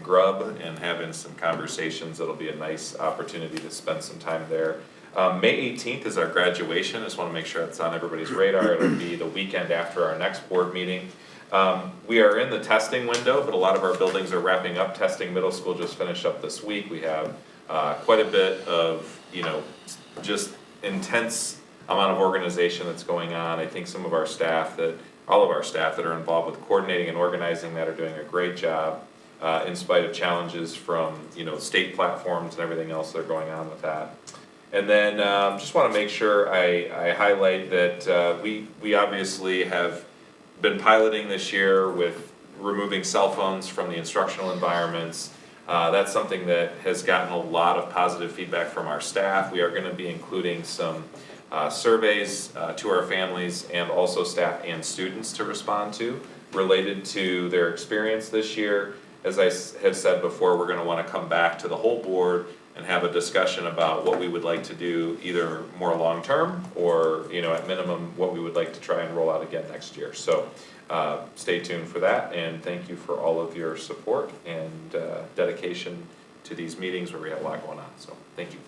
grub and having some conversations. It'll be a nice opportunity to spend some time there. May 18th is our graduation. I just want to make sure it's on everybody's radar. It'll be the weekend after our next board meeting. We are in the testing window, but a lot of our buildings are wrapping up testing. Middle school just finished up this week. We have quite a bit of, you know, just intense amount of organization that's going on. I think some of our staff all of our staff that are involved with coordinating and organizing that are doing a great job in spite of challenges from, you know, state platforms and everything else that are going on with that. And then just want to make sure I highlight that we obviously have been piloting this year with removing cell phones from the instructional environments. That's something that has gotten a lot of positive feedback from our staff. We are going to be including some surveys to our families and also staff and students to respond to related to their experience this year. As I have said before, we're going to want to come back to the whole board and have a discussion about what we would like to do, either more long-term or, you know, at minimum, what we would like to try and roll out again next year. So stay tuned for that, and thank you for all of your support and dedication to these meetings where we have a lot going on. So thank you.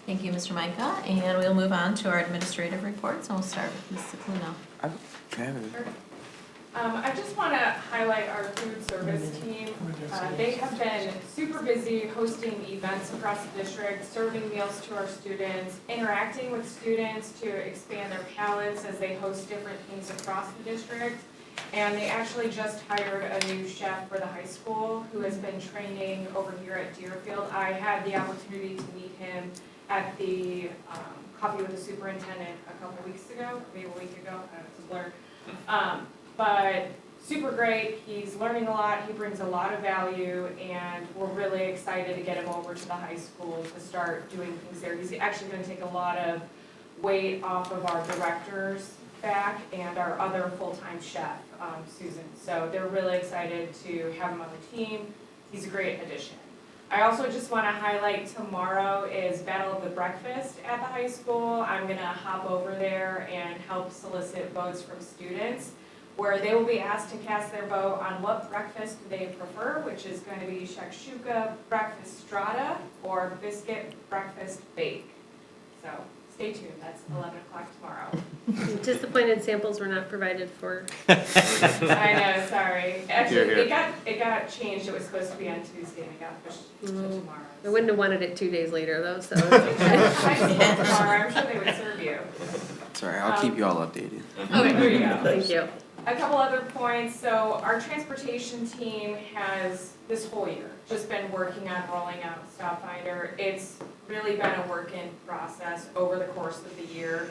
Thank you, Mr. Micah, and we'll move on to our administrative reports, and we'll start with Ms. Cicluna. I just want to highlight our food service team. They have been super busy hosting events across the district, serving meals to our students, interacting with students to expand their palates as they host different things across the district. And they actually just hired a new chef for the high school who has been training over here at Deerfield. I had the opportunity to meet him at the Coffee with the Superintendent a couple weeks ago, maybe a week ago, it's a blur. But super great, he's learning a lot, he brings a lot of value, and we're really excited to get him over to the high school to start doing things there. He's actually gonna take a lot of weight off of our director's back and our other full-time chef, Susan. So they're really excited to have him on the team. He's a great addition. I also just want to highlight tomorrow is Battle of the Breakfast at the high school. I'm going to hop over there and help solicit votes from students, where they will be asked to cast their vote on what breakfast they prefer, which is going to be shakshuka breakfast strata or biscuit breakfast bake. So stay tuned, that's 11 o'clock tomorrow. Disappointed samples were not provided for. I know, sorry. Actually, it got changed, it was supposed to be on Tuesday and it got pushed to tomorrow. I wouldn't have wanted it 2 days later though, so. Tomorrow, I'm sure they would serve you. Sorry, I'll keep you all updated. Okay, there you go. Thank you. A couple other points, so our transportation team has, this whole year, just been working on rolling out Stop Finder. It's really been a work in process over the course of the year.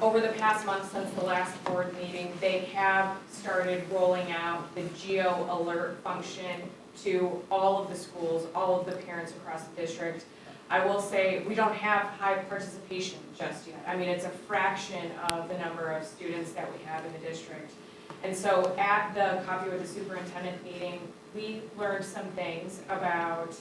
Over the past month since the last board meeting, they have started rolling out the geo alert function to all of the schools, all of the parents across the district. I will say, we don't have high participation just yet. I mean, it's a fraction of the number of students that we have in the district. And so at the Coffee with the Superintendent meeting, we learned some things about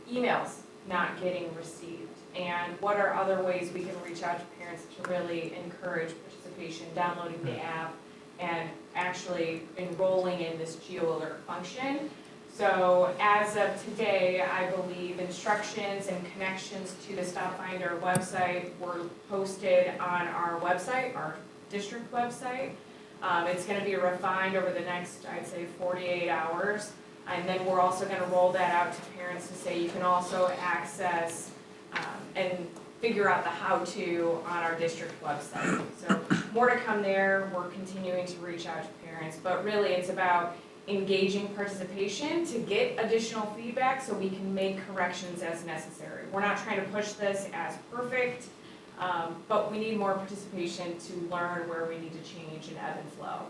emails not getting received and what are other ways we can reach out to parents to really encourage participation, downloading the app and actually enrolling in this geo alert function. So as of today, I believe instructions and connections to the Stop Finder website were posted on our website, our district website. It's going to be refined over the next, I'd say, 48 hours. And then we're also going to roll that out to parents to say you can also access and figure out the how-to on our district website. So more to come there. We're continuing to reach out to parents. But really, it's about engaging participation to get additional feedback so we can make corrections as necessary. We're not trying to push this as perfect. But we need more participation to learn where we need to change and ebb and flow.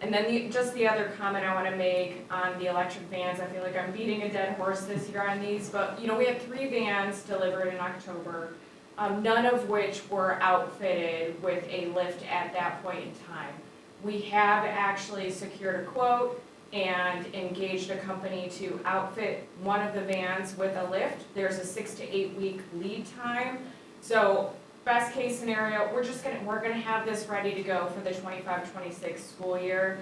And then just the other comment I want to make on the electric vans, I feel like I'm beating a dead horse this year on these, but you know, we had 3 vans delivered in October, none of which were outfitted with a lift at that point in time. We have actually secured a quote and engaged a company to outfit one of the vans with a lift. There's a 6 to 8 week lead time. So best case scenario, we're gonna have this ready to go for the 25-26 school year.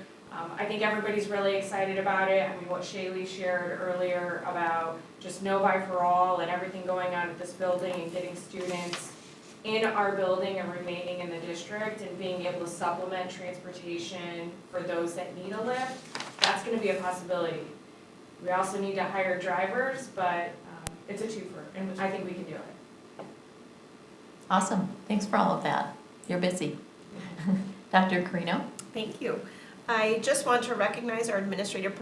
I think everybody's really excited about it. I mean, what Shaylee shared earlier about just Novi for all and everything going on at this building and getting students in our building and remaining in the district and being able to supplement transportation for those that need a lift, that's gonna be a possibility. We also need to hire drivers, but it's a twofer, and I think we can do it. Awesome. Thanks for all of that. You're busy. Dr. Carino? Thank you. I just want to recognize our administrative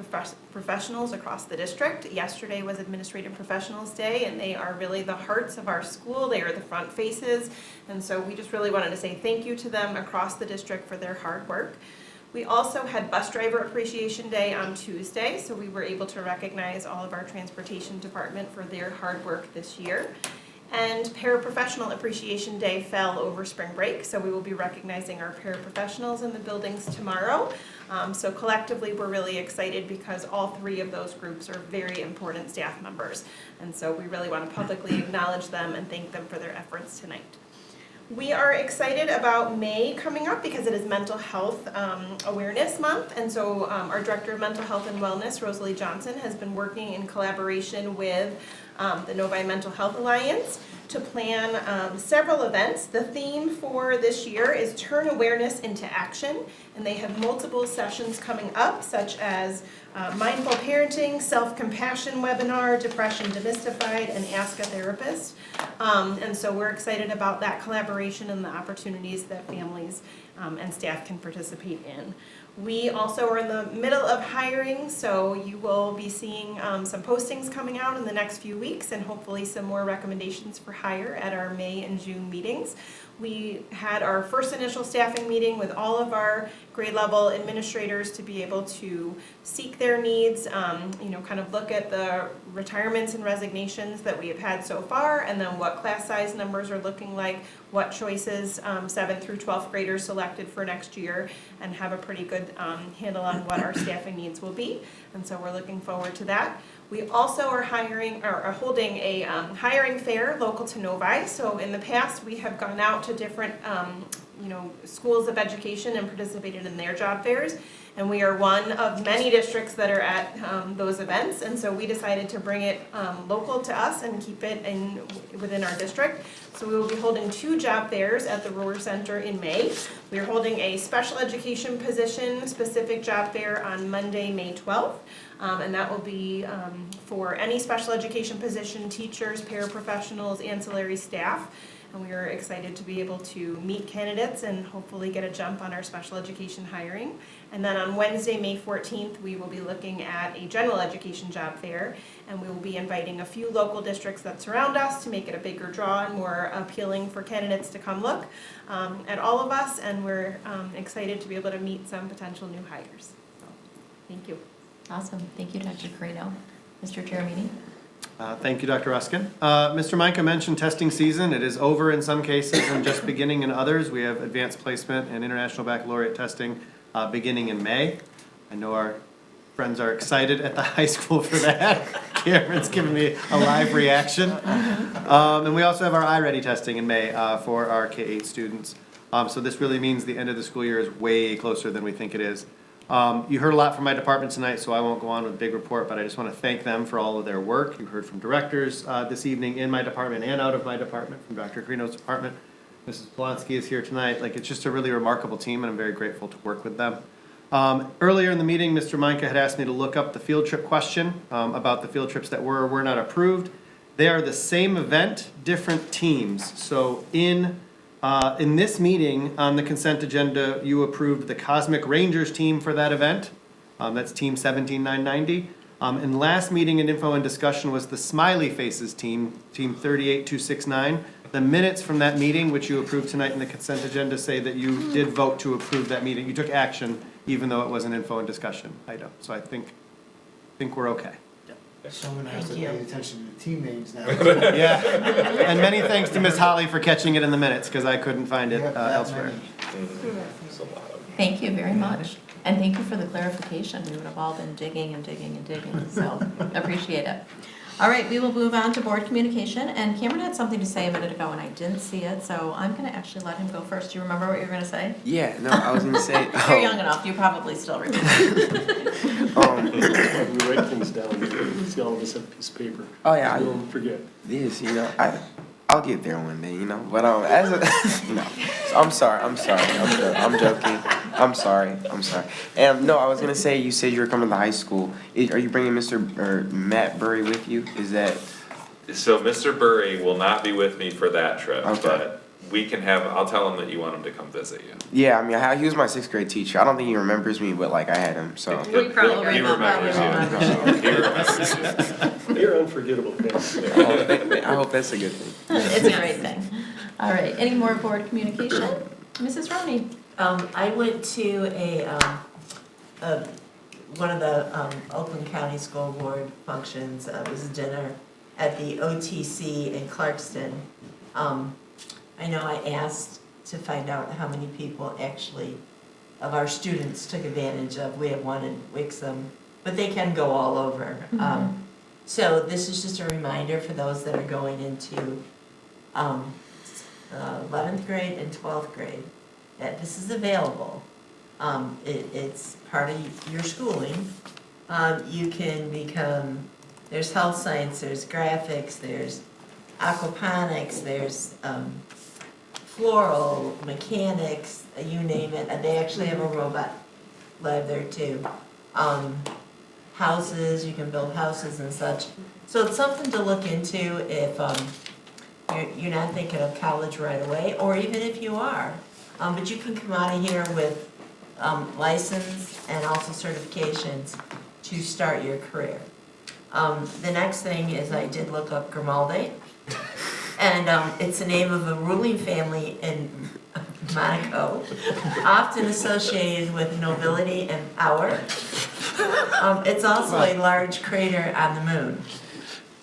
professionals across the district. Yesterday was Administrative Professionals Day, and they are really the hearts of our school. They are the front faces, and so we just really wanted to say thank you to them across the district for their hard work. We also had Bus Driver Appreciation Day on Tuesday, so we were able to recognize all of our transportation department for their hard work this year. And Paraprofessional Appreciation Day fell over spring break, so we will be recognizing our paraprofessionals in the buildings tomorrow. So collectively, we're really excited because all 3 of those groups are very important staff members. And so we really want to publicly acknowledge them and thank them for their efforts tonight. We are excited about May coming up because it is Mental Health Awareness Month. And so our Director of Mental Health and Wellness, Rosalie Johnson, has been working in collaboration with the Novi Mental Health Alliance to plan several events. The theme for this year is Turn Awareness into Action, and they have multiple sessions coming up, such as Mindful Parenting, Self-Compassion Webinar, Depression Demystified, and Ask a Therapist. And so we're excited about that collaboration and the opportunities that families and staff can participate in. We also are in the middle of hiring, so you will be seeing some postings coming out in the next few weeks and hopefully some more recommendations for hire at our May and June meetings. We had our first initial staffing meeting with all of our grade level administrators to be able to seek their needs, kind of look at the retirements and resignations that we have had so far, and then what class size numbers are looking like, what choices 7th through 12th graders selected for next year, and have a pretty good handle on what our staffing needs will be. And so we're looking forward to that. We also are holding a hiring fair local to Novi. So in the past, we have gone out to different schools of education and participated in their job fairs. And we are one of many districts that are at those events. And so we decided to bring it local to us and keep it within our district. So we will be holding 2 job fairs at the Rohr Center in May. We are holding a special education position specific job fair on Monday, May 12th. And that will be for any special education position, teachers, paraprofessionals, ancillary staff. And we are excited to be able to meet candidates and hopefully get a jump on our special education hiring. And then on Wednesday, May 14th, we will be looking at a general education job fair. And we will be inviting a few local districts that surround us to make it a bigger draw and more appealing for candidates to come look at all of us. And we're excited to be able to meet some potential new hires. So, thank you. Awesome. Thank you, Dr. Carino. Mr. Jeremini? Thank you, Dr. Ruskin. Mr. Micah mentioned testing season. It is over in some cases and just beginning in others. We have advanced placement and international baccalaureate testing beginning in May. I know our friends are excited at the high school for that. Cameron's giving me a live reaction. And we also have our iReady testing in May for our K-8 students. So this really means the end of the school year is way closer than we think it is. You heard a lot from my department tonight, so I won't go on with a big report, but I just want to thank them for all of their work. You heard from directors this evening in my department and out of my department, from Dr. Carino's department. Mrs. Polonsky is here tonight. It's just a really remarkable team, and I'm very grateful to work with them. Earlier in the meeting, Mr. Micah had asked me to look up the field trip question about the field trips that were or were not approved. They are the same event, different teams. So in this meeting, on the consent agenda, you approved the Cosmic Rangers team for that event. That's Team 17990. And last meeting in info and discussion was the Smiley Faces team, Team 38269. The minutes from that meeting, which you approved tonight in the consent agenda, say that you did vote to approve that meeting. You took action, even though it was an info and discussion item. So I think we're okay. Someone has to Thank you. pay attention to the team names now. Yeah, and many thanks to Ms. Holly for catching it in the minutes, because I couldn't find it Yep, that elsewhere. many. Thank you very much. And thank you for the clarification. We would have all been digging and digging and digging, so appreciate it. All right, we will move on to board communication, and Cameron had something to say a minute ago and I didn't see it, so I'm gonna actually let him go first. Do you remember what you were gonna say? Yeah, no, I was gonna say. You're young enough, you probably still remember. We write things down, we see all this on a piece of paper. Oh, yeah, We don't forget. This, I'll get there one day, But as a no, I'm sorry. I'm joking. I'm sorry. And no, I was gonna say, you said you were coming to high school. Are you bringing Matt Burry with you? Is that? So Mr. Burry will not be with me for that trip, Okay. but we can I'll tell him that you want him to come visit you. Yeah, he was my 6th grade teacher. I don't think he remembers me, but I had him. So. He remembers you. He remembers you. You're unforgettable, Pam. I hope that's a good thing. It's a great thing. All right, any more board communication? Mrs. Roney? I went to one of the Oakland County School Board functions. It was a dinner at the OTC in Clarkston. I know I asked to find out how many people actually, of our students, took advantage of. We have one in Wixom, but they can go all over. So this is just a reminder for those that are going into 11th grade and 12th grade, that this is available. It's part of your schooling. You can become, there's health science, there's graphics, there's aquaponics, there's floral, mechanics, you name it, and they actually have a robot lab there too. Houses, you can build houses and such. So it's something to look into if you're not thinking of college right away, or even if you are. But you can come out of here with license and also certifications to start your career. The next thing is I did look up Grimaldi, and it's the name of a ruling family in Monaco, often associated with nobility and power. It's also a large crater on the moon.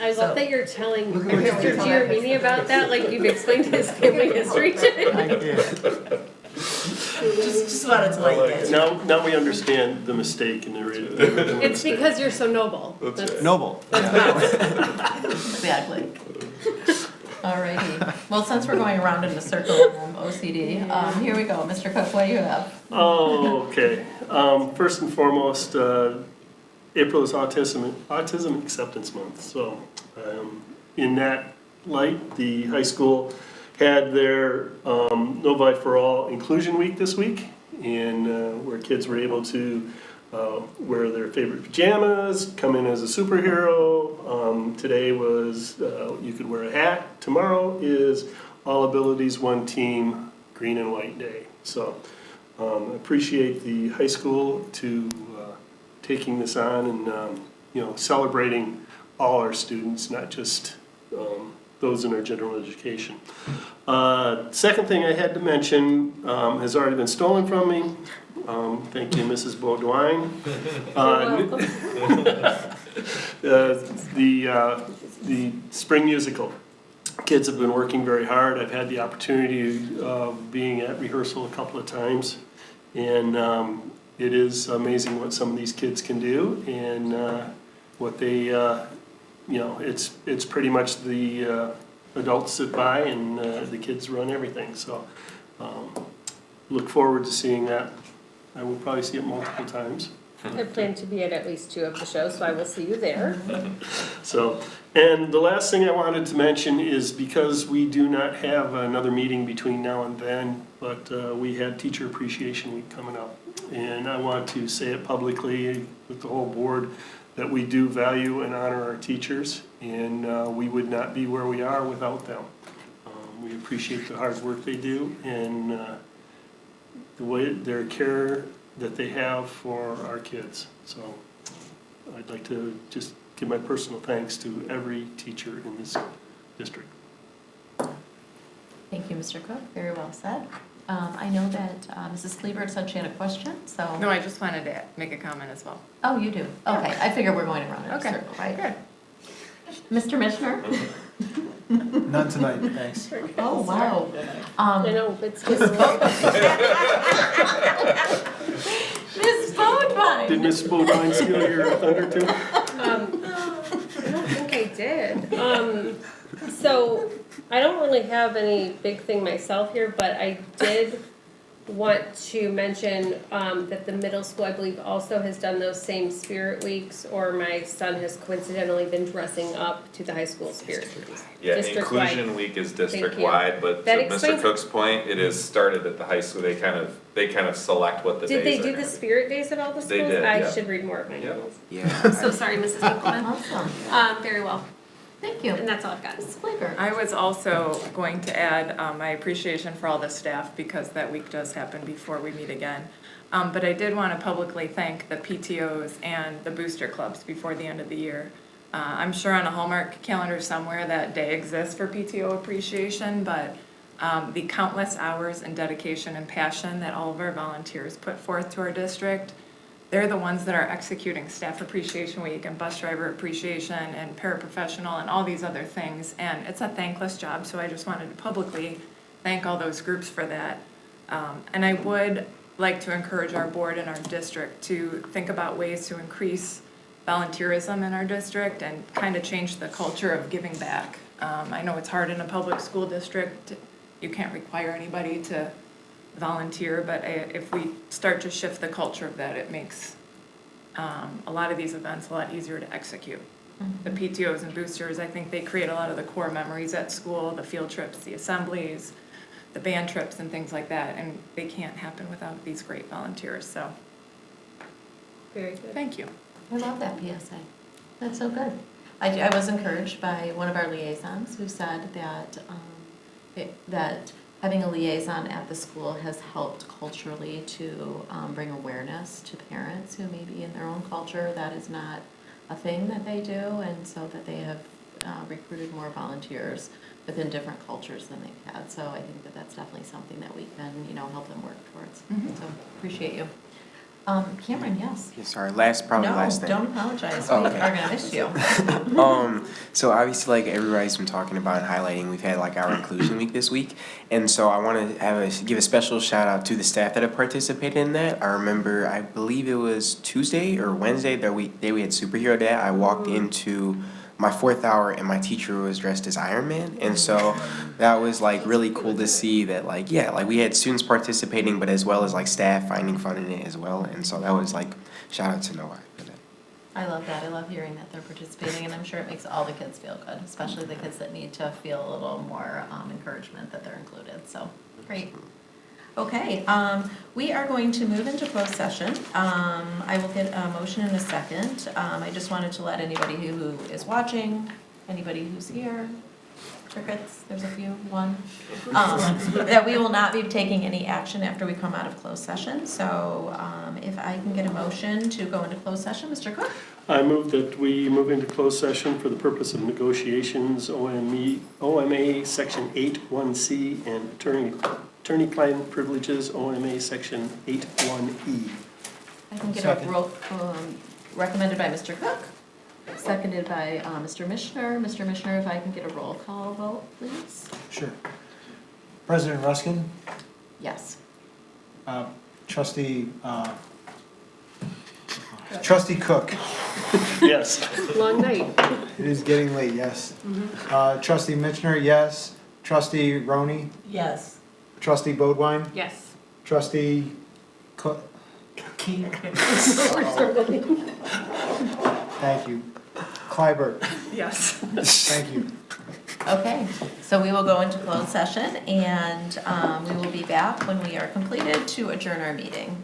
I love that you're telling Look at what you did. Jeremy about that, like you've explained his family history to him. Just wanted to like it. Now we understand the mistake in the original. It's because you're so noble. That's Noble. Exactly. Alrighty, well, since we're going around in a circle on OCD, here we go, Mr. Cook, what do you have? Oh, okay. First and foremost, April is Autism Acceptance Month, so in that light, the high school had their Novi for All Inclusion Week this week, and where kids were able to wear their favorite pajamas, come in as a superhero. Today was you could wear a hat. Tomorrow is All Abilities One Team Green and White Day. So appreciate the high school to taking this on and celebrating all our students, not just those in our general education. Second thing I had to mention has already been stolen from me. Thank you, Mrs. Baudouin. The spring musical. Kids have been working very hard. I've had the opportunity of being at rehearsal a couple of times, and it is amazing what some of these kids can do, and what they, it's pretty much the adults sit by and the kids run everything. So look forward to seeing that. I will probably see it multiple times. I plan to be at least 2 of the shows, so I will see you there. So, and the last thing I wanted to mention is because we do not have another meeting between now and then, but we had Teacher Appreciation Week coming up. And I want to say it publicly with the whole board that we do value and honor our teachers, and we would not be where we are without them. We appreciate the hard work they do and the way their care that they have for our kids. So I'd like to just give my personal thanks to every teacher in this district. Thank you, Mr. Cook, very well said. I know that Mrs. Kleberg said she had a question, so. No, I just wanted to make a comment as well. Oh, you do? Okay, I figure we're going around in a Okay, circle, right? good. Mr. Mishner? None tonight, thanks. Oh, wow. I know, it's just. Ms. Bodine! Did Ms. Bodine steal your thunder too? I don't think I did. So I don't really have any big thing myself here, but I did want to mention that the middle school, I believe, also has done those same spirit weeks, or my son has coincidentally been dressing up to the high school spirit weeks. Yeah, District-wide. Inclusion Week is Thank you. district-wide, but to That Mr. explains- Cook's point, it is started at the high school. They kind of select what the days Did are. they do the gonna be. spirit days at all the schools? They did, I yeah. should read more of my Yeah. notes. Yeah. I'm so sorry, Mrs. Hickman. Awesome. Very well. Thank you. And that's all I've got. Mrs. Kleberg? I was also going to add my appreciation for all the staff, because that week does happen before we meet again. But I did want to publicly thank the PTOs and the booster clubs before the end of the year. I'm sure on a Hallmark calendar somewhere that day exists for PTO appreciation, but the countless hours and dedication and passion that all of our volunteers put forth to our district, they're the ones that are executing Staff Appreciation Week and Bus Driver Appreciation and Paraprofessional and all these other things. And it's a thankless job, so I just wanted to publicly thank all those groups for that. And I would like to encourage our board and our district to think about ways to increase volunteerism in our district and kind of change the culture of giving back. I know it's hard in a public school district. You can't require anybody to volunteer, but if we start to shift the culture of that, it makes a lot of these events a lot easier to execute. the PTOs and boosters, I think they create a lot of the core memories at school, the field trips, the assemblies, the band trips and things like that, and they can't happen without these great volunteers, so Very good. thank you. I love that PSA. That's so good. I was encouraged by one of our liaisons who said that, that having a liaison at the school has helped culturally to bring awareness to parents who maybe in their own culture that is not a thing that they do, and so that they have recruited more volunteers within different cultures than they've had. So I think that that's definitely something that we can, help them work towards. So appreciate you. Cameron, yes. Yeah, sorry, last thing. No, don't apologize. Oh, We okay. are gonna miss you. So obviously, like everybody's been talking about and highlighting, we've had like our inclusion week this week, and so I want to give a special shout out to the staff that have participated in that. I remember, I believe it was Tuesday or Wednesday that we had superhero day. I walked into my 4th hour and my teacher was dressed as Iron Man, and so that was like really cool to see that we had students participating, but as well as like staff finding fun in it as well, and so that was like shout out to Novi for that. I love that. I love hearing that they're participating, and I'm sure it makes all the kids feel good, especially the kids that need to feel a little more encouragement that they're included. So great. Okay, we are going to move into closed session. I will get a motion in a second. I just wanted to let anybody who is watching, anybody who's here, crickets, there's a few, one, that we will not be taking any action after we come out of closed session. So if I can get a motion to go into closed session, Mr. Cook? I move that we move into closed session for the purpose of negotiations, OMA Section 8(1)C, and attorney-client privileges, OMA Section 8(1)E. I can get a roll, recommended by Mr. Cook, seconded by Mr. Mishner. Mr. Mishner, if I can get a roll call vote, please? Sure. President Ruskin, Yes. Trustee Cook. Yes. Long night. It is getting late, yes. Trustee Mitchner, yes. Trustee Roney, Yes. Trustee Bodwine, Yes. Trustee Thank you. Clyburn, Yes. thank you. Okay, so we will go into closed session, and we will be back when we are completed to adjourn our meeting.